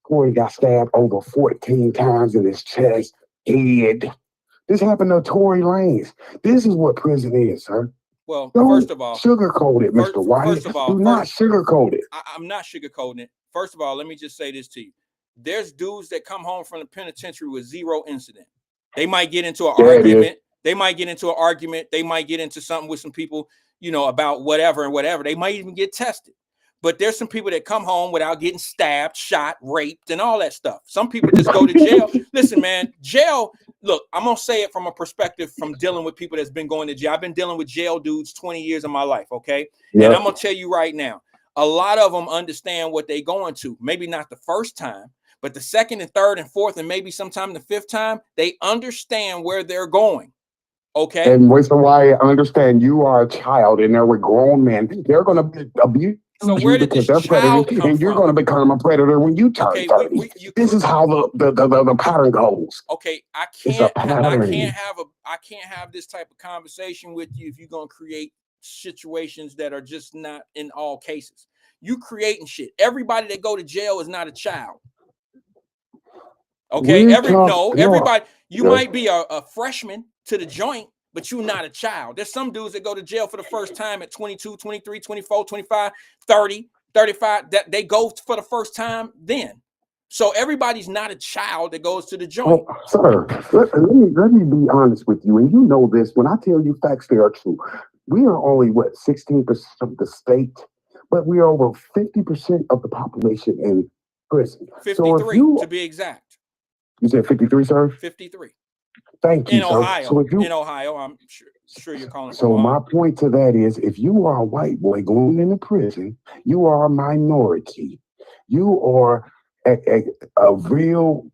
Tory got stabbed over 14 times in his chest, head. This happened to Tory Lanez. This is what prison is, sir. Well, don't first of all, sugarcoat it, Mr. Wyatt. First of all, do not sugarcoat it. I'm not sugarcoating it. First of all, let me just say this to you. There's dudes that come home from the penitentiary with zero incident. They might get into an argument. They might get into an argument. They might get into something with some people, about whatever and whatever. They might even get tested. But there's some people that come home without getting stabbed, shot, raped, and all that stuff. Some people just go to jail. Listen, man, jail. Look, I'm going to say it from a perspective from dealing with people that's been going to jail. I've been dealing with jail dudes 20 years of my life, okay? Yep. And I'm going to tell you right now, a lot of them understand what they're going to. Maybe not the first time, but the second and third and fourth and maybe sometime the fifth time, they understand where they're going, okay? And Mr. Wyatt, understand you are a child and they're with grown men. They're going to be abused. So where did this child come and you're going to become a predator when you turn 30. This is how the pattern goes. Okay, I can't have this type of conversation with you if you're going to create situations that are just not in all cases. You creating shit. Everybody that go to jail is not a child. Okay, everybody. You might be a freshman to the joint, but you're not a child. There's some dudes that go to jail for the first time at 22, 23, 24, 25, 30, 35, that they go for the first time then. So everybody's not a child that goes to the joint. Oh, sir, let me be honest with you. And you know this, when I tell you facts, they are true. We are only, 16% of the state, but we are over 50% of the population in prison. 53, to be exact. You said 53, sir? 53. Thank you, in Ohio. So in Ohio, I'm sure you're calling. So my point to that is, if you are a white boy going into prison, you are a minority. You are a real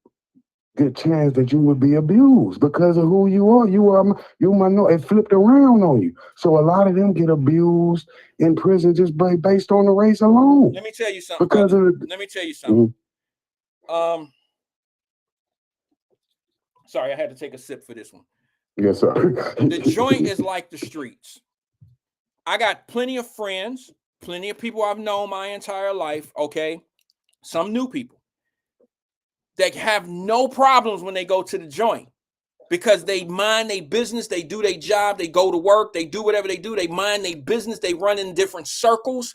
good chance that you would be abused because of who you are. You might know it flipped around on you. So a lot of them get abused in prison just based on the race alone. Let me tell you something, Because brother. of Let me tell you something. Sorry, I had to take a sip for this one. Yes, sir. The joint is like the streets. I got plenty of friends, plenty of people I've known my entire life, okay? Some new people that have no problems when they go to the joint because they mind their business, they do their job, they go to work, they do whatever they do, they mind their business, they run in different circles.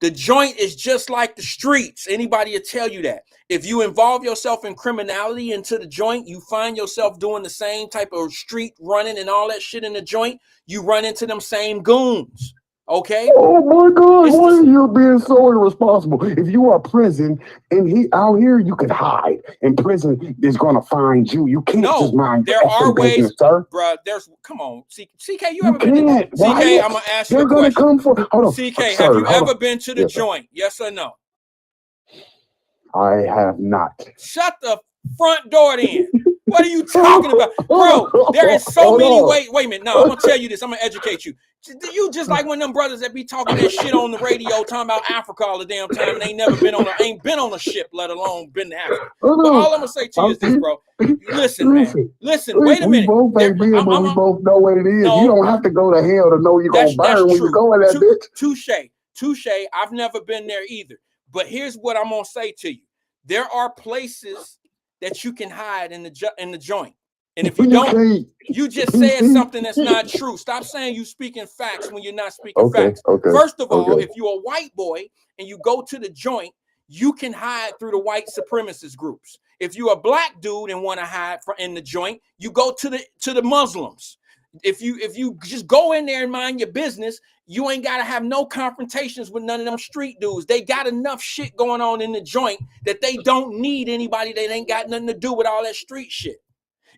The joint is just like the streets. Anybody will tell you that. If you involve yourself in criminality into the joint, you find yourself doing the same type of street running and all that shit in the joint, you run into them same goons. Okay. Oh my God! Why are you being so irresponsible? If you are prison and he out here, you could hide. And prison is gonna find you. You can't just mind. There are ways, business, sir. Bro. Come on, CK. You ever been? Can't. CK, I'm gonna ask you a question. Come for. Hold on. CK, have you ever been to the joint? Yes or no? I have not. Shut the front door then. What are you talking about? Bro, there is so many ways. Wait a minute. No, I'm going to tell you this. I'm going to educate you. You just like one of them brothers that be talking that shit on the radio, talking about Africa all the damn time, and they never ain't been on a ship, let alone been to Africa. But all I'm going to say to you is this, bro. Listen, man. Listen, wait a minute. We both ain't been, but we both know what it is. No, you don't have to go to hell to know you're going to burn when you go in that bitch. Touche. I've never been there either. But here's what I'm going to say to you. There are places that you can hide in the joint. And if you don't, you just said something that's not true. Stop saying you speaking facts when you're not speaking facts. First of all, if you're a white boy and you go to the joint, you can hide through the white supremacist groups. If you're a black dude and want to hide in the joint, you go to the Muslims. If you just go in there and mind your business, you ain't got to have no confrontations with none of them street dudes. They got enough shit going on in the joint that they don't need anybody that ain't got nothing to do with all that street shit.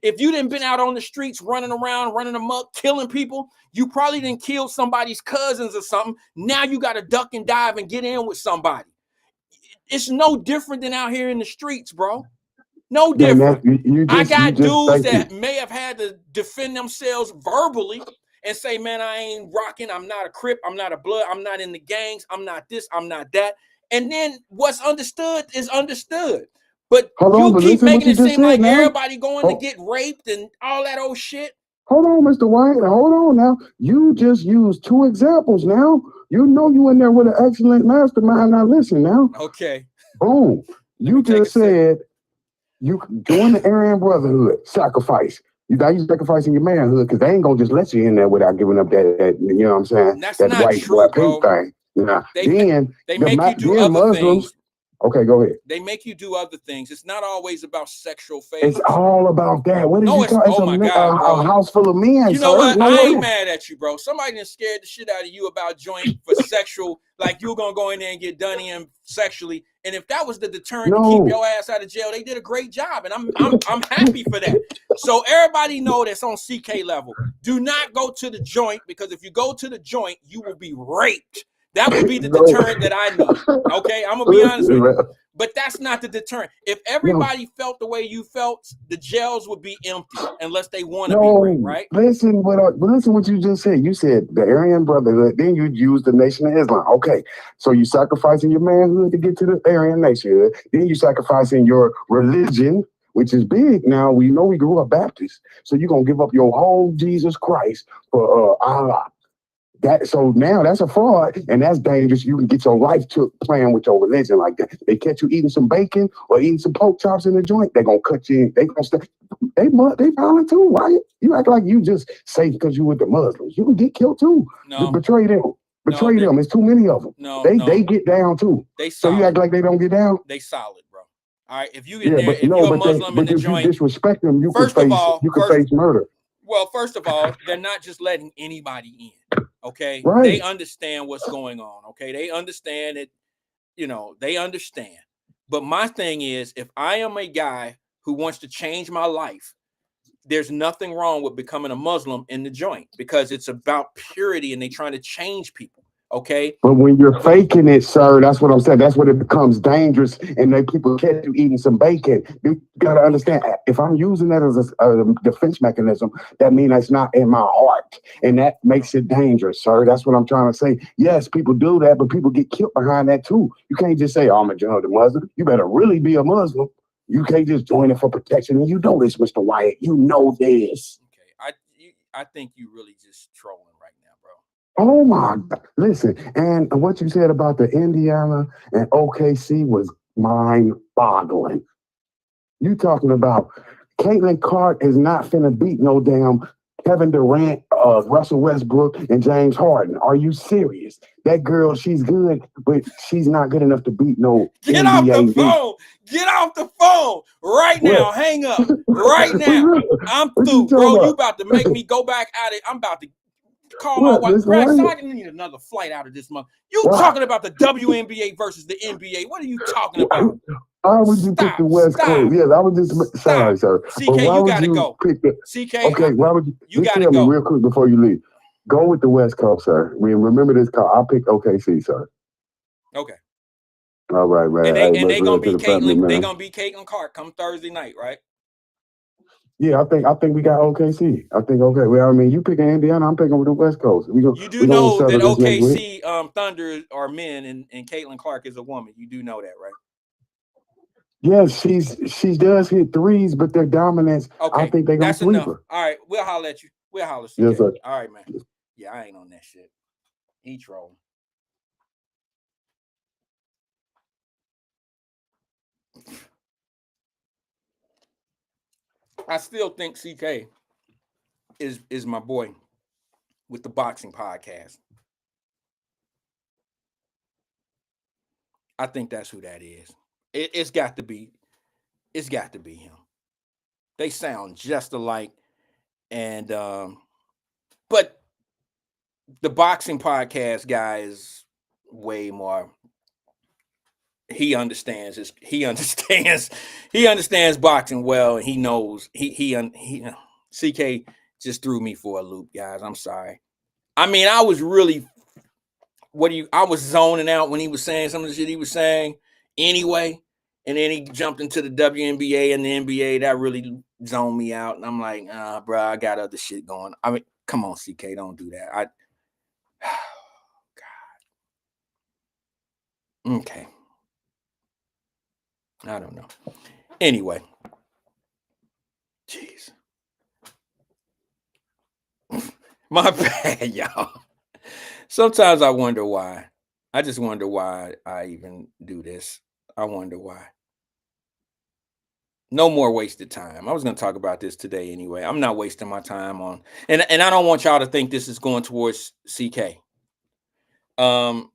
If you didn't been out on the streets running around, running amok, killing people, you probably didn't kill somebody's cousins or something. Now you got to duck and dive and get in with somebody. It's no different than out here in the streets, bro. No different. I got dudes that may have had to defend themselves verbally and say, man, I ain't rocking. I'm not a Crip. I'm not a Blood. I'm not in the gangs. I'm not this. I'm not that. And then what's understood is understood. But you keep making it seem like everybody going to get raped and all that old shit. Hold on, Mr. Wyatt. Hold on now. You just used two examples now. You know you in there with an excellent mastermind. Now listen now. Okay. Boom. You just said you join the Aryan Brotherhood, sacrifice. You sacrificing your manhood because they ain't gonna just let you in there without giving up that you know what I'm saying? That's that not white true, pink thing. Yeah. They make you do other Muslims, things. Okay, go ahead. They make you do other things. It's not always about sexual favors. It's all about that. What is no, it's oh my God, bro. A house full of men. You know what? I ain't mad at you, bro. Somebody done scared the shit out of you about joint for sexual, like you were gonna go in there and get done in sexually. And if that was the deterrent to keep your ass out of jail, they did a great job, and I'm happy for that. So everybody know that's on CK level. Do not go to the joint because if you go to the joint, you will be raped. That would be the deterrent that I need. Okay, I'm gonna be honest with you. But that's not the deterrent. If everybody felt the way you felt, the jails would be empty unless they want to be raped, right? Listen what you just said. You said the Aryan Brotherhood, then you use the Nation of Islam. Okay, so you sacrificing your manhood to get to the Aryan nationhood. Then you sacrificing your religion, which is big now. We know we grew up Baptist. So you're going to give up your whole Jesus Christ for Allah. So now that's a fraud, and that's dangerous. You can get your life took playing with your religion like that. They catch you eating some bacon or eating some pork chops in the joint, they're gonna cut you in. They violent too, right? You act like you just safe because you with the Muslims. You can get killed too. No. Betray them. Betray them. It's too many of them. They get down too. So you act like they don't get down? They solid, bro. All right. If you get there, if you're a Muslim in the joint, you disrespect them, you can face murder. Well, first of all, they're not just letting anybody in. Okay, right. They understand what's going on. Okay, they understand it. They understand. But my thing is, if I am a guy who wants to change my life, there's nothing wrong with becoming a Muslim in the joint because it's about purity and they trying to change people. Okay. But when you're faking it, sir, that's what I'm saying. That's when it becomes dangerous, and then people catch you eating some bacon. You gotta understand. If I'm using that as a defense mechanism, that means that's not in my heart, and that makes it dangerous, sir. That's what I'm trying to say. Yes, people do that, but people get killed behind that too. You can't just say, "Oh, I'm a join the Muslim." You better really be a Muslim. You can't just join it for protection. And you know this, Mr. Wyatt. You know this. Okay. I think you really just trolling right now, bro. Oh my God. Listen, and what you said about the Indiana and OKC was mind-boggling. You talking about Caitlin Clark is not finna beat no damn Kevin Durant, Russell Westbrook, and James Harden. Are you serious? That girl, she's good, but she's not good enough to beat no Get NBA. off the phone. Get off the phone right now. What? Hang up right now. I'm What through, you talking bro. about? You about to make me go back at it. I'm about to call my What, wife. Mr. Brad, so I Wyatt? need another flight out of this month. You Why? talking about the WNBA versus the NBA. What are you talking about? Why would you pick the West Coast? Yes, I was just sorry, sir. But CK, why you would gotta you go. pick the CK, okay? Why would you you just gotta tell me go. real quick before you leave? Go with the West Coast, sir. Remember this call. I'll pick OKC, sir. Okay. All right, man. And they gonna be Caitlin. They man. gonna be Caitlin Clark come Thursday night, right? Yeah, I think we got OKC. I think okay. Well, I mean, you picking Indiana, I'm picking with the West Coast. You do we gonna know that settle this next week. OKC Thunder are men and Caitlin Clark is a woman. You do know that, right? Yes, she does hit threes, but their dominance, Okay, I think they're gonna that's sweep enough. her. All right, we'll holler at you. We'll holler, CK. Yes, sir. All right, man. Yeah, I ain't on that shit. He trolling. I still think CK is my boy with the boxing podcast. I think that's who that is. It's got to be. It's got to be him. They sound just alike, and but the boxing podcast guy is way more. He understands he understands boxing well, and he knows he CK just threw me for a loop, guys. I'm sorry. I mean, I was really I was zoning out when he was saying some of the shit he was saying anyway, and then he jumped into the WNBA and the NBA. That really zoned me out, and I'm like, bro, I got other shit going. I mean, come on, CK, don't do that. God. Okay. I don't know. Anyway, jeez. My bad, y'all. Sometimes I wonder why. I just wonder why I even do this. I wonder why. No more wasted time. I was going to talk about this today anyway. I'm not wasting my time on, and I don't want y'all to think this is going towards CK. I'm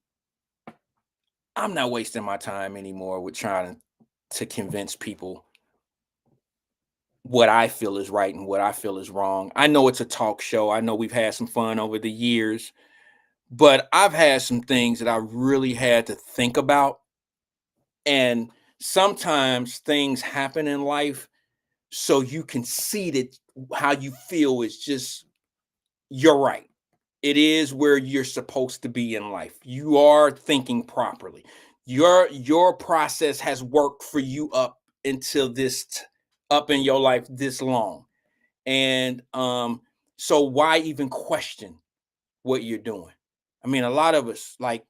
not wasting my time anymore with trying to convince people what I feel is right and what I feel is wrong. I know it's a talk show. I know we've had some fun over the years, but I've had some things that I really had to think about. And sometimes things happen in life so you can see that how you feel is just, you're right. It is where you're supposed to be in life. You are thinking properly. Your process has worked for you up until up in your life this long. And so why even question what you're doing? I mean, a lot of us, like,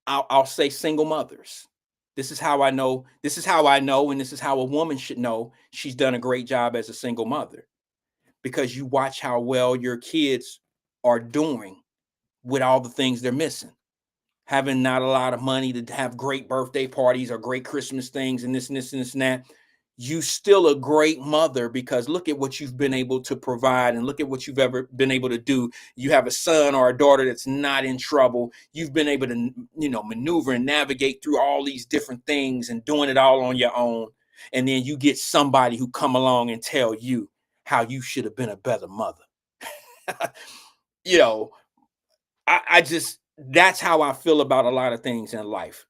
I'll say single mothers. This is how I know, and this is how a woman should know she's done a great job as a single mother, because you watch how well your kids are doing with all the things they're missing. Having not a lot of money to have great birthday parties or great Christmas things and this and this and this and that. You still a great mother, because look at what you've been able to provide and look at what you've ever been able to do. You have a son or a daughter that's not in trouble. You've been able to, maneuver and navigate through all these different things and doing it all on your own. And then you get somebody who come along and tell you how you should have been a better mother. I just, that's how I feel about a lot of things in life.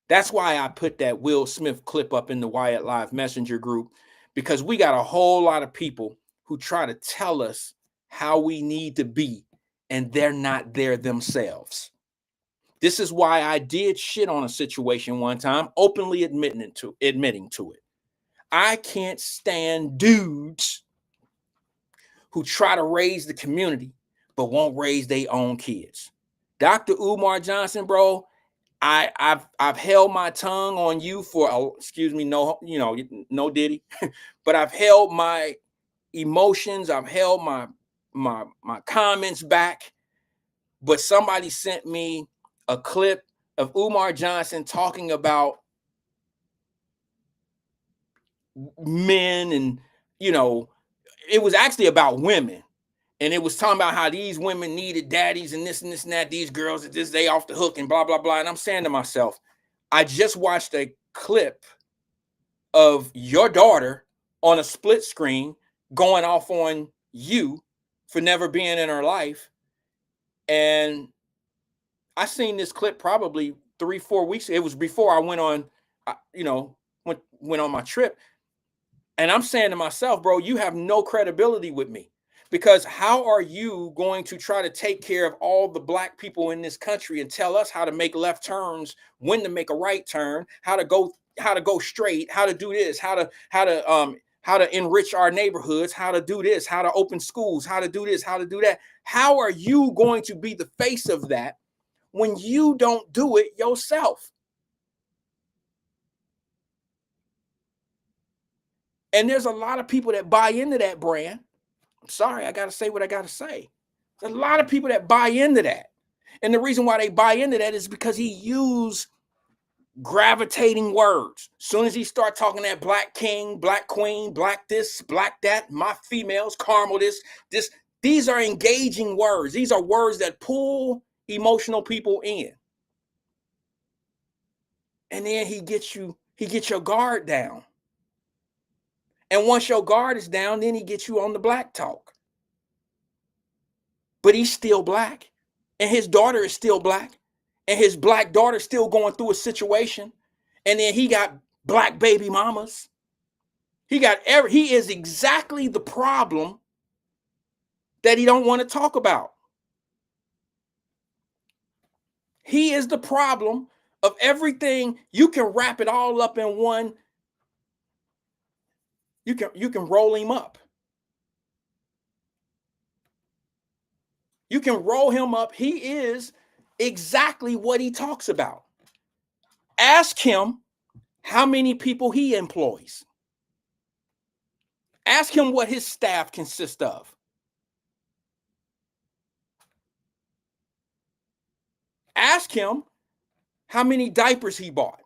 That's why I put that Will Smith clip up in the Wyatt Live Messenger group, because we got a whole lot of people who try to tell us how we need to be and they're not there themselves. This is why I did shit on a situation one time, openly admitting to it. I can't stand dudes who try to raise the community but won't raise their own kids. Dr. Umar Johnson, bro, I've held my tongue on you for excuse me, no, no Diddy, but I've held my emotions, I've held my comments back. But somebody sent me a clip of Umar Johnson talking about men, and it was actually about women. And it was talking about how these women needed daddies and this and this and that. These girls, they off the hook and blah, blah, blah. And I'm saying to myself, I just watched a clip of your daughter on a split screen going off on you for never being in her life. And I seen this clip probably 3-4 weeks. It was before I went on, went on my trip. And I'm saying to myself, bro, you have no credibility with me, because how are you going to try to take care of all the black people in this country and tell us how to make left turns, when to make a right turn, how to go straight, how to do this, how to enrich our neighborhoods, how to do this, how to open schools, how to do this, how to do that? How are you going to be the face of that when you don't do it yourself? And there's a lot of people that buy into that brand. I'm sorry, I got to say what I got to say. There's a lot of people that buy into that. And the reason why they buy into that is because he used gravitating words. As soon as he start talking that black king, black queen, black this, black that, my females, caramel this, these are engaging words. These are words that pull emotional people in. And then he gets your guard down. And once your guard is down, then he gets you on the black talk. But he's still black, and his daughter is still black, and his black daughter is still going through a situation. And then he got black baby mamas. He is exactly the problem that he don't want to talk about. He is the problem of everything. You can wrap it all up in one. You can roll him up. You can roll him up. He is exactly what he talks about. Ask him how many people he employs. Ask him what his staff consists of. Ask him how many diapers he bought.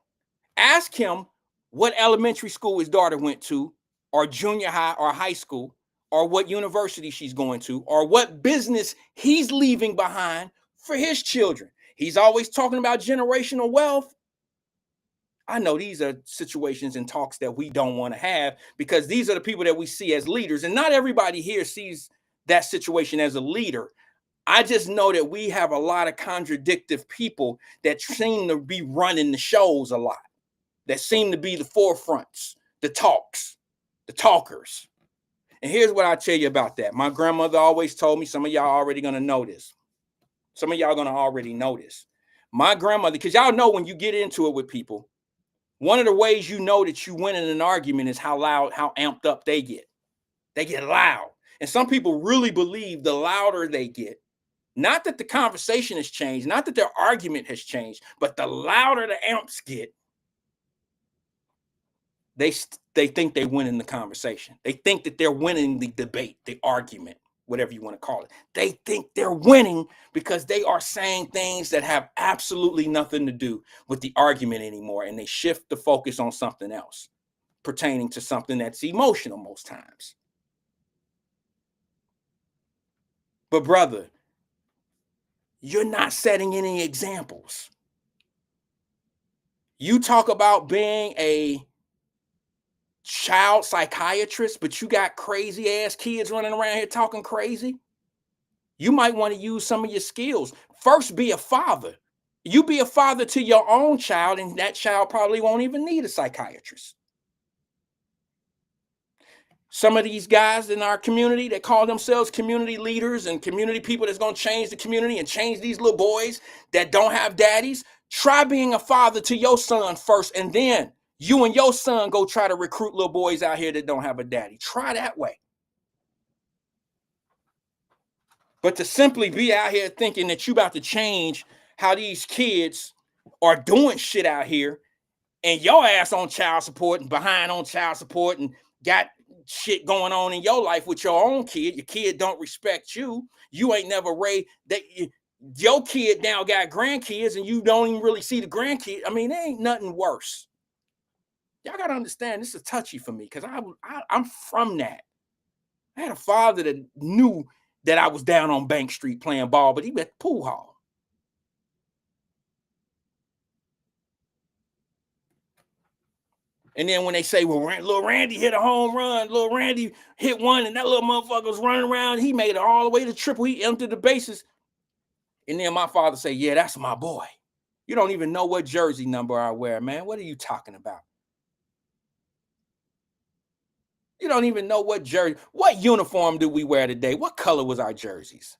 Ask him what elementary school his daughter went to, or junior high or high school, or what university she's going to, or what business he's leaving behind for his children. He's always talking about generational wealth. I know these are situations and talks that we don't want to have, because these are the people that we see as leaders. And not everybody here sees that situation as a leader. I just know that we have a lot of contradictive people that seem to be running the shows a lot, that seem to be the forefronts, the talkers. And here's what I tell you about that. My grandmother always told me, some of y'all already going to know this. Some of y'all going to already know this. My grandmother, because y'all know when you get into it with people, one of the ways you know that you win in an argument is how loud, how amped up they get. They get loud. And some people really believe the louder they get, not that the conversation has changed, not that their argument has changed, but the louder the amps get, they think they win in the conversation. They think that they're winning the debate, the argument, whatever you want to call it. They think they're winning because they are saying things that have absolutely nothing to do with the argument anymore. And they shift the focus on something else pertaining to something that's emotional most times. But brother, you're not setting any examples. You talk about being a child psychiatrist, but you got crazy ass kids running around here talking crazy. You might want to use some of your skills. First, be a father. You be a father to your own child, and that child probably won't even need a psychiatrist. Some of these guys in our community that call themselves community leaders and community people that's going to change the community and change these little boys that don't have daddies, try being a father to your son first, and then you and your son go try to recruit little boys out here that don't have a daddy. Try that way. But to simply be out here thinking that you about to change how these kids are doing shit out here, and your ass on child support and behind on child support and got shit going on in your life with your own kid. Your kid don't respect you. You ain't never raised that. Your kid now got grandkids and you don't even really see the grandkid. I mean, there ain't nothing worse. Y'all got to understand, this is touchy for me because I'm from that. I had a father that knew that I was down on Bank Street playing ball, but he was at the pool hall. And then when they say, well, little Randy hit a home run, little Randy hit one, and that little motherfucker was running around, he made it all the way to triple, he emptied the bases. And then my father say, yeah, that's my boy. You don't even know what jersey number I wear, man. What are you talking about? You don't even know what jersey, what uniform do we wear today? What color was our jerseys?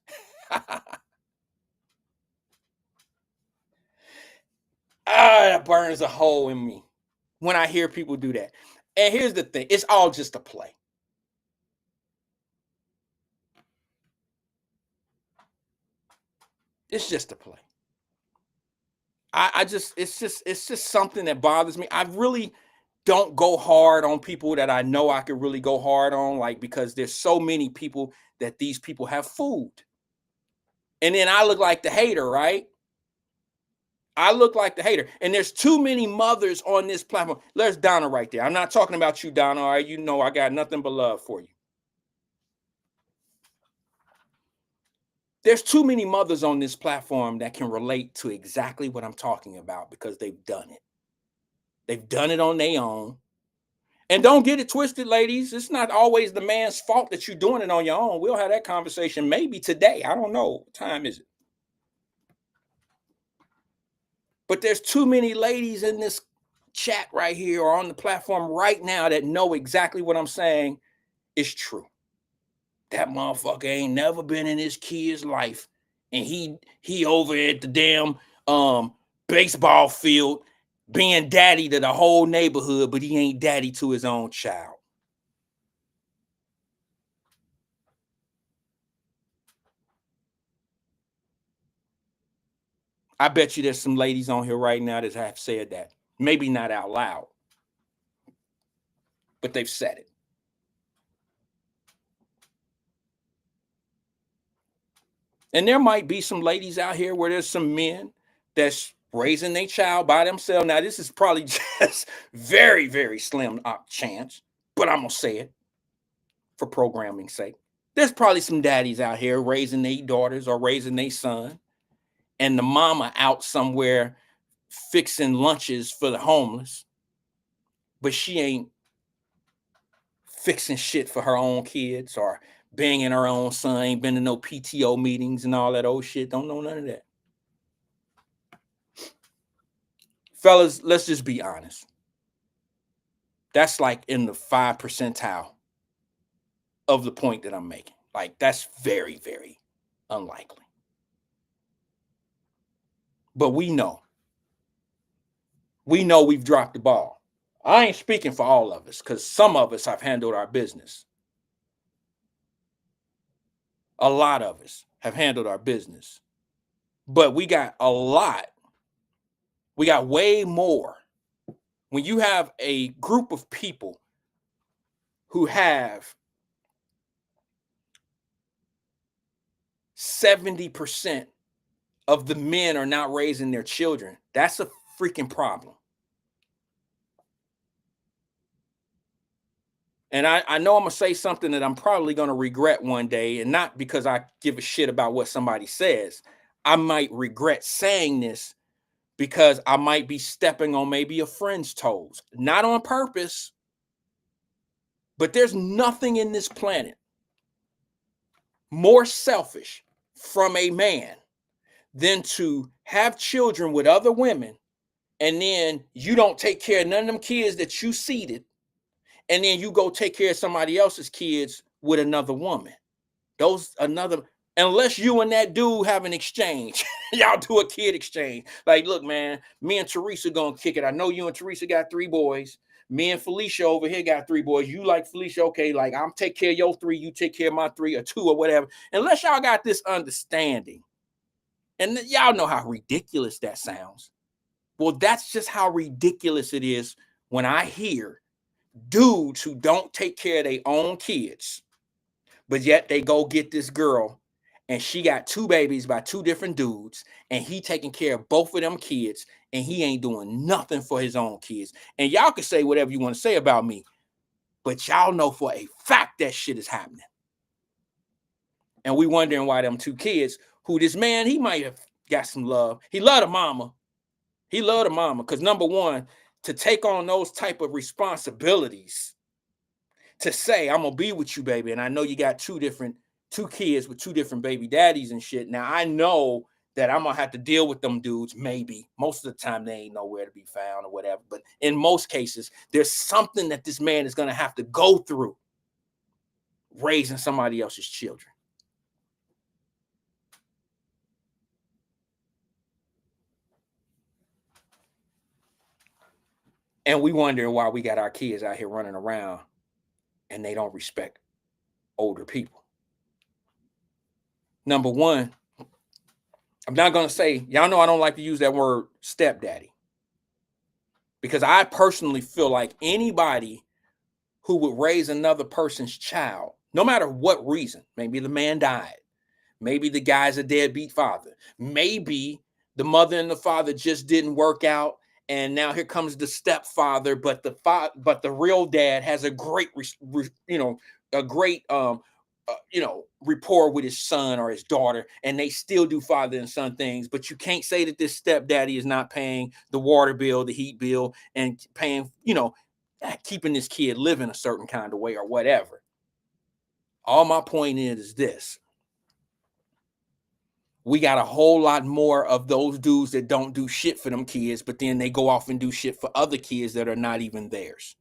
That burns a hole in me when I hear people do that. And here's the thing, it's all just a play. It's just a play. It's just something that bothers me. I really don't go hard on people that I know I could really go hard on, like, because there's so many people that these people have fooled. And then I look like the hater, right? I look like the hater. And there's too many mothers on this platform. There's Donna right there. I'm not talking about you, Donna. All right, you know I got nothing but love for you. There's too many mothers on this platform that can relate to exactly what I'm talking about because they've done it. They've done it on their own. And don't get it twisted, ladies. It's not always the man's fault that you're doing it on your own. We'll have that conversation maybe today. I don't know. What time is it? But there's too many ladies in this chat right here or on the platform right now that know exactly what I'm saying is true. That motherfucker ain't never been in his kid's life. And he over at the damn baseball field being daddy to the whole neighborhood, but he ain't daddy to his own child. I bet you there's some ladies on here right now that have said that. Maybe not out loud, but they've said it. And there might be some ladies out here where there's some men that's raising their child by themselves. Now, this is probably just very, very slim chance, but I'm going to say it for programming's sake. There's probably some daddies out here raising their daughters or raising their son, and the mama out somewhere fixing lunches for the homeless, but she ain't fixing shit for her own kids or banging her own son, ain't been to no PTO meetings and all that old shit. Don't know none of that. Fellas, let's just be honest. That's like in the 5 percentile of the point that I'm making. Like, that's very, very unlikely. But we know we've dropped the ball. I ain't speaking for all of us because some of us have handled our business. A lot of us have handled our business. But we got a lot. We got way more. When you have a group of people who have 70% of the men are not raising their children, that's a freaking problem. And I know I'm going to say something that I'm probably going to regret one day, and not because I give a shit about what somebody says. I might regret saying this because I might be stepping on maybe a friend's toes, not on purpose, but there's nothing in this planet more selfish from a man than to have children with other women, and then you don't take care of none of them kids that you seeded, and then you go take care of somebody else's kids with another woman. Unless you and that dude have an exchange, y'all do a kid exchange. Like, look, man, me and Teresa gonna kick it. I know you and Teresa got 3 boys. Me and Felicia over here got 3 boys. You like Felicia, okay? Like, I'm take care of your 3, you take care of my 3 or 2 or whatever. Unless y'all got this understanding, and y'all know how ridiculous that sounds. Well, that's just how ridiculous it is when I hear dudes who don't take care of their own kids, but yet they go get this girl and she got 2 babies by 2 different dudes, and he taking care of both of them kids, and he ain't doing nothing for his own kids. And y'all can say whatever you want to say about me, but y'all know for a fact that shit is happening. And we wondering why them 2 kids, who this man, he might have got some love. He loved a mama. He loved a mama because, number one, to take on those type of responsibilities, to say, I'm going to be with you, baby, and I know you got 2 kids with 2 different baby daddies and shit. Now, I know that I'm going to have to deal with them dudes, maybe. Most of the time, they ain't nowhere to be found or whatever. But in most cases, there's something that this man is going to have to go through raising somebody else's children. And we wonder why we got our kids out here running around and they don't respect older people. Number one, I'm not going to say, y'all know I don't like to use that word stepdaddy, because I personally feel like anybody who would raise another person's child, no matter what reason, maybe the man died, maybe the guy's a deadbeat father, maybe the mother and the father just didn't work out, and now here comes the stepfather, but the real dad has a great rapport with his son or his daughter, and they still do father and son things. But you can't say that this stepdaddy is not paying the water bill, the heat bill, and paying, keeping this kid living a certain kind of way or whatever. All my point is this: we got a whole lot more of those dudes that don't do shit for them kids, but then they go off and do shit for other kids that are not even theirs.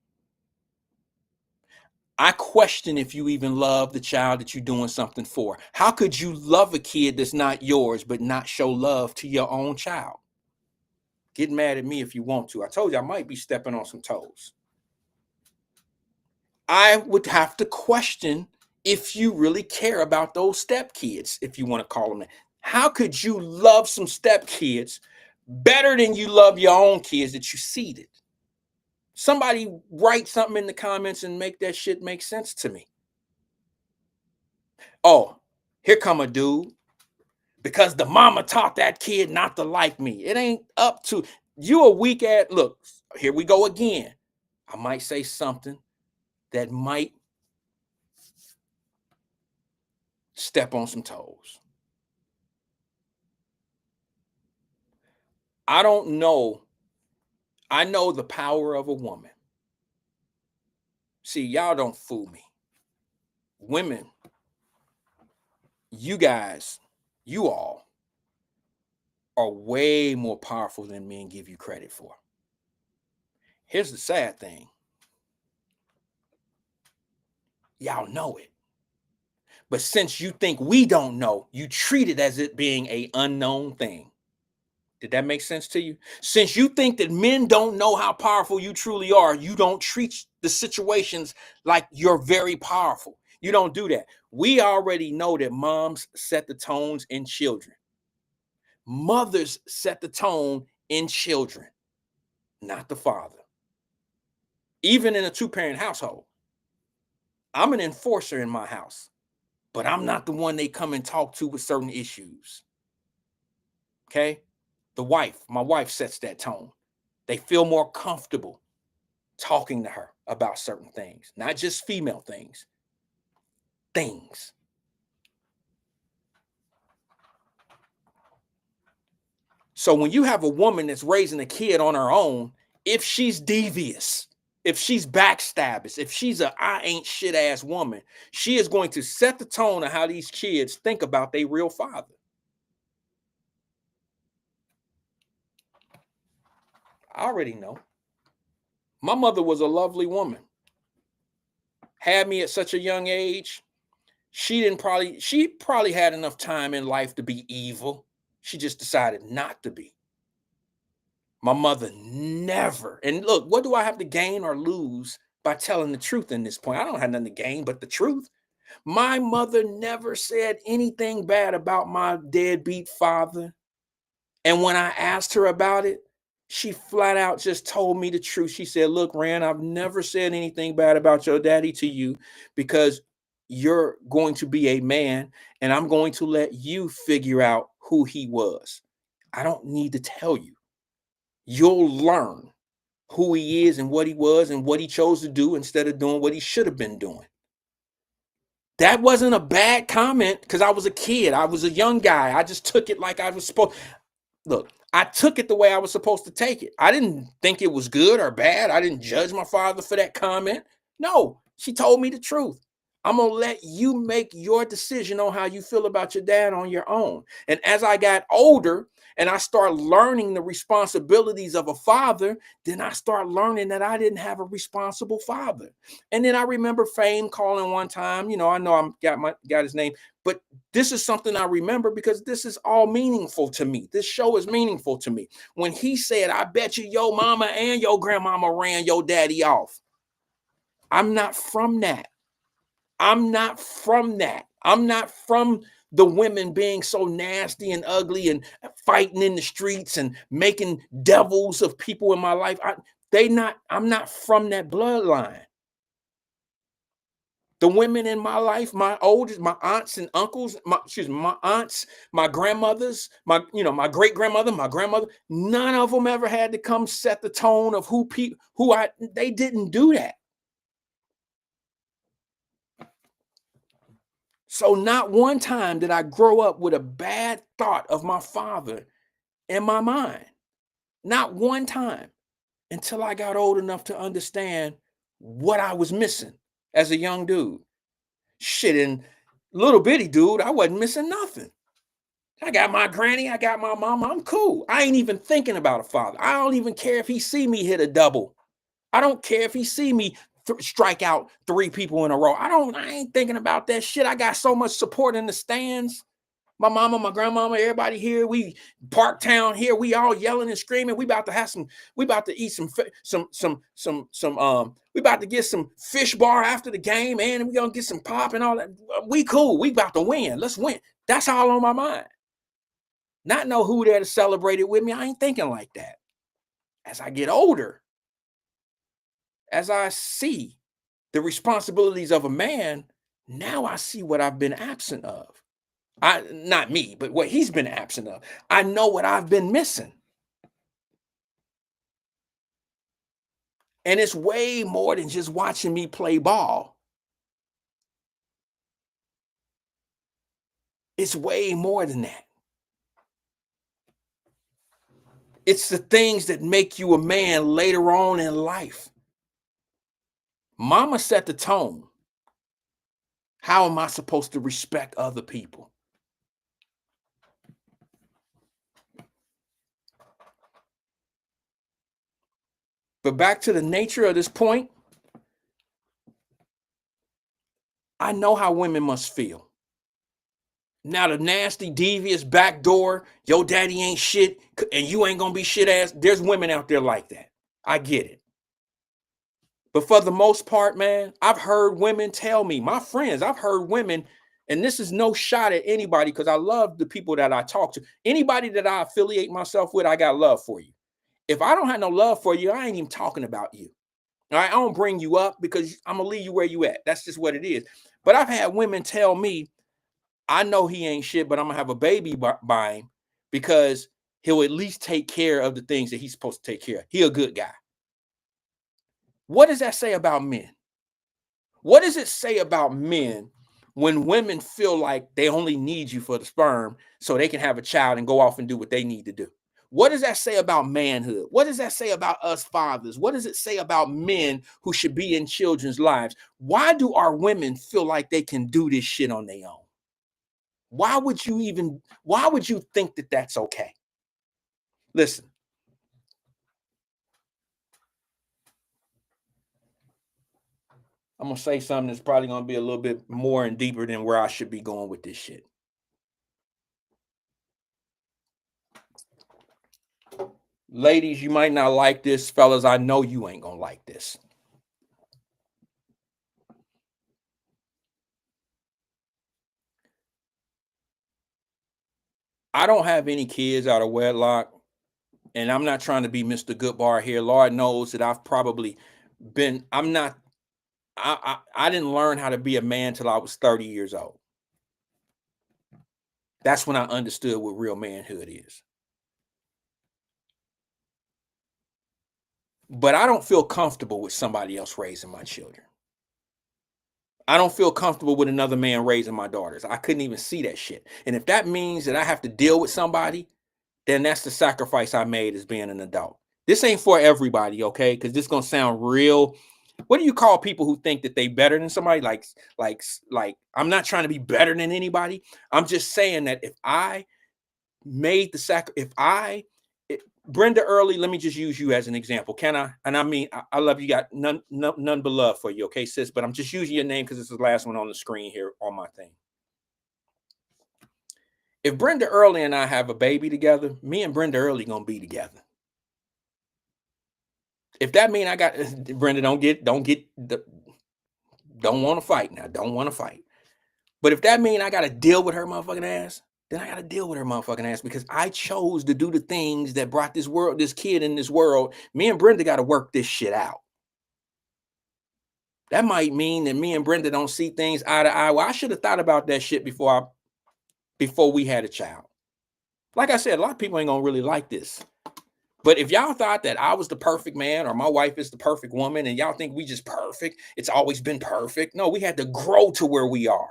I question if you even love the child that you're doing something for. How could you love a kid that's not yours, but not show love to your own child? Get mad at me if you want to. I told you I might be stepping on some toes. I would have to question if you really care about those stepkids, if you want to call them that. How could you love some stepkids better than you love your own kids that you seeded? Somebody write something in the comments and make that shit make sense to me. Oh, here come a dude because the mama taught that kid not to like me. It ain't up to you. A weak ass. Look, here we go again. I might say something that might step on some toes. I don't know. I know the power of a woman. See, y'all don't fool me. Women, you guys, you all are way more powerful than men give you credit for. Here's the sad thing. Y'all know it. But since you think we don't know, you treat it as it being an unknown thing. Did that make sense to you? Since you think that men don't know how powerful you truly are, you don't treat the situations like you're very powerful. You don't do that. We already know that moms set the tones in children. Mothers set the tone in children, not the father. Even in a 2-parent household, I'm an enforcer in my house, but I'm not the one they come and talk to with certain issues. Okay? My wife sets that tone. They feel more comfortable talking to her about certain things, not just female things. So when you have a woman that's raising a kid on her own, if she's devious, if she's backstabbing, if she's a I ain't shit ass woman, she is going to set the tone of how these kids think about their real father. I already know. My mother was a lovely woman. had me at such a young age, she probably had enough time in life to be evil. She just decided not to be. My mother never. And look, what do I have to gain or lose by telling the truth in this point? I don't have nothing to gain but the truth. My mother never said anything bad about my deadbeat father. And when I asked her about it, she flat out just told me the truth. She said, look, Rand, I've never said anything bad about your daddy to you because you're going to be a man and I'm going to let you figure out who he was. I don't need to tell you. You'll learn who he is and what he was and what he chose to do instead of doing what he should have been doing. That wasn't a bad comment because I was a kid. I was a young guy. I just took it like I was supposed. Look, I took it the way I was supposed to take it. I didn't think it was good or bad. I didn't judge my father for that comment. No, she told me the truth. I'm going to let you make your decision on how you feel about your dad on your own. And as I got older and I started learning the responsibilities of a father, then I started learning that I didn't have a responsible father. And then I remember Fame calling one time, I know I got his name, but this is something I remember because this is all meaningful to me. This show is meaningful to me. When he said, I bet you your mama and your grandmama ran your daddy off. I'm not from that. I'm not from that. I'm not from the women being so nasty and ugly and fighting in the streets and making devils of people in my life. I'm not from that bloodline. The women in my life, my aunts and uncles, my aunts, my grandmothers, my great grandmother, my grandmother, none of them ever had to come set the tone of they didn't do that. So not one time did I grow up with a bad thought of my father in my mind. Not one time until I got old enough to understand what I was missing as a young dude. Shit, and little bitty dude, I wasn't missing nothing. I got my granny, I got my mama, I'm cool. I ain't even thinking about a father. I don't even care if he see me hit a double. I don't care if he see me strike out 3 people in a row. I ain't thinking about that shit. I got so much support in the stands. My mama, my grandmama, everybody here. We Parktown here. We all yelling and screaming. We about to eat we about to get some fish bar after the game, and we gonna get some pop and all that. We cool. We about to win. Let's win. That's all on my mind. Not know who there to celebrate it with me. I ain't thinking like that. As I get older, as I see the responsibilities of a man, now I see what I've been absent of. Not me, but what he's been absent of. I know what I've been missing. And it's way more than just watching me play ball. It's way more than that. It's the things that make you a man later on in life. Mama set the tone. How am I supposed to respect other people? But back to the nature of this point, I know how women must feel. Now the nasty, devious backdoor, your daddy ain't shit and you ain't gonna be shit ass. There's women out there like that. I get it. But for the most part, man, I've heard women tell me, my friends, I've heard women, and this is no shot at anybody because I love the people that I talk to. Anybody that I affiliate myself with, I got love for you. If I don't have no love for you, I ain't even talking about you. All right, I don't bring you up because I'm gonna leave you where you at. That's just what it is. But I've had women tell me, I know he ain't shit, but I'm gonna have a baby by him because he'll at least take care of the things that he's supposed to take care of. He a good guy. What does that say about men? What does it say about men when women feel like they only need you for the sperm so they can have a child and go off and do what they need to do? What does that say about manhood? What does that say about us fathers? What does it say about men who should be in children's lives? Why do our women feel like they can do this shit on their own? Why would you think that that's okay? Listen. I'm gonna say something that's probably gonna be a little bit more and deeper than where I should be going with this shit. Ladies, you might not like this. Fellas, I know you ain't gonna like this. I don't have any kids out of wedlock, and I'm not trying to be Mr. Goodbar here. Lord knows that I've probably been, I didn't learn how to be a man till I was 30 years old. That's when I understood what real manhood is. But I don't feel comfortable with somebody else raising my children. I don't feel comfortable with another man raising my daughters. I couldn't even see that shit. And if that means that I have to deal with somebody, then that's the sacrifice I made as being an adult. This ain't for everybody, okay? Because this is gonna sound real. What do you call people who think that they better than somebody? Like I'm not trying to be better than anybody. I'm just saying that if I made the Brenda Early, let me just use you as an example. Can I? And I mean, I love you. Got none but love for you, okay, sis? But I'm just using your name because it's the last one on the screen here on my thing. If Brenda Early and I have a baby together, me and Brenda Early gonna be together. If that mean I got Brenda, don't want to fight now. Don't want to fight. But if that mean I got to deal with her motherfucking ass, then I got to deal with her motherfucking ass because I chose to do the things that brought this kid in this world. Me and Brenda got to work this shit out. That might mean that me and Brenda don't see things eye to eye. Well, I should have thought about that shit before we had a child. Like I said, a lot of people ain't gonna really like this. But if y'all thought that I was the perfect man or my wife is the perfect woman and y'all think we just perfect, it's always been perfect. No, we had to grow to where we are.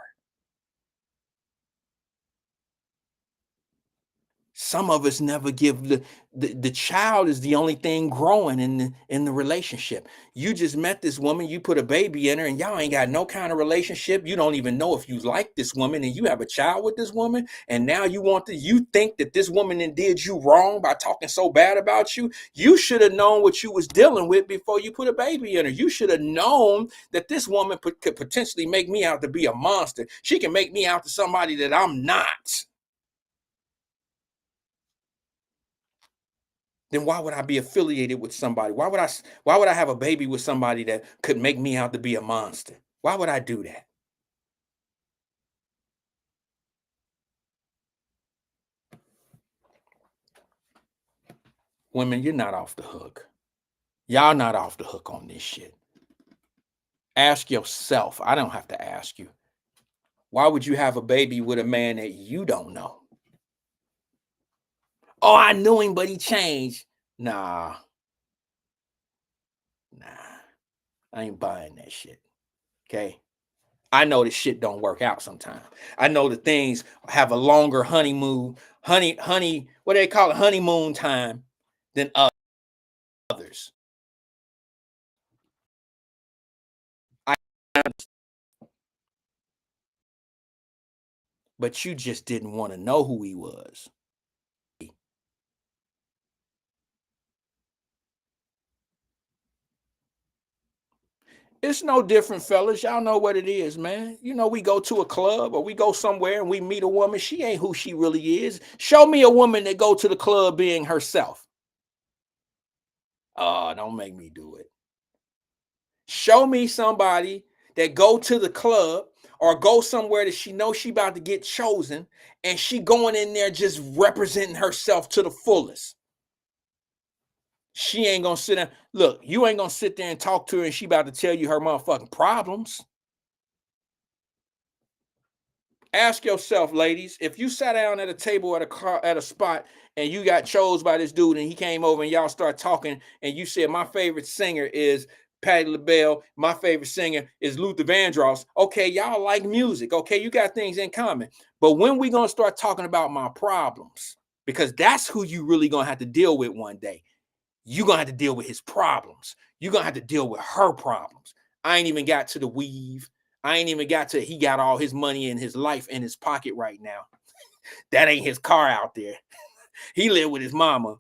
Some of us never give the child is the only thing growing in the relationship. You just met this woman, you put a baby in her, and y'all ain't got no kind of relationship. You don't even know if you like this woman, and you have a child with this woman, and now you think that this woman did you wrong by talking so bad about you. You should have known what you was dealing with before you put a baby in her. You should have known that this woman could potentially make me out to be a monster. She can make me out to somebody that I'm not. Then why would I be affiliated with somebody? Why would I have a baby with somebody that could make me out to be a monster? Why would I do that? Women, you're not off the hook. Y'all not off the hook on this shit. Ask yourself. I don't have to ask you. Why would you have a baby with a man that you don't know? Oh, I knew him, but he changed. Nah. I ain't buying that shit. Okay? I know this shit don't work out sometimes. I know that things have a longer honeymoon, what do they call it? Honeymoon time than others. But you just didn't want to know who he was. It's no different, fellas. Y'all know what it is, man. You know, we go to a club or we go somewhere and we meet a woman. She ain't who she really is. Show me a woman that go to the club being herself. Oh, don't make me do it. Show me somebody that go to the club or go somewhere that she knows she about to get chosen and she going in there just representing herself to the fullest. She ain't gonna sit down. Look, you ain't gonna sit there and talk to her and she about to tell you her motherfucking problems. Ask yourself, ladies, if you sat down at a table at a spot and you got chose by this dude and he came over and y'all start talking and you said my favorite singer is Patti LaBelle, my favorite singer is Luther Vandross. Okay, y'all like music. Okay, you got things in common. But when we gonna start talking about my problems? Because that's who you really gonna have to deal with one day. You're going to have to deal with his problems. You're going to have to deal with her problems. I ain't even got to the weave. I ain't even got to he got all his money in his life in his pocket right now. That ain't his car out there. He live with his mama.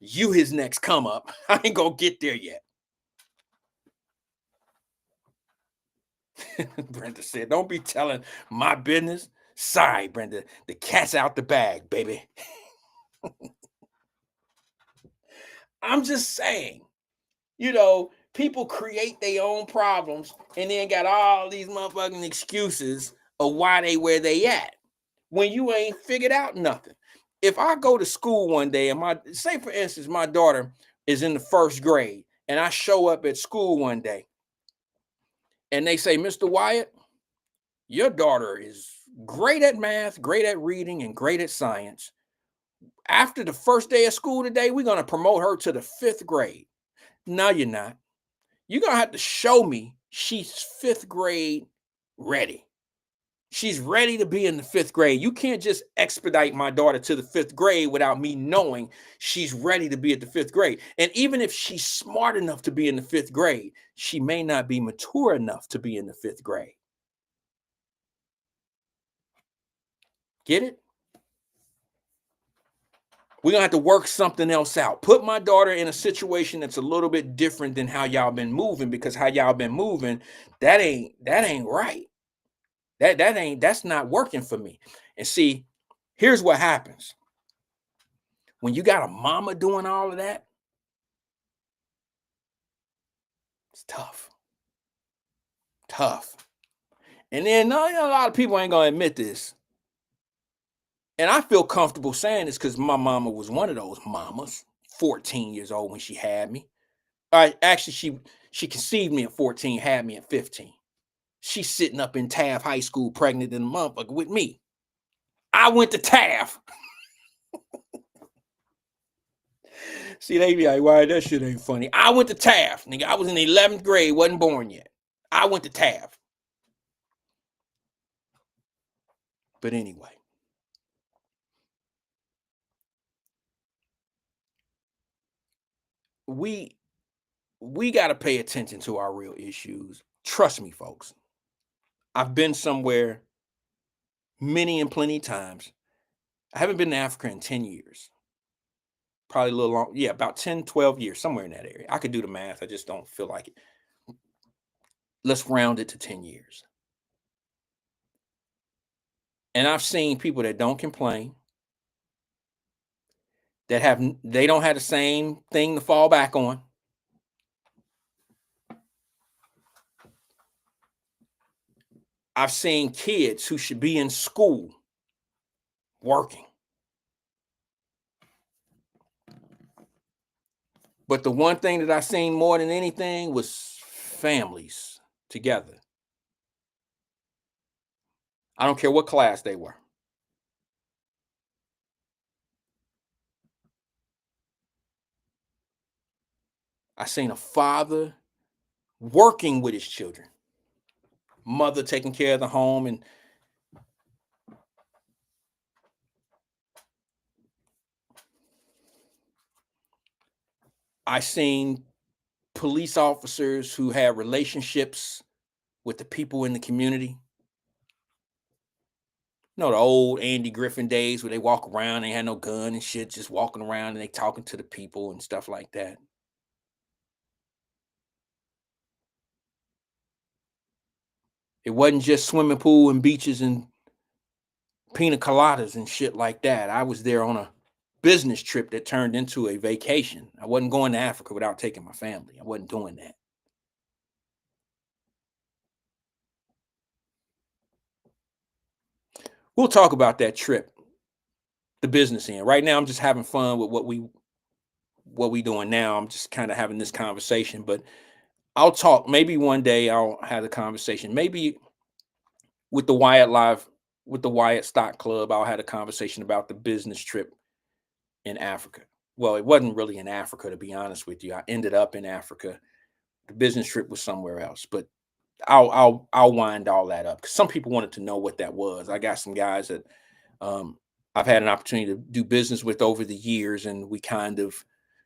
You his next come up. I ain't going to get there yet. Brenda said, don't be telling my business. Sorry, Brenda. The cat's out the bag, baby. I'm just saying, people create their own problems and then got all these motherfucking excuses of why they where they at when you ain't figured out nothing. If I go to school one day and say for instance, my daughter is in the 1st grade and I show up at school one day and they say, Mr. Wyatt, your daughter is great at math, great at reading, and great at science. After the first day of school today, we're going to promote her to the 5th grade. No, you're not. You're going to have to show me she's 5th grade ready. She's ready to be in the 5th grade. You can't just expedite my daughter to the 5th grade without me knowing she's ready to be at the 5th grade. And even if she's smart enough to be in the 5th grade, she may not be mature enough to be in the 5th grade. Get it? We're going to have to work something else out. Put my daughter in a situation that's a little bit different than how y'all been moving, because how y'all been moving, that ain't right. That's not working for me. And see, here's what happens. When you got a mama doing all of that, it's tough. Tough. And then a lot of people ain't going to admit this. And I feel comfortable saying this because my mama was one of those mamas, 14 years old when she had me. Actually, she conceived me at 14, had me at 15. She's sitting up in Taft High School pregnant in a motherfucker with me. I went to Taft. See, they be like, why that shit ain't funny. I went to Taft. Nigga, I was in the 11th grade, wasn't born yet. I went to Taft. But anyway. We got to pay attention to our real issues. Trust me, folks. I've been somewhere many and plenty times. I haven't been to Africa in 10 years. Probably a little long. Yeah, about 10, 12 years, somewhere in that area. I could do the math. I just don't feel like it. Let's round it to 10 years. And I've seen people that don't complain, they don't have the same thing to fall back on. I've seen kids who should be in school working. But the one thing that I seen more than anything was families together. I don't care what class they were. I seen a father working with his children, mother taking care of the home, and I seen police officers who had relationships with the people in the community. The old Andy Griffin days where they walk around, they had no gun and shit, just walking around and they talking to the people and stuff like that. It wasn't just swimming pool and beaches and pina coladas and shit like that. I was there on a business trip that turned into a vacation. I wasn't going to Africa without taking my family. I wasn't doing that. We'll talk about that trip, the business end. Right now, I'm just having fun with what we doing now. I'm just kind of having this conversation, but I'll talk. Maybe one day I'll have a conversation. Maybe with the Wyatt Stock Club, I'll have a conversation about the business trip in Africa. Well, it wasn't really in Africa, to be honest with you. I ended up in Africa. The business trip was somewhere else, but I'll wind all that up because some people wanted to know what that was. I got some guys that I've had an opportunity to do business with over the years, and we kind of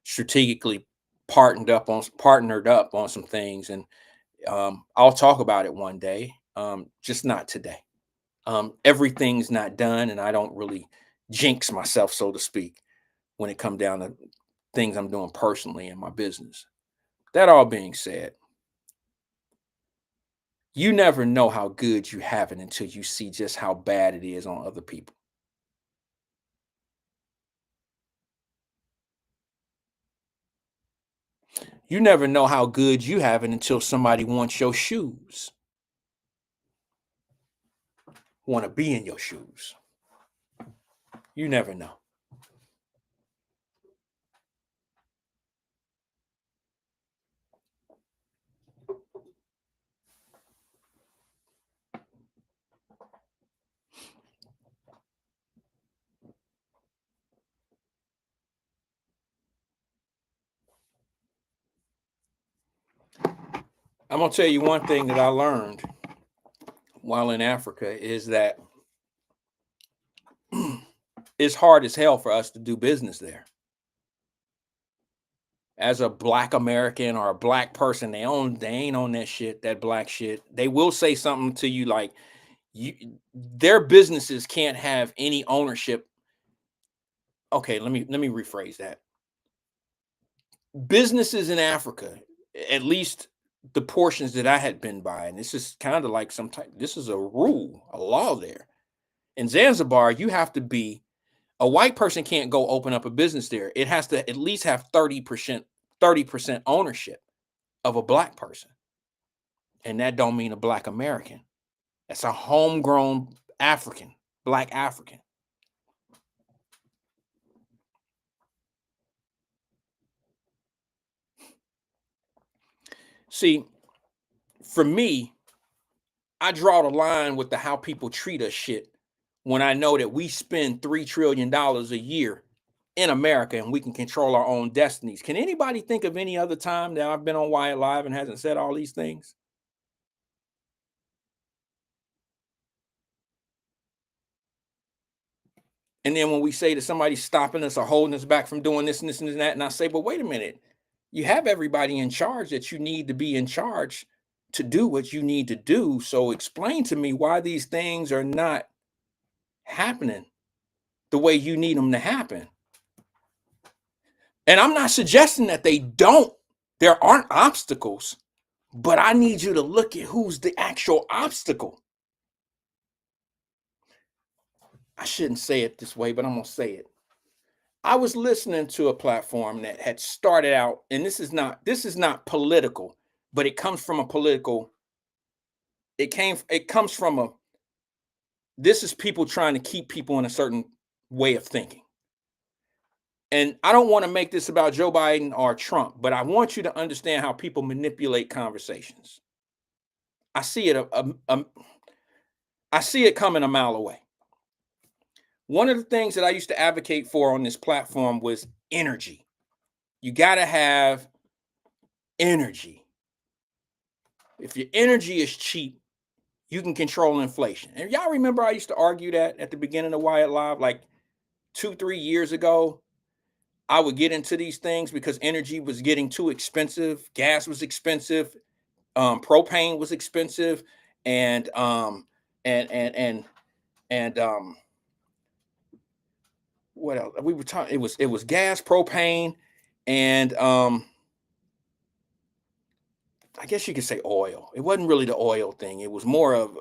strategically partnered up on some things, and I'll talk about it one day, just not today. Everything's not done, and I don't really jinx myself, so to speak, when it comes down to things I'm doing personally in my business. That all being said, You never know how good you have it until you see just how bad it is on other people. You never know how good you have it until somebody wants your shoes. Want to be in your shoes. You never know. I'm going to tell you one thing that I learned while in Africa is that it's hard as hell for us to do business there. As a Black American or a Black person, they ain't on that shit, that Black shit. They will say something to you like, their businesses can't have any ownership. Okay, let me rephrase that. Businesses in Africa, at least the portions that I had been by, and this is kind of like this is a rule, a law there. In Zanzibar, you have to be, a white person can't go open up a business there. It has to at least have 30% ownership of a Black person. And that don't mean a Black American. That's a homegrown African, Black African. See, for me, I draw the line with the how people treat us shit when I know that we spend $3 trillion a year in America and we can control our own destinies. Can anybody think of any other time that I've been on Wyatt Live and hasn't said all these things? And then when we say that somebody's stopping us or holding us back from doing this and this and that, and I say, but wait a minute, you have everybody in charge that you need to be in charge to do what you need to do. So explain to me why these things are not happening the way you need them to happen. And I'm not suggesting that they don't. There aren't obstacles, but I need you to look at who's the actual obstacle. I shouldn't say it this way, but I'm going to say it. I was listening to a platform that had started out, and this is not political, but it comes from a political, it comes from this is people trying to keep people in a certain way of thinking. And I don't want to make this about Joe Biden or Trump, but I want you to understand how people manipulate conversations. I see it I see it coming a mile away. One of the things that I used to advocate for on this platform was energy. You got to have energy. If your energy is cheap, you can control inflation. And y'all remember I used to argue that at the beginning of Wyatt Live, like 2-3 years ago. I would get into these things because energy was getting too expensive. Gas was expensive. Propane was expensive. And what else? We were talking, it was gas, propane, and I guess you could say oil. It wasn't really the oil thing. It was more of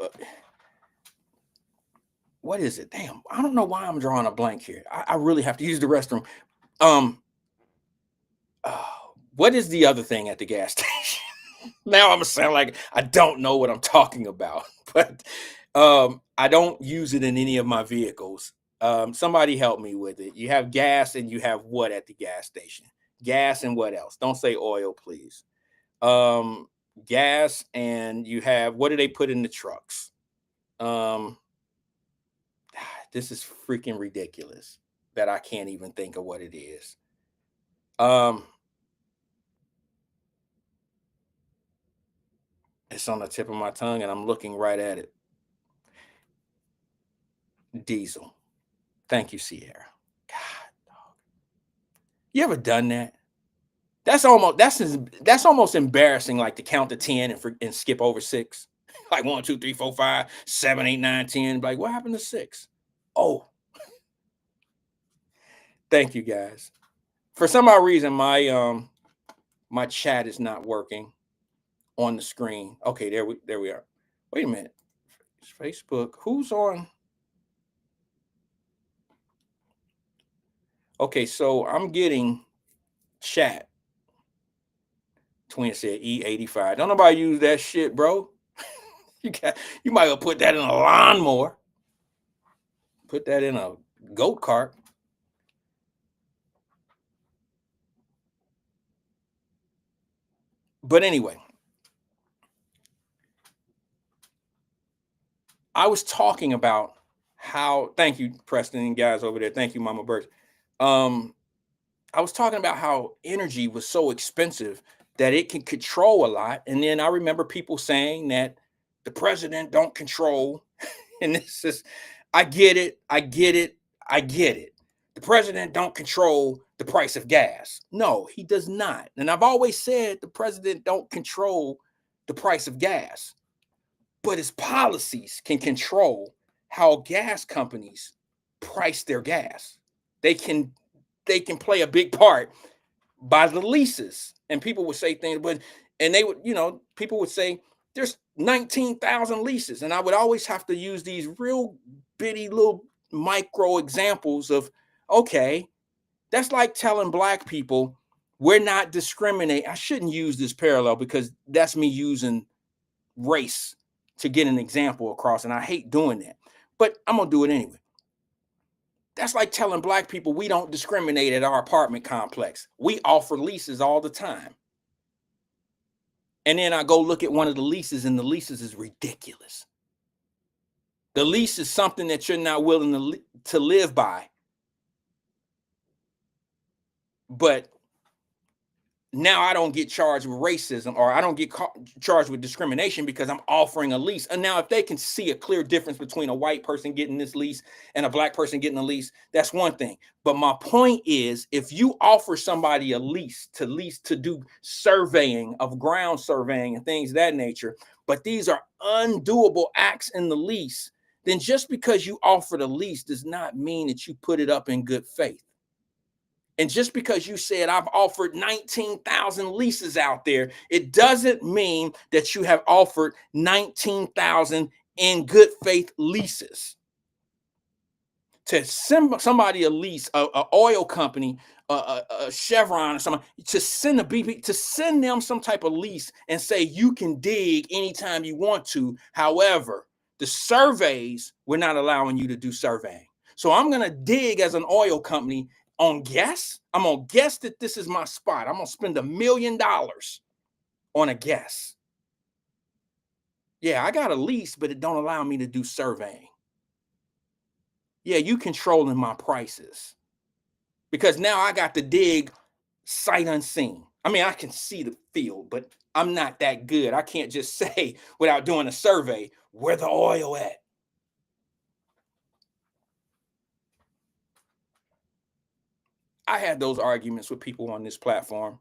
what is it? Damn, I don't know why I'm drawing a blank here. I really have to use the restroom. What is the other thing at the gas station? Now I'm gonna sound like I don't know what I'm talking about, but I don't use it in any of my vehicles. Somebody help me with it. You have gas and you have what at the gas station? Gas and what else? Don't say oil, please. Gas and you have, what do they put in the trucks? This is freaking ridiculous that I can't even think of what it is. It's on the tip of my tongue and I'm looking right at it. Diesel. Thank you, Sierra. God, dog. You ever done that? That's almost embarrassing, like to count to 10 and skip over 6. Like 1, 2, 3, 4, 5, 7, 8, 9, 10. Like, what happened to 6? Oh. Thank you, guys. For some odd reason, my chat is not working on the screen. Okay, there we are. Wait a minute. Facebook. Who's on? Okay, so I'm getting chat. Twin said E85. Don't nobody use that shit, bro. You might well put that in a lawnmower. Put that in a goat cart. But anyway, I was talking about how, thank you, Preston and guys over there. Thank you, Mama Birch. I was talking about how energy was so expensive that it can control a lot. And then I remember people saying that the president don't control. And this is, I get it. The president don't control the price of gas. No, he does not. And I've always said the president don't control the price of gas, but his policies can control how gas companies price their gas. They can play a big part by the leases. And people would say things, people would say there's 19,000 leases. And I would always have to use these real bitty little micro examples of, okay, that's like telling black people we're not discriminating. I shouldn't use this parallel because that's me using race to get an example across. And I hate doing that, but I'm going to do it anyway. That's like telling black people we don't discriminate at our apartment complex. We offer leases all the time. And then I go look at one of the leases, and the leases is ridiculous. The lease is something that you're not willing to live by. But now I don't get charged with racism, or I don't get charged with discrimination because I'm offering a lease. And now if they can see a clear difference between a white person getting this lease and a black person getting a lease, that's one thing. But my point is, if you offer somebody a lease to do surveying of ground surveying and things of that nature, but these are undoable acts in the lease, then just because you offered a lease does not mean that you put it up in good faith. And just because you said I've offered 19,000 leases out there, it doesn't mean that you have offered 19,000 in good faith leases. To send somebody a lease, an oil company, a Chevron or something, to send a BP, to send them some type of lease and say you can dig anytime you want to. However, the surveys, we're not allowing you to do surveying. So I'm going to dig as an oil company on guess. I'm gonna guess that this is my spot. I'm gonna spend $1 million on a guess. Yeah, I got a lease, but it don't allow me to do surveying. Yeah, you controlling my prices because now I got to dig sight unseen. I mean, I can see the field, but I'm not that good. I can't just say without doing a survey where the oil at. I had those arguments with people on this platform.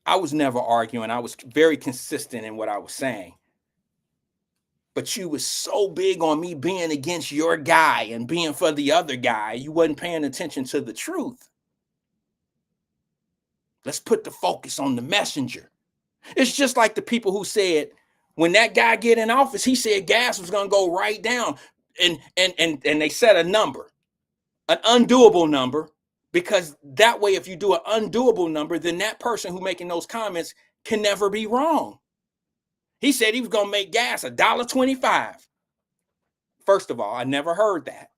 I was never arguing. I was very consistent in what I was saying. But you was so big on me being against your guy and being for the other guy, you wasn't paying attention to the truth. Let's put the focus on the messenger. It's just like the people who said, when that guy get in office, he said gas was going to go right down. And they set a number, an undoable number, because that way, if you do an undoable number, then that person who making those comments can never be wrong. He said he was going to make gas $1.25. First of all, I never heard that.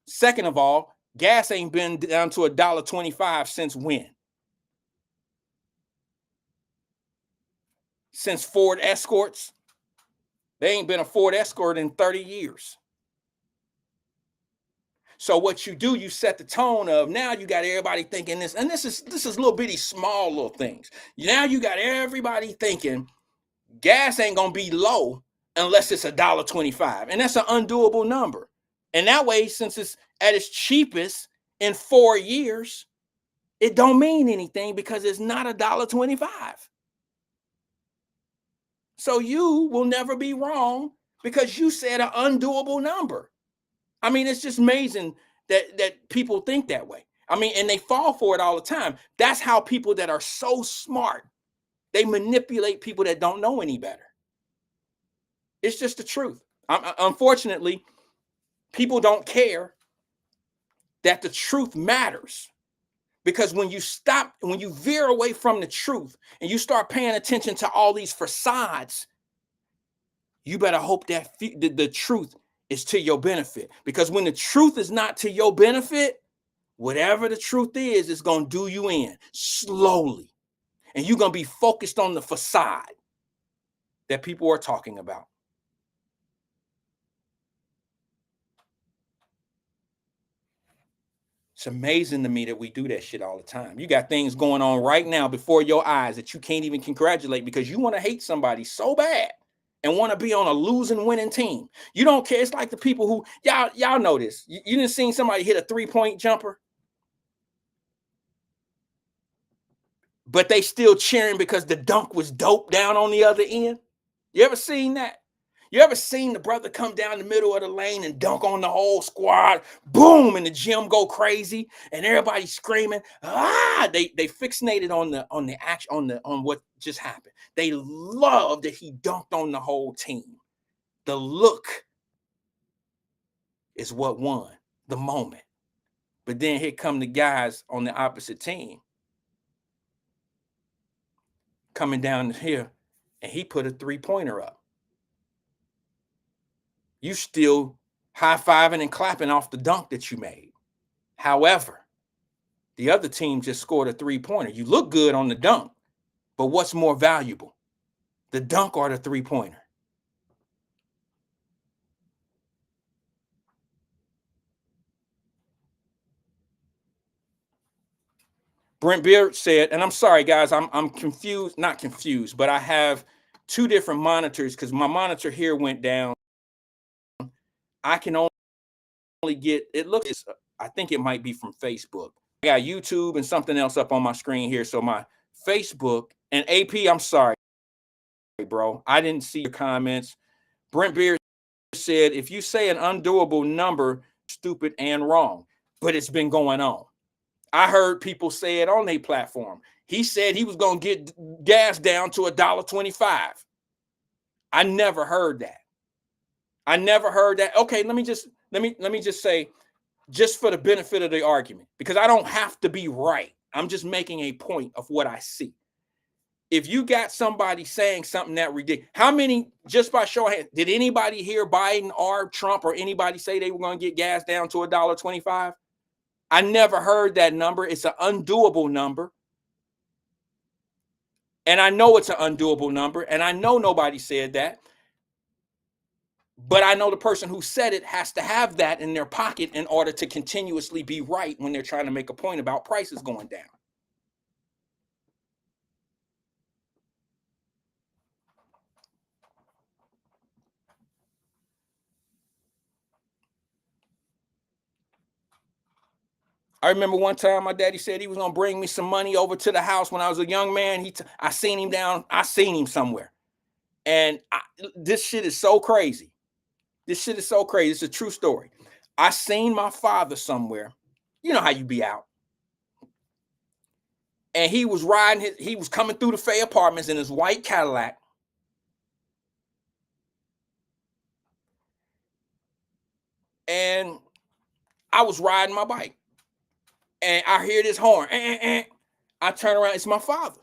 Second of all, gas ain't been down to $1.25 since when? Since Ford Escorts? There ain't been a Ford Escort in 30 years. So what you do, you set the tone of now you got everybody thinking this, and this is little bitty small little things. Now you got everybody thinking gas ain't gonna be low unless it's $1.25, and that's an undoable number. And that way, since it's at its cheapest in 4 years, it don't mean anything because it's not $1.25. So you will never be wrong because you said an undoable number. I mean, it's just amazing that people think that way. I mean, and they fall for it all the time. That's how people that are so smart, they manipulate people that don't know any better. It's just the truth. Unfortunately, people don't care that the truth matters. Because when you veer away from the truth and you start paying attention to all these facades, you better hope that the truth is to your benefit. Because when the truth is not to your benefit, whatever the truth is, it's going to do you in slowly. And you're going to be focused on the facade that people are talking about. It's amazing to me that we do that shit all the time. You got things going on right now before your eyes that you can't even congratulate because you want to hate somebody so bad and want to be on a losing winning team. You don't care. It's like the people who, y'all know this. You didn't see somebody hit a 3-point jumper, but they still cheering because the dunk was dope down on the other end. You ever seen that? You ever seen the brother come down the middle of the lane and dunk on the whole squad? Boom, and the gym go crazy and everybody screaming. They fixated on what just happened. They love that he dunked on the whole team. The look is what won the moment. But then here come the guys on the opposite team coming down here, and he put a 3-pointer up. You still high-fiving and clapping off the dunk that you made. However, the other team just scored a 3-pointer. You look good on the dunk, but what's more valuable, the dunk or the 3-pointer? Brent Beard said, and I'm sorry, guys, I'm confused, not confused, but I have 2 different monitors because my monitor here went down. I can only get, it looks, I think it might be from Facebook. I got YouTube and something else up on my screen here. So my Facebook and AP, I'm sorry, bro. I didn't see your comments. Brent Beard said, if you say an undoable number, stupid and wrong, but it's been going on. I heard people say it on their platform. He said he was going to get gas down to $1.25. I never heard that. I never heard that. Okay, let me just say, just for the benefit of the argument, because I don't have to be right. I'm just making a point of what I see. If you got somebody saying something that ridiculous, how many, just by show of hands, did anybody hear Biden or Trump or anybody say they were going to get gas down to $1.25? I never heard that number. It's an undoable number. And I know it's an undoable number. And I know nobody said that. But I know the person who said it has to have that in their pocket in order to continuously be right when they're trying to make a point about prices going down. I remember one time my daddy said he was going to bring me some money over to the house when I was a young man. I seen him somewhere. And this shit is so crazy. This shit is so crazy. It's a true story. I seen my father somewhere. You know how you be out. And he was he was coming through the Fay Apartments in his white Cadillac. And I was riding my bike. And I hear this horn. I turn around. It's my father.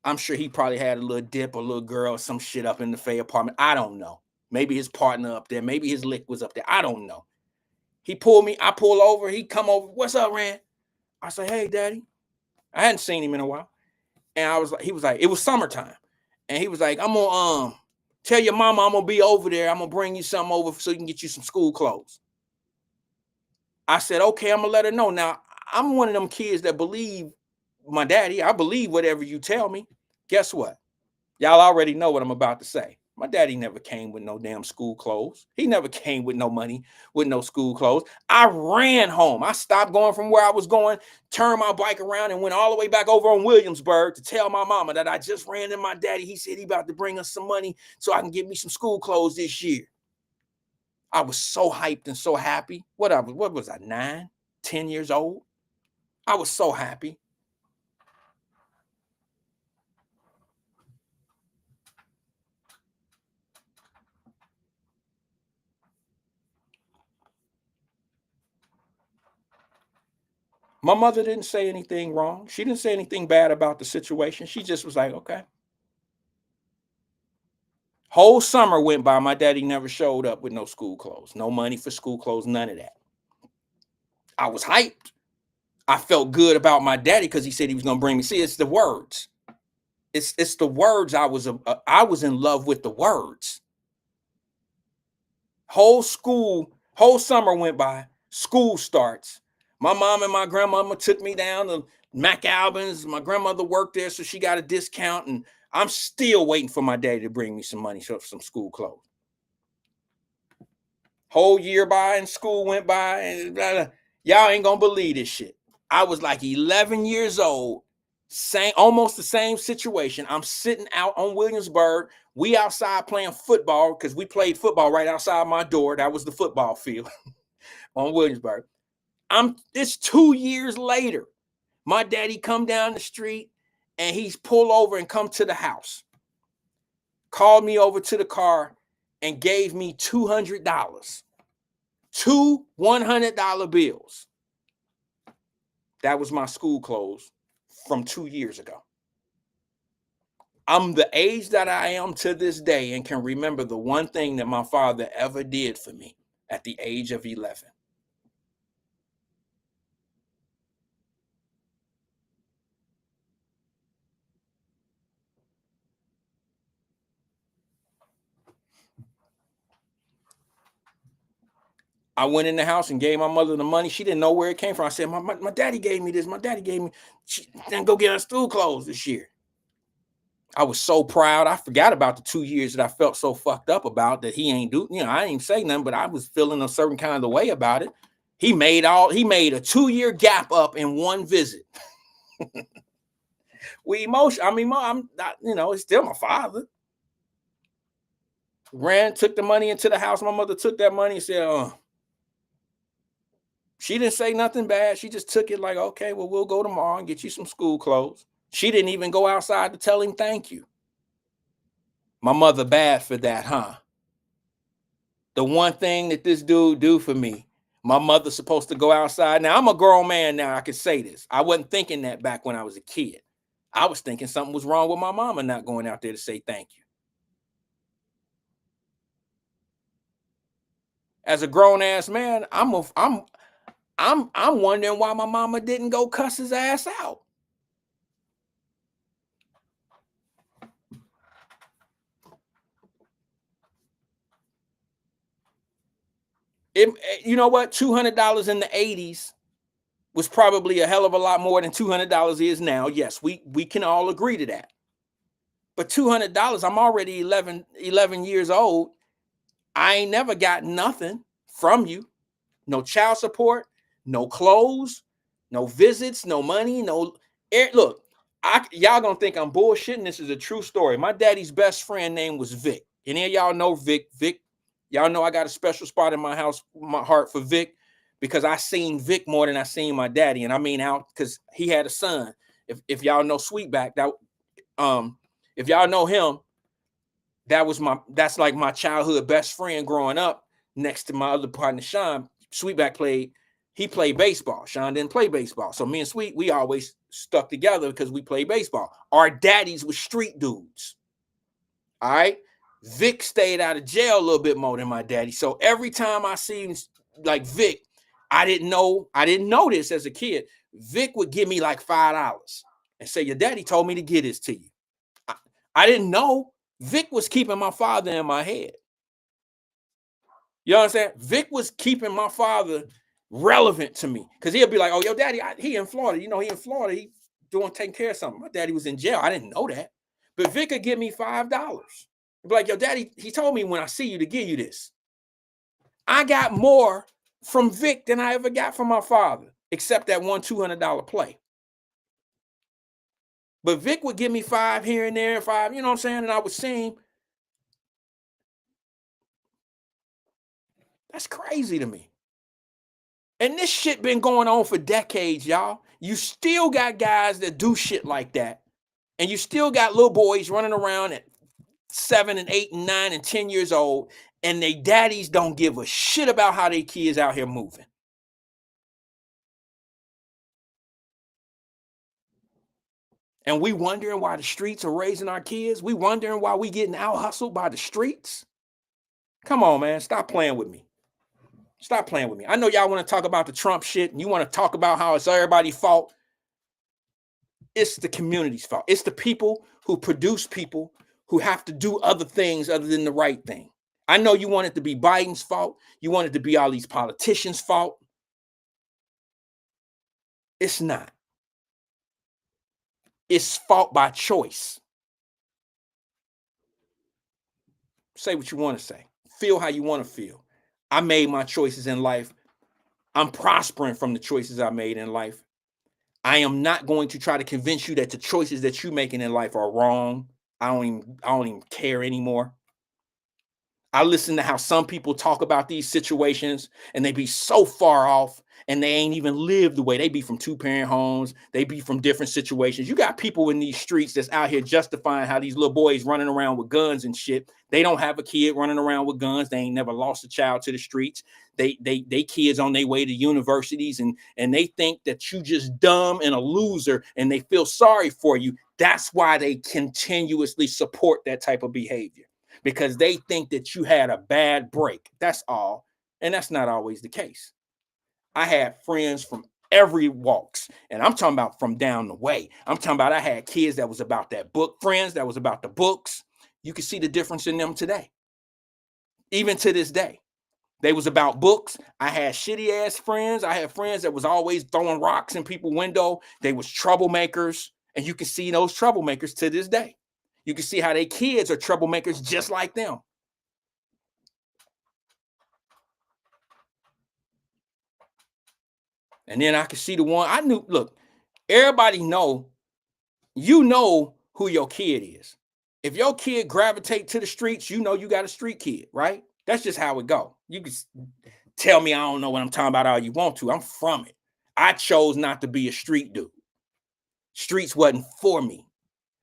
I'm sure he probably had a little dip or a little girl or some shit up in the Fay Apartment. I don't know. Maybe his partner up there. Maybe his lick was up there. I don't know. He pulled me. I pull over. He come over. What's up, Rand? I say, hey, daddy. I hadn't seen him in a while. And he was like, it was summertime. And he was like, I'm going to tell your mama I'm going to be over there. I'm going to bring you something over so you can get you some school clothes. I said, okay, I'm going to let her know. Now, I'm one of them kids that believe my daddy. I believe whatever you tell me. Guess what? Y'all already know what I'm about to say. My daddy never came with no damn school clothes. He never came with no money, with no school clothes. I ran home. I stopped going from where I was going, turned my bike around and went all the way back over on Williamsburg to tell my mama that I just ran into my daddy. He said he about to bring us some money so I can get me some school clothes this year. I was so hyped and so happy. What was I, 9, 10 years old. I was so happy. My mother didn't say anything wrong. She didn't say anything bad about the situation. She just was like, okay. Whole summer went by. My daddy never showed up with no school clothes, no money for school clothes, none of that. I was hyped. I felt good about my daddy because he said he was going to bring me. See, it's the words. It's the words. I was in love with the words. Whole summer went by. School starts. My mom and my grandmama took me down to Mac Albans. My grandmother worked there, so she got a discount. And I'm still waiting for my daddy to bring me some money for some school clothes. Whole year by and school went by. And blah, blah. Y'all ain't going to believe this shit. I was like 11 years old. Almost the same situation. I'm sitting out on Williamsburg. We outside playing football because we played football right outside my door. That was the football field on Williamsburg. It's 2 years later. My daddy come down the street and he's pulled over and come to the house. Called me over to the car and gave me $200. 2 $100 bills. That was my school clothes from 2 years ago. I'm the age that I am to this day and can remember the one thing that my father ever did for me at the age of 11. I went in the house and gave my mother the money. She didn't know where it came from. I said, my daddy gave me this. My daddy gave me, she didn't go get her school clothes this year. I was so proud. I forgot about the 2 years that I felt so fucked up about that he ain't do. I ain't say nothing, but I was feeling a certain kind of way about it. He made a 2-year gap up in one visit. I'm not, it's still my father. Took the money into the house. My mother took that money and said, she didn't say nothing bad. She just took it like, okay, well, we'll go tomorrow and get you some school clothes. She didn't even go outside to tell him thank you. My mother bad for that, huh? The one thing that this dude do for me, my mother's supposed to go outside. Now, I'm a grown man now. I can say this. I wasn't thinking that back when I was a kid. I was thinking something was wrong with my mama not going out there to say thank you. As a grown ass man, I'm wondering why my mama didn't go cuss his ass out. You know what? $200 in the 80s was probably a hell of a lot more than $200 is now. Yes, we can all agree to that. But $200, I'm already 11 years old. I ain't never got nothing from you. No child support, no clothes, no visits, no money, no. Look, y'all gonna think I'm bullshitting. This is a true story. My daddy's best friend name was Vic. Any of y'all know Vic? Vic, y'all know I got a special spot in my house, my heart for Vic, because I seen Vic more than I seen my daddy. And I mean out because he had a son. If y'all know Sweetback, that if y'all know him, that's like my childhood best friend growing up next to my other partner, Sean. Sweetback played baseball. Sean didn't play baseball. So me and Sweet, we always stuck together because we played baseball. Our daddies were street dudes. All right. Vic stayed out of jail a little bit more than my daddy. So every time I seen like Vic, I didn't know this as a kid. Vic would give me like $5 and say, your daddy told me to get this to you. I didn't know. Vic was keeping my father in my head. You know what I'm saying? Vic was keeping my father relevant to me because he'll be like, oh, your daddy, he in Florida. He in Florida. He taking care of something. My daddy was in jail. I didn't know that. But Vic could give me $5. He'd be like, your daddy, he told me when I see you to give you this. I got more from Vic than I ever got from my father, except that one $200 play. But Vic would give me $5 here and there, $5, you know what I'm saying? And I would see him. That's crazy to me. And this shit been going on for decades, y'all. You still got guys that do shit like that. And you still got little boys running around at 7 and 8 and 9 and 10 years old, and they daddies don't give a shit about how their kids out here moving. And we wondering why the streets are raising our kids. We wondering why we getting out hustled by the streets. Come on, man. Stop playing with me. Stop playing with me. I know y'all want to talk about the Trump shit and you want to talk about how it's everybody's fault. It's the community's fault. It's the people who produce people who have to do other things other than the right thing. I know you want it to be Biden's fault. You want it to be all these politicians' fault. It's not. It's fault by choice. Say what you want to say. Feel how you want to feel. I made my choices in life. I'm prospering from the choices I made in life. I am not going to try to convince you that the choices that you're making in life are wrong. I don't even care anymore. I listen to how some people talk about these situations and they be so far off and they ain't even lived the way. They be from 2-parent homes. They be from different situations. You got people in these streets that's out here justifying how these little boys running around with guns and shit. They don't have a kid running around with guns. They ain't never lost a child to the streets. They kids on their way to universities and they think that you just dumb and a loser and they feel sorry for you. That's why they continuously support that type of behavior. Because they think that you had a bad break. That's all. And that's not always the case. I had friends from every walks. And I'm talking about from down the way. I'm talking about I had kids that was about that book, friends that was about the books. You can see the difference in them today. Even to this day. They was about books. I had shitty ass friends. I had friends that was always throwing rocks in people's window. They was troublemakers. And you can see those troublemakers to this day. You can see how their kids are troublemakers just like them. And then I could see the one I knew. Look, everybody know, you know who your kid is. If your kid gravitate to the streets, you know you got a street kid, right? That's just how it go. You can tell me I don't know what I'm talking about all you want to. I'm from it. I chose not to be a street dude. Streets wasn't for me.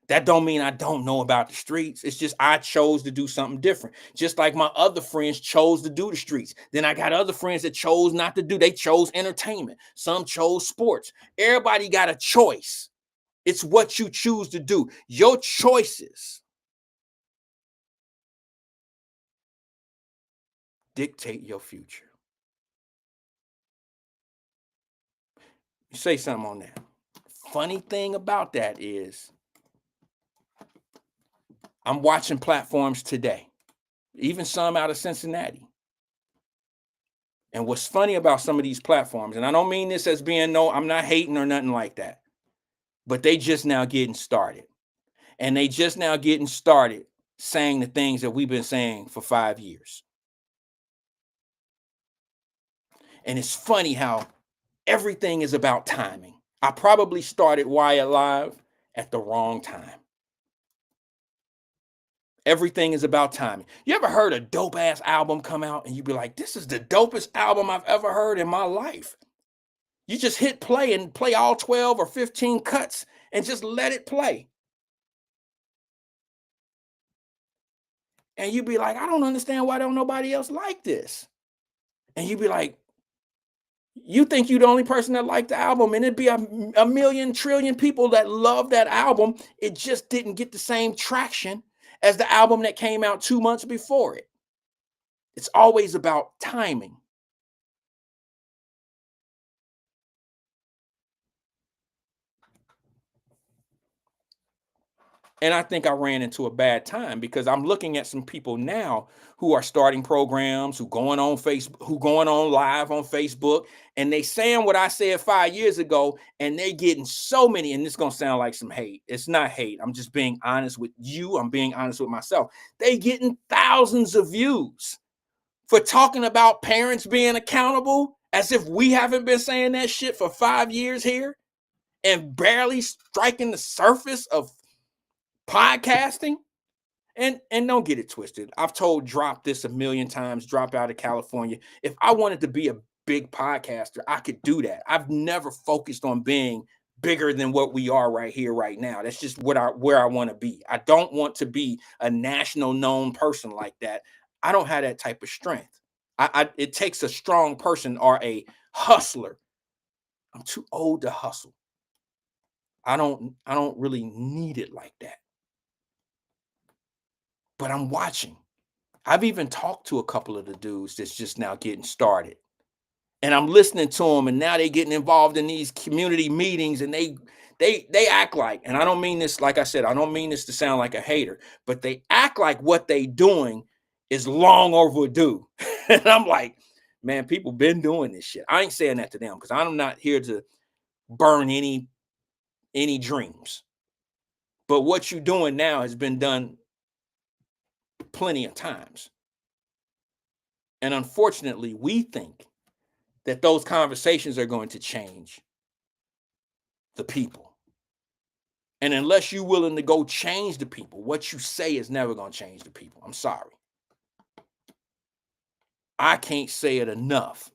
That don't mean I don't know about the streets. It's just I chose to do something different. Just like my other friends chose to do the streets. Then I got other friends that chose not to do. They chose entertainment. Some chose sports. Everybody got a choice. It's what you choose to do. Your choices dictate your future. You say something on that. Funny thing about that is I'm watching platforms today, even some out of Cincinnati. And what's funny about some of these platforms, and I don't mean this as being I'm not hating or nothing like that, but they just now getting started. And they just now getting started saying the things that we've been saying for 5 years. And it's funny how everything is about timing. I probably started Wyatt Live at the wrong time. Everything is about timing. You ever heard a dope ass album come out and you be like, this is the dopest album I've ever heard in my life? You just hit play and play all 12 or 15 cuts and just let it play. And you be like, I don't understand why don't nobody else like this. And you be like, you think you're the only person that liked the album, and it'd be a million trillion people that love that album. It just didn't get the same traction as the album that came out 2 months before it. It's always about timing. And I think I ran into a bad time because I'm looking at some people now who are starting programs, who going on Facebook, who going on live on Facebook, and they saying what I said 5 years ago, and they getting so many, and this is gonna sound like some hate. It's not hate. I'm just being honest with you. I'm being honest with myself. They getting thousands of views for talking about parents being accountable, as if we haven't been saying that shit for 5 years here and barely striking the surface of podcasting. And don't get it twisted. I've told Drop this a million times, Drop out of California. If I wanted to be big podcaster, I could do that. I've never focused on being bigger than what we are right here, right now. That's just where I want to be. I don't want to be a national known person like that. I don't have that type of strength. It takes a strong person or a hustler. I'm too old to hustle. I don't really need it like that. But I'm watching. I've even talked to a couple of the dudes that's just now getting started. And I'm listening to them, and now they're getting involved in these community meetings, and they act like, and I don't mean this, like I said, I don't mean this to sound like a hater, but they act like what they doing is long overdue. And I'm like, man, people been doing this shit. I ain't saying that to them because I'm not here to burn any dreams. But what you're doing now has been done plenty of times. And unfortunately, we think that those conversations are going to change the people. And unless you're willing to go change the people, what you say is never going to change the people. I'm sorry. I can't say it enough.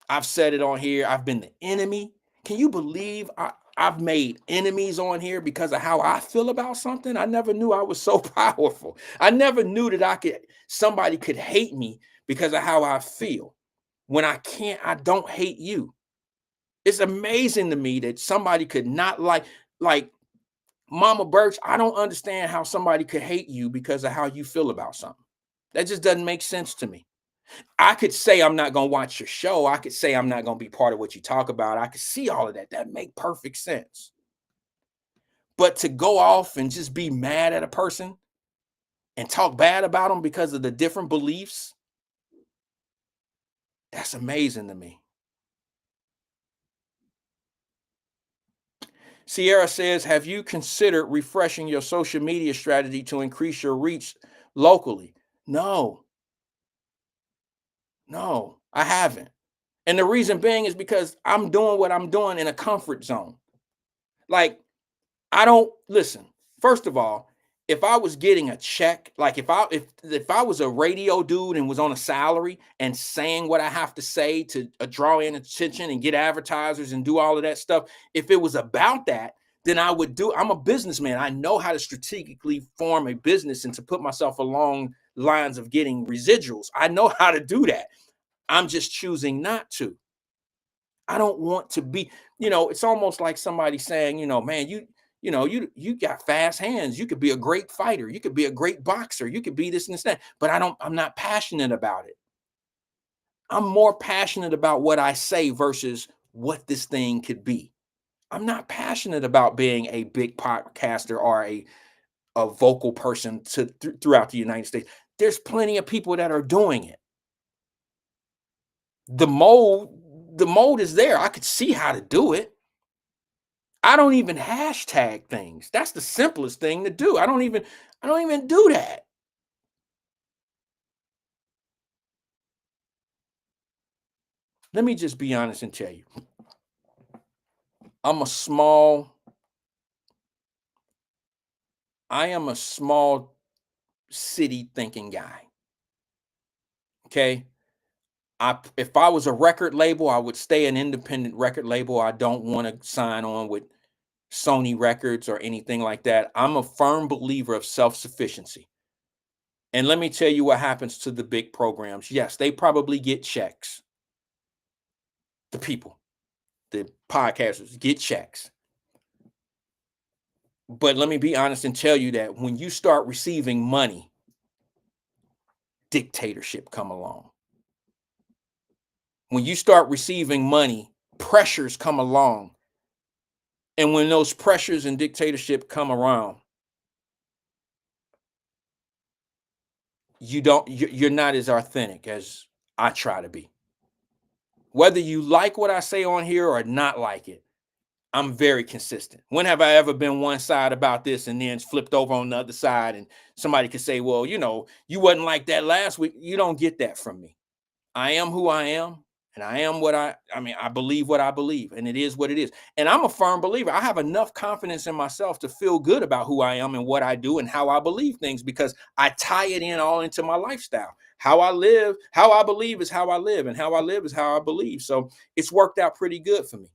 I've said it on here. I've been the enemy. Can you believe I've made enemies on here because of how I feel about something? I never knew I was so powerful. I never knew that somebody could hate me because of how I feel. When I don't hate you. It's amazing to me that somebody could not like Mama Birch. I don't understand how somebody could hate you because of how you feel about something. That just doesn't make sense to me. I could say I'm not going to watch your show. I could say I'm not going to be part of what you talk about. I could see all of that. That make perfect sense. But to go off and just be mad at a person and talk bad about them because of the different beliefs, that's amazing to me. Sierra says, have you considered refreshing your social media strategy to increase your reach locally? No, I haven't. And the reason being is because I'm doing what I'm doing in a comfort zone. Like, I don't listen. First of all, if I was getting a check, like if I was a radio dude and was on a salary and saying what I have to say to draw in attention and get advertisers and do all of that stuff, if it was about that, then I would do. I'm a businessman. I know how to strategically form a business and to put myself along lines of getting residuals. I know how to do that. I'm just choosing not to. I don't want to be, it's almost like somebody saying, man, you got fast hands. You could be a great fighter. You could be a great boxer. You could be this and that, but I'm not passionate about it. I'm more passionate about what I say versus what this thing could be. I'm not passionate about being a big podcaster or a vocal person throughout the United States. There's plenty of people that are doing it. The mold is there. I could see how to do it. I don't even hashtag things. That's the simplest thing to do. I don't even do that. Let me just be honest and tell you. I am a small city thinking guy. Okay? If I was a record label, I would stay an independent record label. I don't want to sign on with Sony Records or anything like that. I'm a firm believer of self-sufficiency. And let me tell you what happens to the big programs. Yes, they probably get checks. The people, the podcasters get checks. But let me be honest and tell you that when you start receiving money, dictatorship come along. When you start receiving money, pressures come along. And when those pressures and dictatorship come around, you're not as authentic as I try to be. Whether you like what I say on here or not like it, I'm very consistent. When have I ever been one side about this and then flipped over on the other side and somebody could say, well, you wasn't like that last week. You don't get that from me. I am who I am. And I am what I believe what I believe, and it is what it is. And I'm a firm believer. I have enough confidence in myself to feel good about who I am and what I do and how I believe things, because I tie it in all into my lifestyle. How I live, how I believe is how I live, and how I live is how I believe. So it's worked out pretty good for me.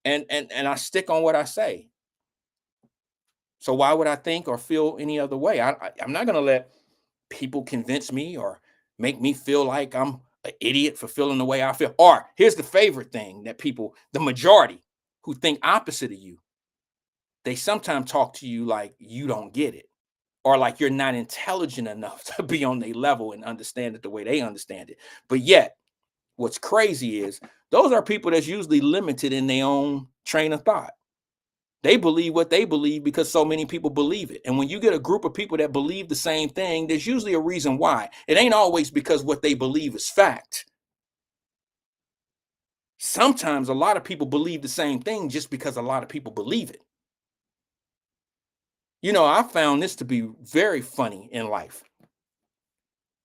And I stick on what I say. So why would I think or feel any other way? I'm not going to let people convince me or make me feel like I'm an idiot for feeling the way I feel. Or here's the favorite thing that people, the majority who think opposite of you, they sometimes talk to you like you don't get it, or like you're not intelligent enough to be on their level and understand it the way they understand it. But yet, what's crazy is those are people that's usually limited in their own train of thought. They believe what they believe because so many people believe it. And when you get a group of people that believe the same thing, there's usually a reason why. It ain't always because what they believe is fact. Sometimes a lot of people believe the same thing just because a lot of people believe it. You know, I found this to be very funny in life.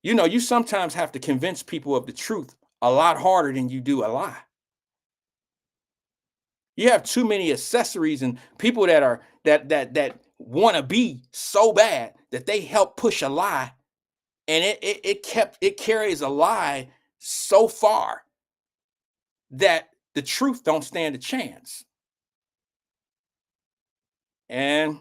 You know, you sometimes have to convince people of the truth a lot harder than you do a lie. You have too many accessories and people that are that want to be so bad that they help push a lie, and it carries a lie so far that the truth don't stand a chance. And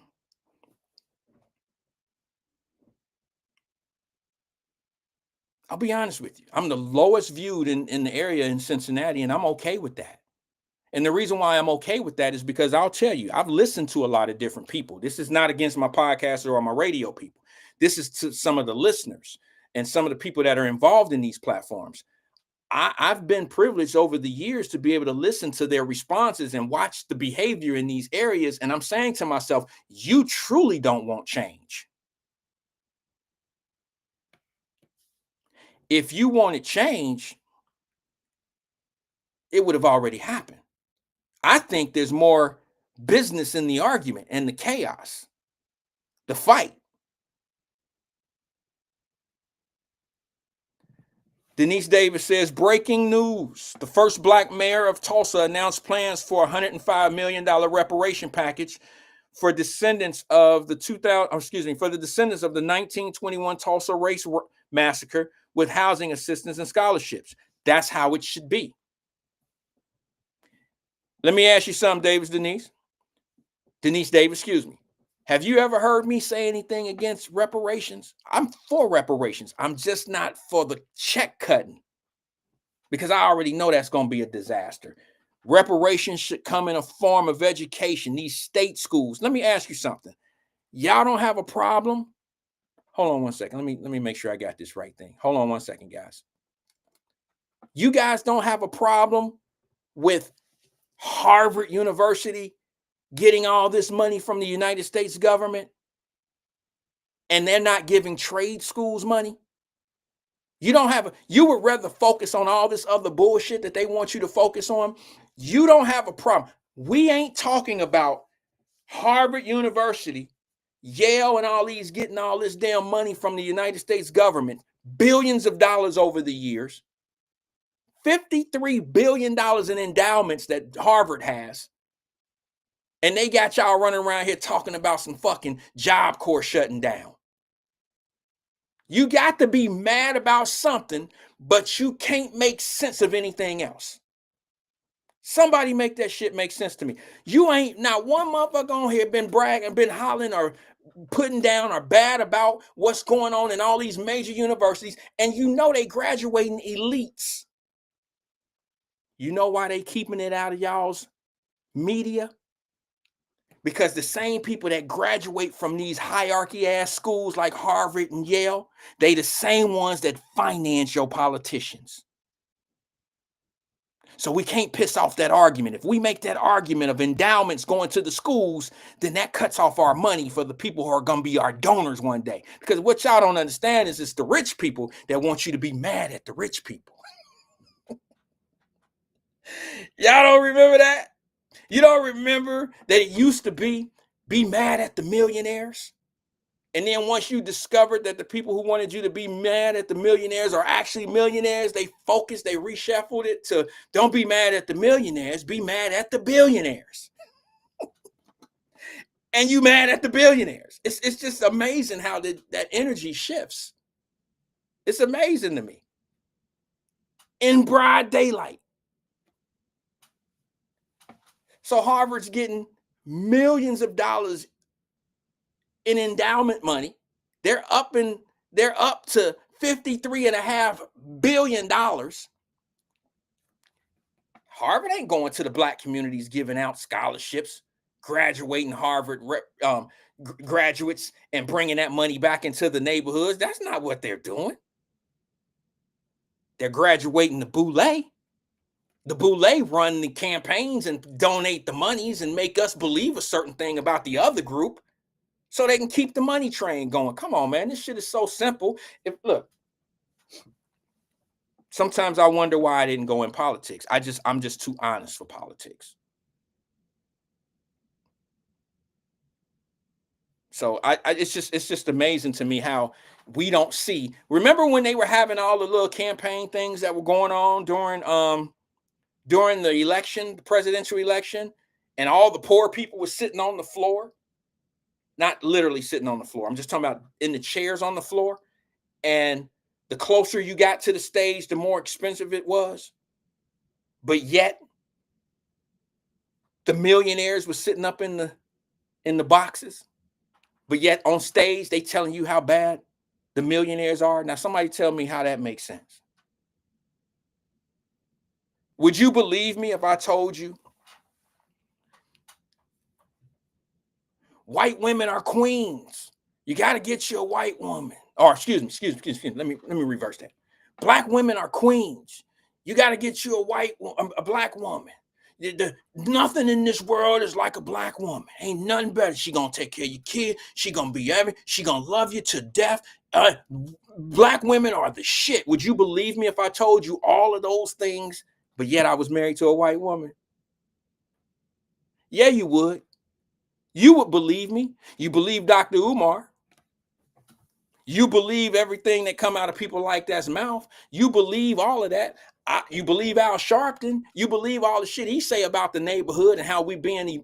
I'll be honest with you, I'm the lowest viewed in the area in Cincinnati, and I'm okay with that. And the reason why I'm okay with that is because I'll tell you, I've listened to a lot of different people. This is not against my podcaster or my radio people. This is to some of the listeners and some of the people that are involved in these platforms. I've been privileged over the years to be able to listen to their responses and watch the behavior in these areas. And I'm saying to myself, you truly don't want change. If you wanted change, it would have already happened. I think there's more business in the argument and the chaos, the fight. Denise Davis says, breaking news. The first black mayor of Tulsa announced plans for a $105 million reparation package for descendants of the 1921 Tulsa race massacre, with housing assistance and scholarships. That's how it should be. Let me ask you something, Denise Davis, excuse me. Have you ever heard me say anything against reparations? I'm for reparations. I'm just not for the check cutting, because I already know that's going to be a disaster. Reparations should come in a form of education, these state schools. Let me ask you something. Y'all don't have a problem? Hold on one second. Let me make sure I got this right thing. Hold on one second, guys. You guys don't have a problem with Harvard University getting all this money from the United States government, and they're not giving trade schools money? You would rather focus on all this other bullshit that they want you to focus on. You don't have a problem. We ain't talking about Harvard University, Yale, and all these getting all this damn money from the United States government, billions of dollars over the years, $53 billion in endowments that Harvard has. And they got y'all running around here talking about some fucking Job Corps shutting down. You got to be mad about something, but you can't make sense of anything else. Somebody make that shit make sense to me. You ain't not one motherfucker on here been bragging, been hollering or putting down or bad about what's going on in all these major universities, and you know they graduating elites. You know why they keeping it out of y'all's media? Because the same people that graduate from these hierarchy ass schools like Harvard and Yale, they the same ones that finance your politicians. So we can't piss off that argument. If we make that argument of endowments going to the schools, then that cuts off our money for the people who are going to be our donors one day. Because what y'all don't understand is it's the rich people that want you to be mad at the rich people. Y'all don't remember that? You don't remember that it used to be mad at the millionaires? And then once you discovered that the people who wanted you to be mad at the millionaires are actually millionaires, they focused, they reshuffled it to don't be mad at the millionaires, be mad at the billionaires. And you mad at the billionaires. It's just amazing how that energy shifts. It's amazing to me. In broad daylight. So Harvard's getting millions of dollars in endowment money. They're up to $53.5 billion. Harvard ain't going to the black communities giving out scholarships, graduating Harvard graduates and bringing that money back into the neighborhoods. That's not what they're doing. They're graduating the Boule. The Boule run the campaigns and donate the monies and make us believe a certain thing about the other group so they can keep the money train going. Come on, man. This shit is so simple. Look, sometimes I wonder why I didn't go in politics. I'm just too honest for politics. So it's just amazing to me how we don't see. Remember when they were having all the little campaign things that were going on during the election, the presidential election, and all the poor people were sitting on the floor? Not literally sitting on the floor. I'm just talking about in the chairs on the floor. And the closer you got to the stage, the more expensive it was. But yet, the millionaires were sitting up in the boxes. But yet on stage, they telling you how bad the millionaires are. Now, somebody tell me how that makes sense. Would you believe me if I told you white women are queens? You got to get you a white woman. Or excuse me. Let me reverse that. Black women are queens. You got to get you a black woman. Nothing in this world is like a black woman. Ain't nothing better. She gonna take care of your kid. She gonna be everything. She gonna love you to death. Black women are the shit. Would you believe me if I told you all of those things, but yet I was married to a white woman? Yeah, you would. You would believe me. You believe Dr. Umar. You believe everything that come out of people like that's mouth. You believe all of that. You believe Al Sharpton. You believe all the shit he say about the neighborhood and how we being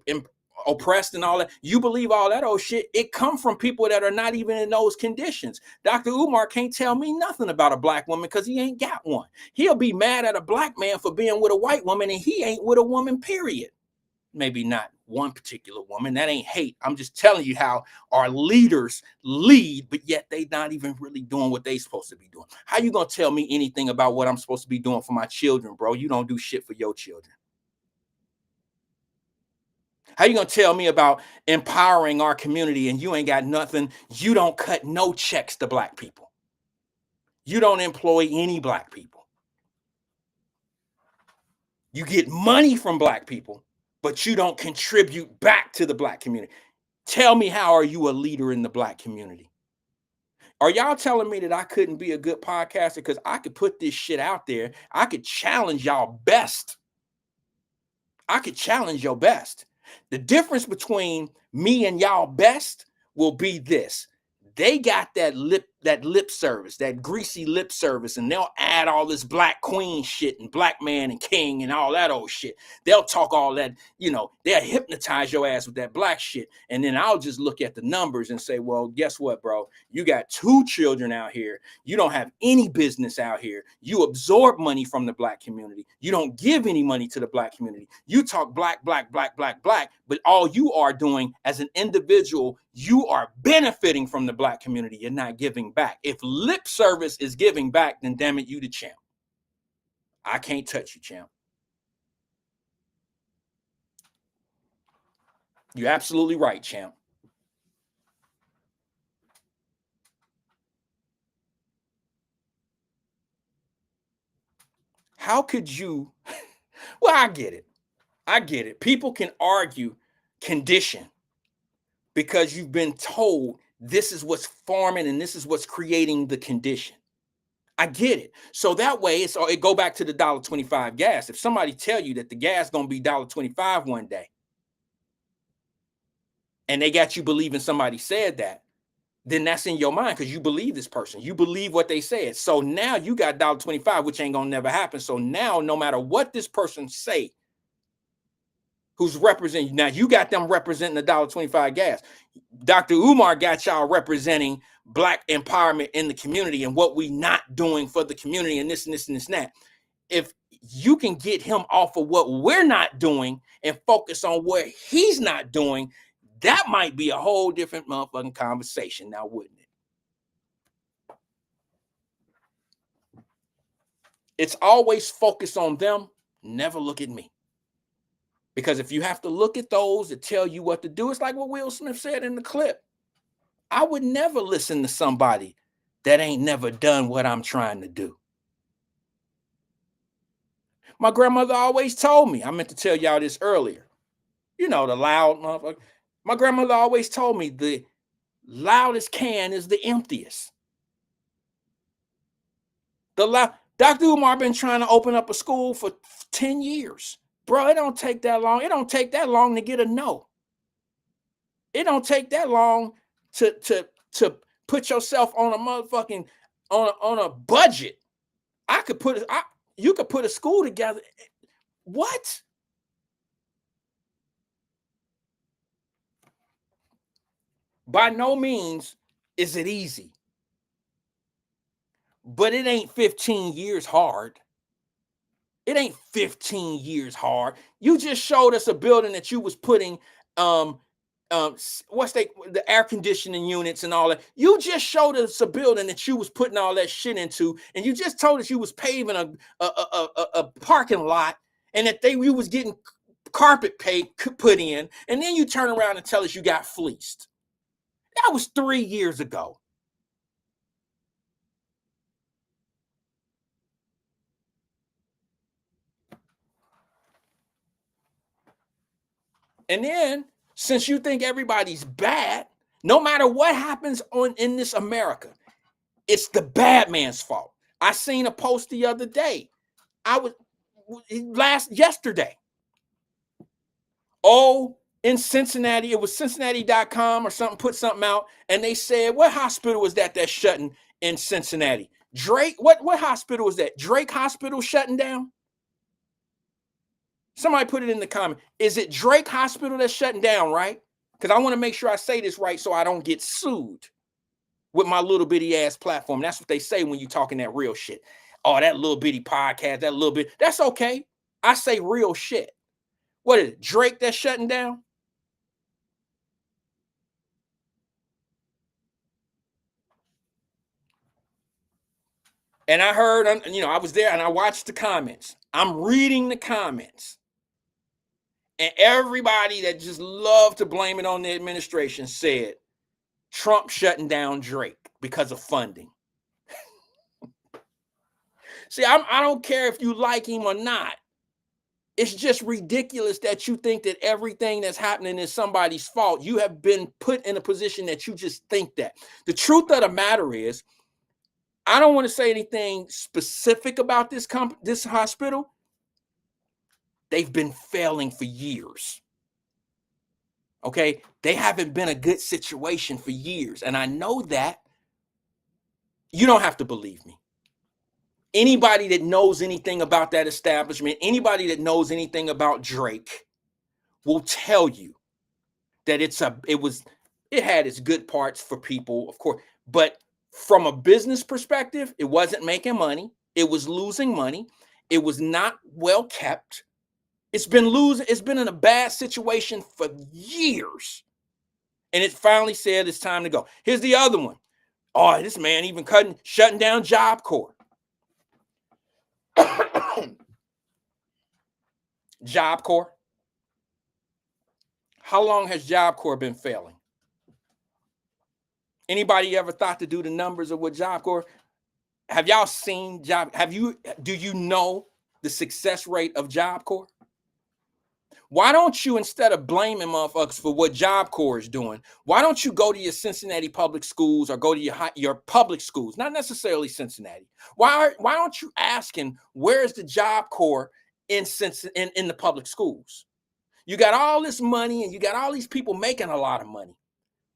oppressed and all that. You believe all that old shit. It come from people that are not even in those conditions. Dr. Umar can't tell me nothing about a black woman because he ain't got one. He'll be mad at a black man for being with a white woman and he ain't with a woman, period. Maybe not one particular woman. That ain't hate. I'm just telling you how our leaders lead, but yet they not even really doing what they supposed to be doing. How you gonna tell me anything about what I'm supposed to be doing for my children, bro? You don't do shit for your children. How you gonna tell me about empowering our community and you ain't got nothing? You don't cut no checks to black people. You don't employ any black people. You get money from black people, but you don't contribute back to the black community. Tell me, how are you a leader in the black community? Are y'all telling me that I couldn't be a good podcaster because I could put this shit out there? I could challenge y'all best. I could challenge your best. The difference between me and y'all best will be this. They got that lip service, that greasy lip service, and they'll add all this black queen shit and black man and king and all that old shit. They'll talk all that, they'll hypnotize your ass with that black shit. And then I'll just look at the numbers and say, well, guess what, bro? You got 2 children out here. You don't have any business out here. You absorb money from the black community. You don't give any money to the black community. You talk black, but all you are doing as an individual, you are benefiting from the black community. You're not giving back. If lip service is giving back, then damn it, you the champ. I can't touch you, champ. You're absolutely right, champ. How could you? Well, I get it. People can argue condition because you've been told this is what's forming and this is what's creating the condition. I get it. So that way it go back to the $1.25 gas. If somebody tell you that the gas gonna be $1.25 one day, and they got you believing somebody said that, then that's in your mind because you believe this person. You believe what they said. So now you got $1.25, which ain't gonna never happen. So now, no matter what this person say, who's representing, now you got them representing the $1.25 gas. Dr. Umar got y'all representing Black empowerment in the community and what we not doing for the community and this and this and this and that. If you can get him off of what we're not doing and focus on what he's not doing, that might be a whole different motherfucking conversation now, wouldn't it? It's always focus on them, never look at me. Because if you have to look at those that tell you what to do, it's like what Will Smith said in the clip. I would never listen to somebody that ain't never done what I'm trying to do. My grandmother always told me, I meant to tell y'all this earlier, you know, the loud motherfucker. My grandmother always told me the loudest can is the emptiest. Dr. Umar been trying to open up a school for 10 years. Bro, it don't take that long. It don't take that long to get a no. It don't take that long to put yourself on a motherfucking on a budget. You could put a school together. What? By no means is it easy. But it ain't 15 years hard. It ain't 15 years hard. You just showed us a building that you was putting the air conditioning units and all that. You just showed us a building that you was putting all that shit into, and you just told us you was paving a parking lot, and that you was getting carpet put in, and then you turn around and tell us you got fleeced. That was 3 years ago. And then, since you think everybody's bad, no matter what happens in this America, it's the bad man's fault. I seen a post the other day. Yesterday. Oh, in Cincinnati, it was Cincinnati.com or something, put something out, and they said, what hospital was that that's shutting in Cincinnati? Drake, what hospital was that? Drake Hospital shutting down? Somebody put it in the comment. Is it Drake Hospital that's shutting down, right? Because I want to make sure I say this right so I don't get sued with my little bitty ass platform. That's what they say when you talking that real shit. Oh, that little bitty podcast, that little bit. That's okay. I say real shit. What is it? Drake that's shutting down? And I heard, I was there and I watched the comments. I'm reading the comments. And everybody that just loved to blame it on the administration said Trump shutting down Drake because of funding. See, I don't care if you like him or not. It's just ridiculous that you think that everything that's happening is somebody's fault. You have been put in a position that you just think that. The truth of the matter is, I don't want to say anything specific about this hospital. They've been failing for years. Okay, they haven't been a good situation for years. And I know that. You don't have to believe me. Anybody that knows anything about that establishment, anybody that knows anything about Drake will tell you that it had its good parts for people, of course. But from a business perspective, it wasn't making money. It was losing money. It was not well kept. It's been in a bad situation for years. And it finally said it's time to go. Here's the other one. Oh, this man even shutting down Job Corps. Job Corps. How long has Job Corps been failing? Anybody ever thought to do the numbers of what Job Corps? Have y'all seen do you know the success rate of Job Corps? Why don't you, instead of blaming motherfuckers for what Job Corps is doing, why don't you go to your Cincinnati public schools or go to your public schools, not necessarily Cincinnati? Why don't you asking where's the Job Corps in the public schools? You got all this money and you got all these people making a lot of money.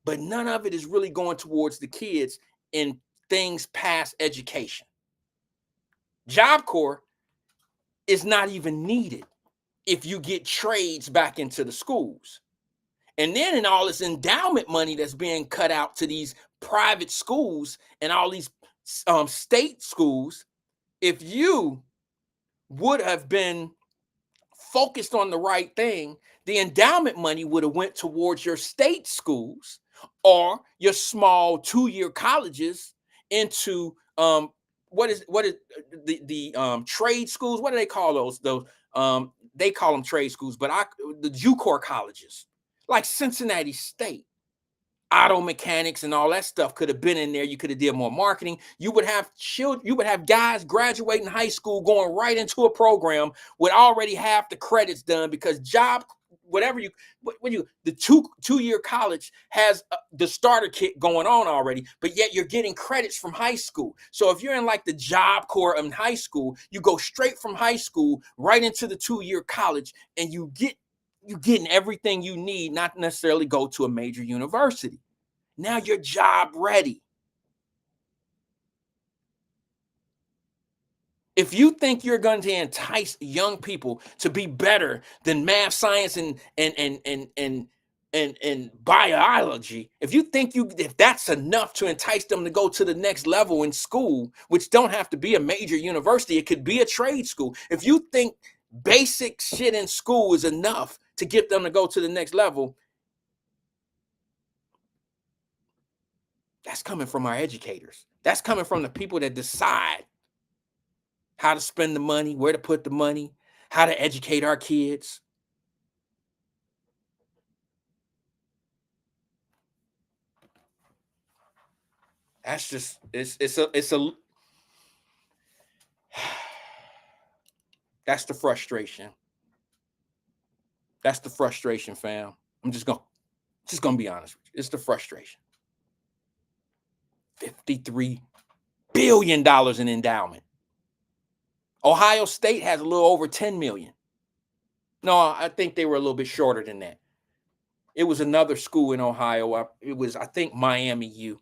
but none of it is really going towards the kids in things past education. Job Corps is not even needed if you get trades back into the schools. And then in all this endowment money that's being cut out to these private schools and all these state schools, if you would have been focused on the right thing, the endowment money would have went towards your state schools or your small 2-year colleges into what is the trade schools? What do they call those? They call them trade schools, but the JUCOR colleges, like Cincinnati State. Auto mechanics and all that stuff could have been in there. You could have did more marketing. You would have children, you would have guys graduating high school going right into a program with already half the credits done, because the two-year college has the starter kit going on already, but yet you're getting credits from high school. So if you're in like the Job Corps in high school, you go straight from high school right into the 2-year college, and you're getting everything you need, not necessarily go to a major university. Now you're job ready. If you think you're going to entice young people to be better than math, science, and biology, if that's enough to entice them to go to the next level in school, which don't have to be a major university, it could be a trade school. If you think basic shit in school is enough to get them to go to the next level, that's coming from our educators. That's coming from the people that decide how to spend the money, where to put the money, how to educate our kids. That's just, it's a that's the frustration. That's the frustration, fam. I'm just gonna be honest with you. It's the frustration. $53 billion in endowment. Ohio State has a little over 10 million. No, I think they were a little bit shorter than that. It was another school in Ohio. It was, I think, Miami U.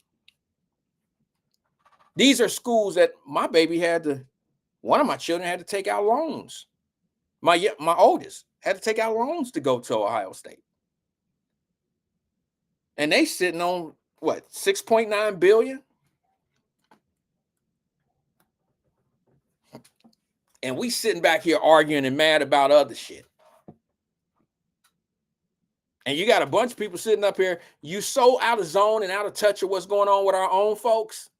These are schools that my baby one of my children had to take out loans. My oldest had to take out loans to go to Ohio State. And they sitting on, what, 6.9 billion? And we sitting back here arguing and mad about other shit. And you got a bunch of people sitting up here, you so out of zone and out of touch of what's going on with our own folks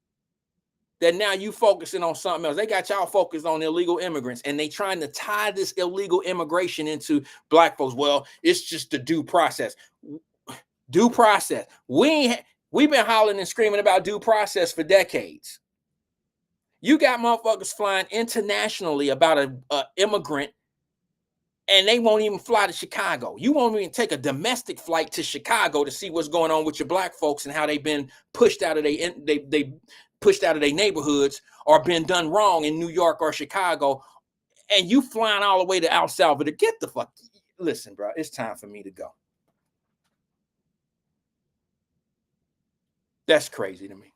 that now you focusing on something else. They got y'all focused on illegal immigrants, and they trying to tie this illegal immigration into black folks. Well, it's just the due process. Due process. We've been hollering and screaming about due process for decades. You got motherfuckers flying internationally about an immigrant, and they won't even fly to Chicago. You won't even take a domestic flight to Chicago to see what's going on with your black folks and how they've been pushed out of they pushed out of their neighborhoods or been done wrong in New York or Chicago, and you flying all the way to El Salvador. Get the fuck. Listen, bro, it's time for me to go. That's crazy to me.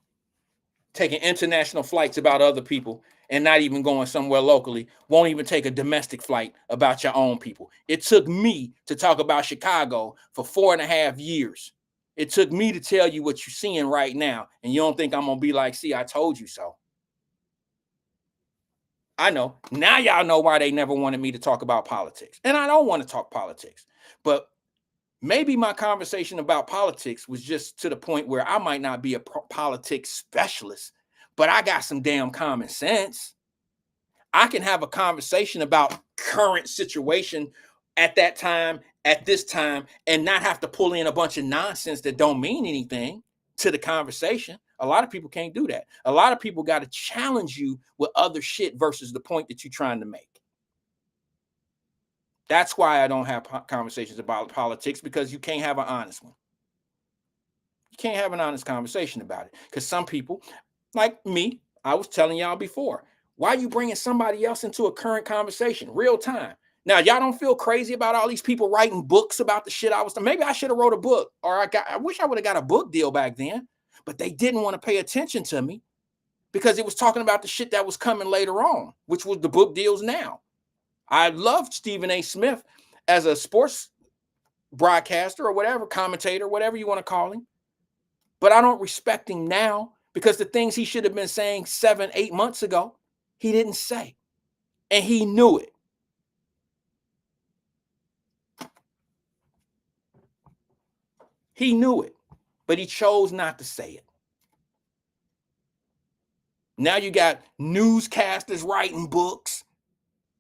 Taking international flights about other people and not even going somewhere locally, won't even take a domestic flight about your own people. It took me to talk about Chicago for 4.5 years. It took me to tell you what you're seeing right now, and you don't think I'm going to be like, see, I told you so. I know. Now y'all know why they never wanted me to talk about politics. And I don't want to talk politics. But maybe my conversation about politics was just to the point where I might not be a politics specialist, but I got some damn common sense. I can have a conversation about current situation at that time, at this time, and not have to pull in a bunch of nonsense that don't mean anything to the conversation. A lot of people can't do that. A lot of people got to challenge you with other shit versus the point that you're trying to make. That's why I don't have conversations about politics, because you can't have an honest one. You can't have an honest conversation about it, because some people, like me, I was telling y'all before, why are you bringing somebody else into a current conversation, real time? Now, y'all don't feel crazy about all these people writing books about the shit I was. Maybe I should have wrote a book, or I wish I would have got a book deal back then, but they didn't want to pay attention to me because it was talking about the shit that was coming later on, which was the book deals now. I loved Stephen A. Smith as a sports broadcaster or whatever, commentator, whatever you want to call him, but I don't respect him now because the things he should have been saying 7-8 months ago, he didn't say, and he knew it. He knew it, but he chose not to say it. Now you got newscasters writing books,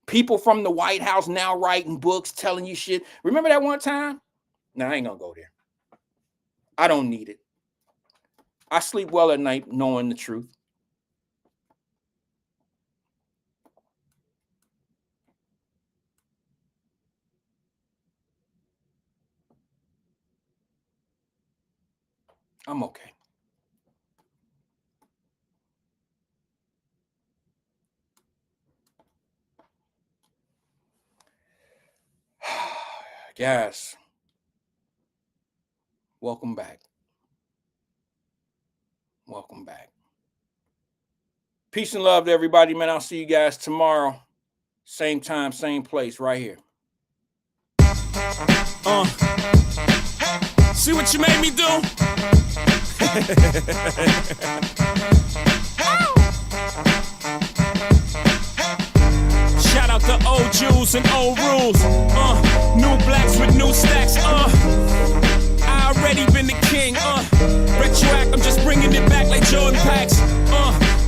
people from the White House now writing books, telling you shit. Remember that one time? No, I ain't gonna go there. I don't need it. I sleep well at night knowing the truth. I'm okay. Guys, welcome back. Welcome back. Peace and love to everybody, man. I'll see you guys tomorrow. Same time, same place, right here. See what you made me do? Shout out to old Jews and old rules. New blacks with new stacks. I already been the king. Retroact, I'm just bringing it back like Jordan Packs.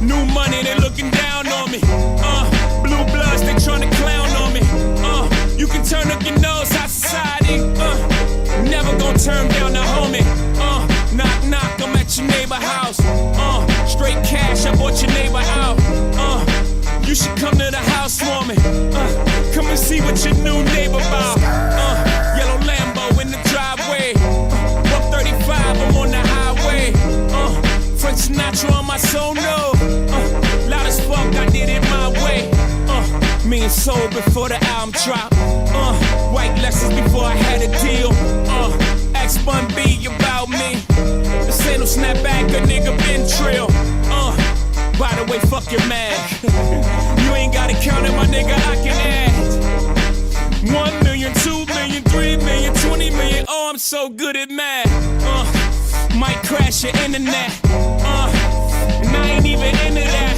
New money, they looking down on me. Blue bloods, they trying to clown on me. You can turn up your nose, high society. Never gonna turn down the homie. Knock, knock, I'm at your neighbor house. Straight cash, I bought your neighbor out. You should come to the house for me. Come and see what your new neighbor about. Yellow Lambo in the driveway. 135, I'm on the highway. Frank Sinatra on my sono. Loud as fuck, I did it my way. Me and Soul before the album drop. White Lexus before I had a deal. Ask Bun B about me. This ain't no snapback, a nigga been trill. By the way, fuck your man. You ain't gotta count it, my nigga, I can add 1 million, 2 million, 3 million, 20 million. Oh, I'm so good at math. Might crash your internet. And I ain't even into that.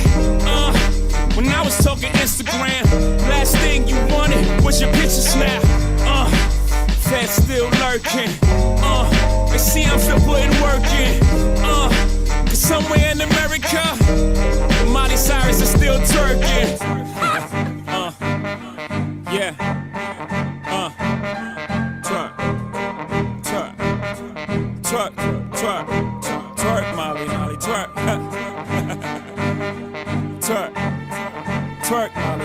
When I was talking Instagram, last thing you wanted was your picture snap. Fed still lurking. They see I'm still putting work in. Cause somewhere in America, Miley Cyrus is still twerking. Yeah. Twerk, Molly, twerk. Twerk, Molly.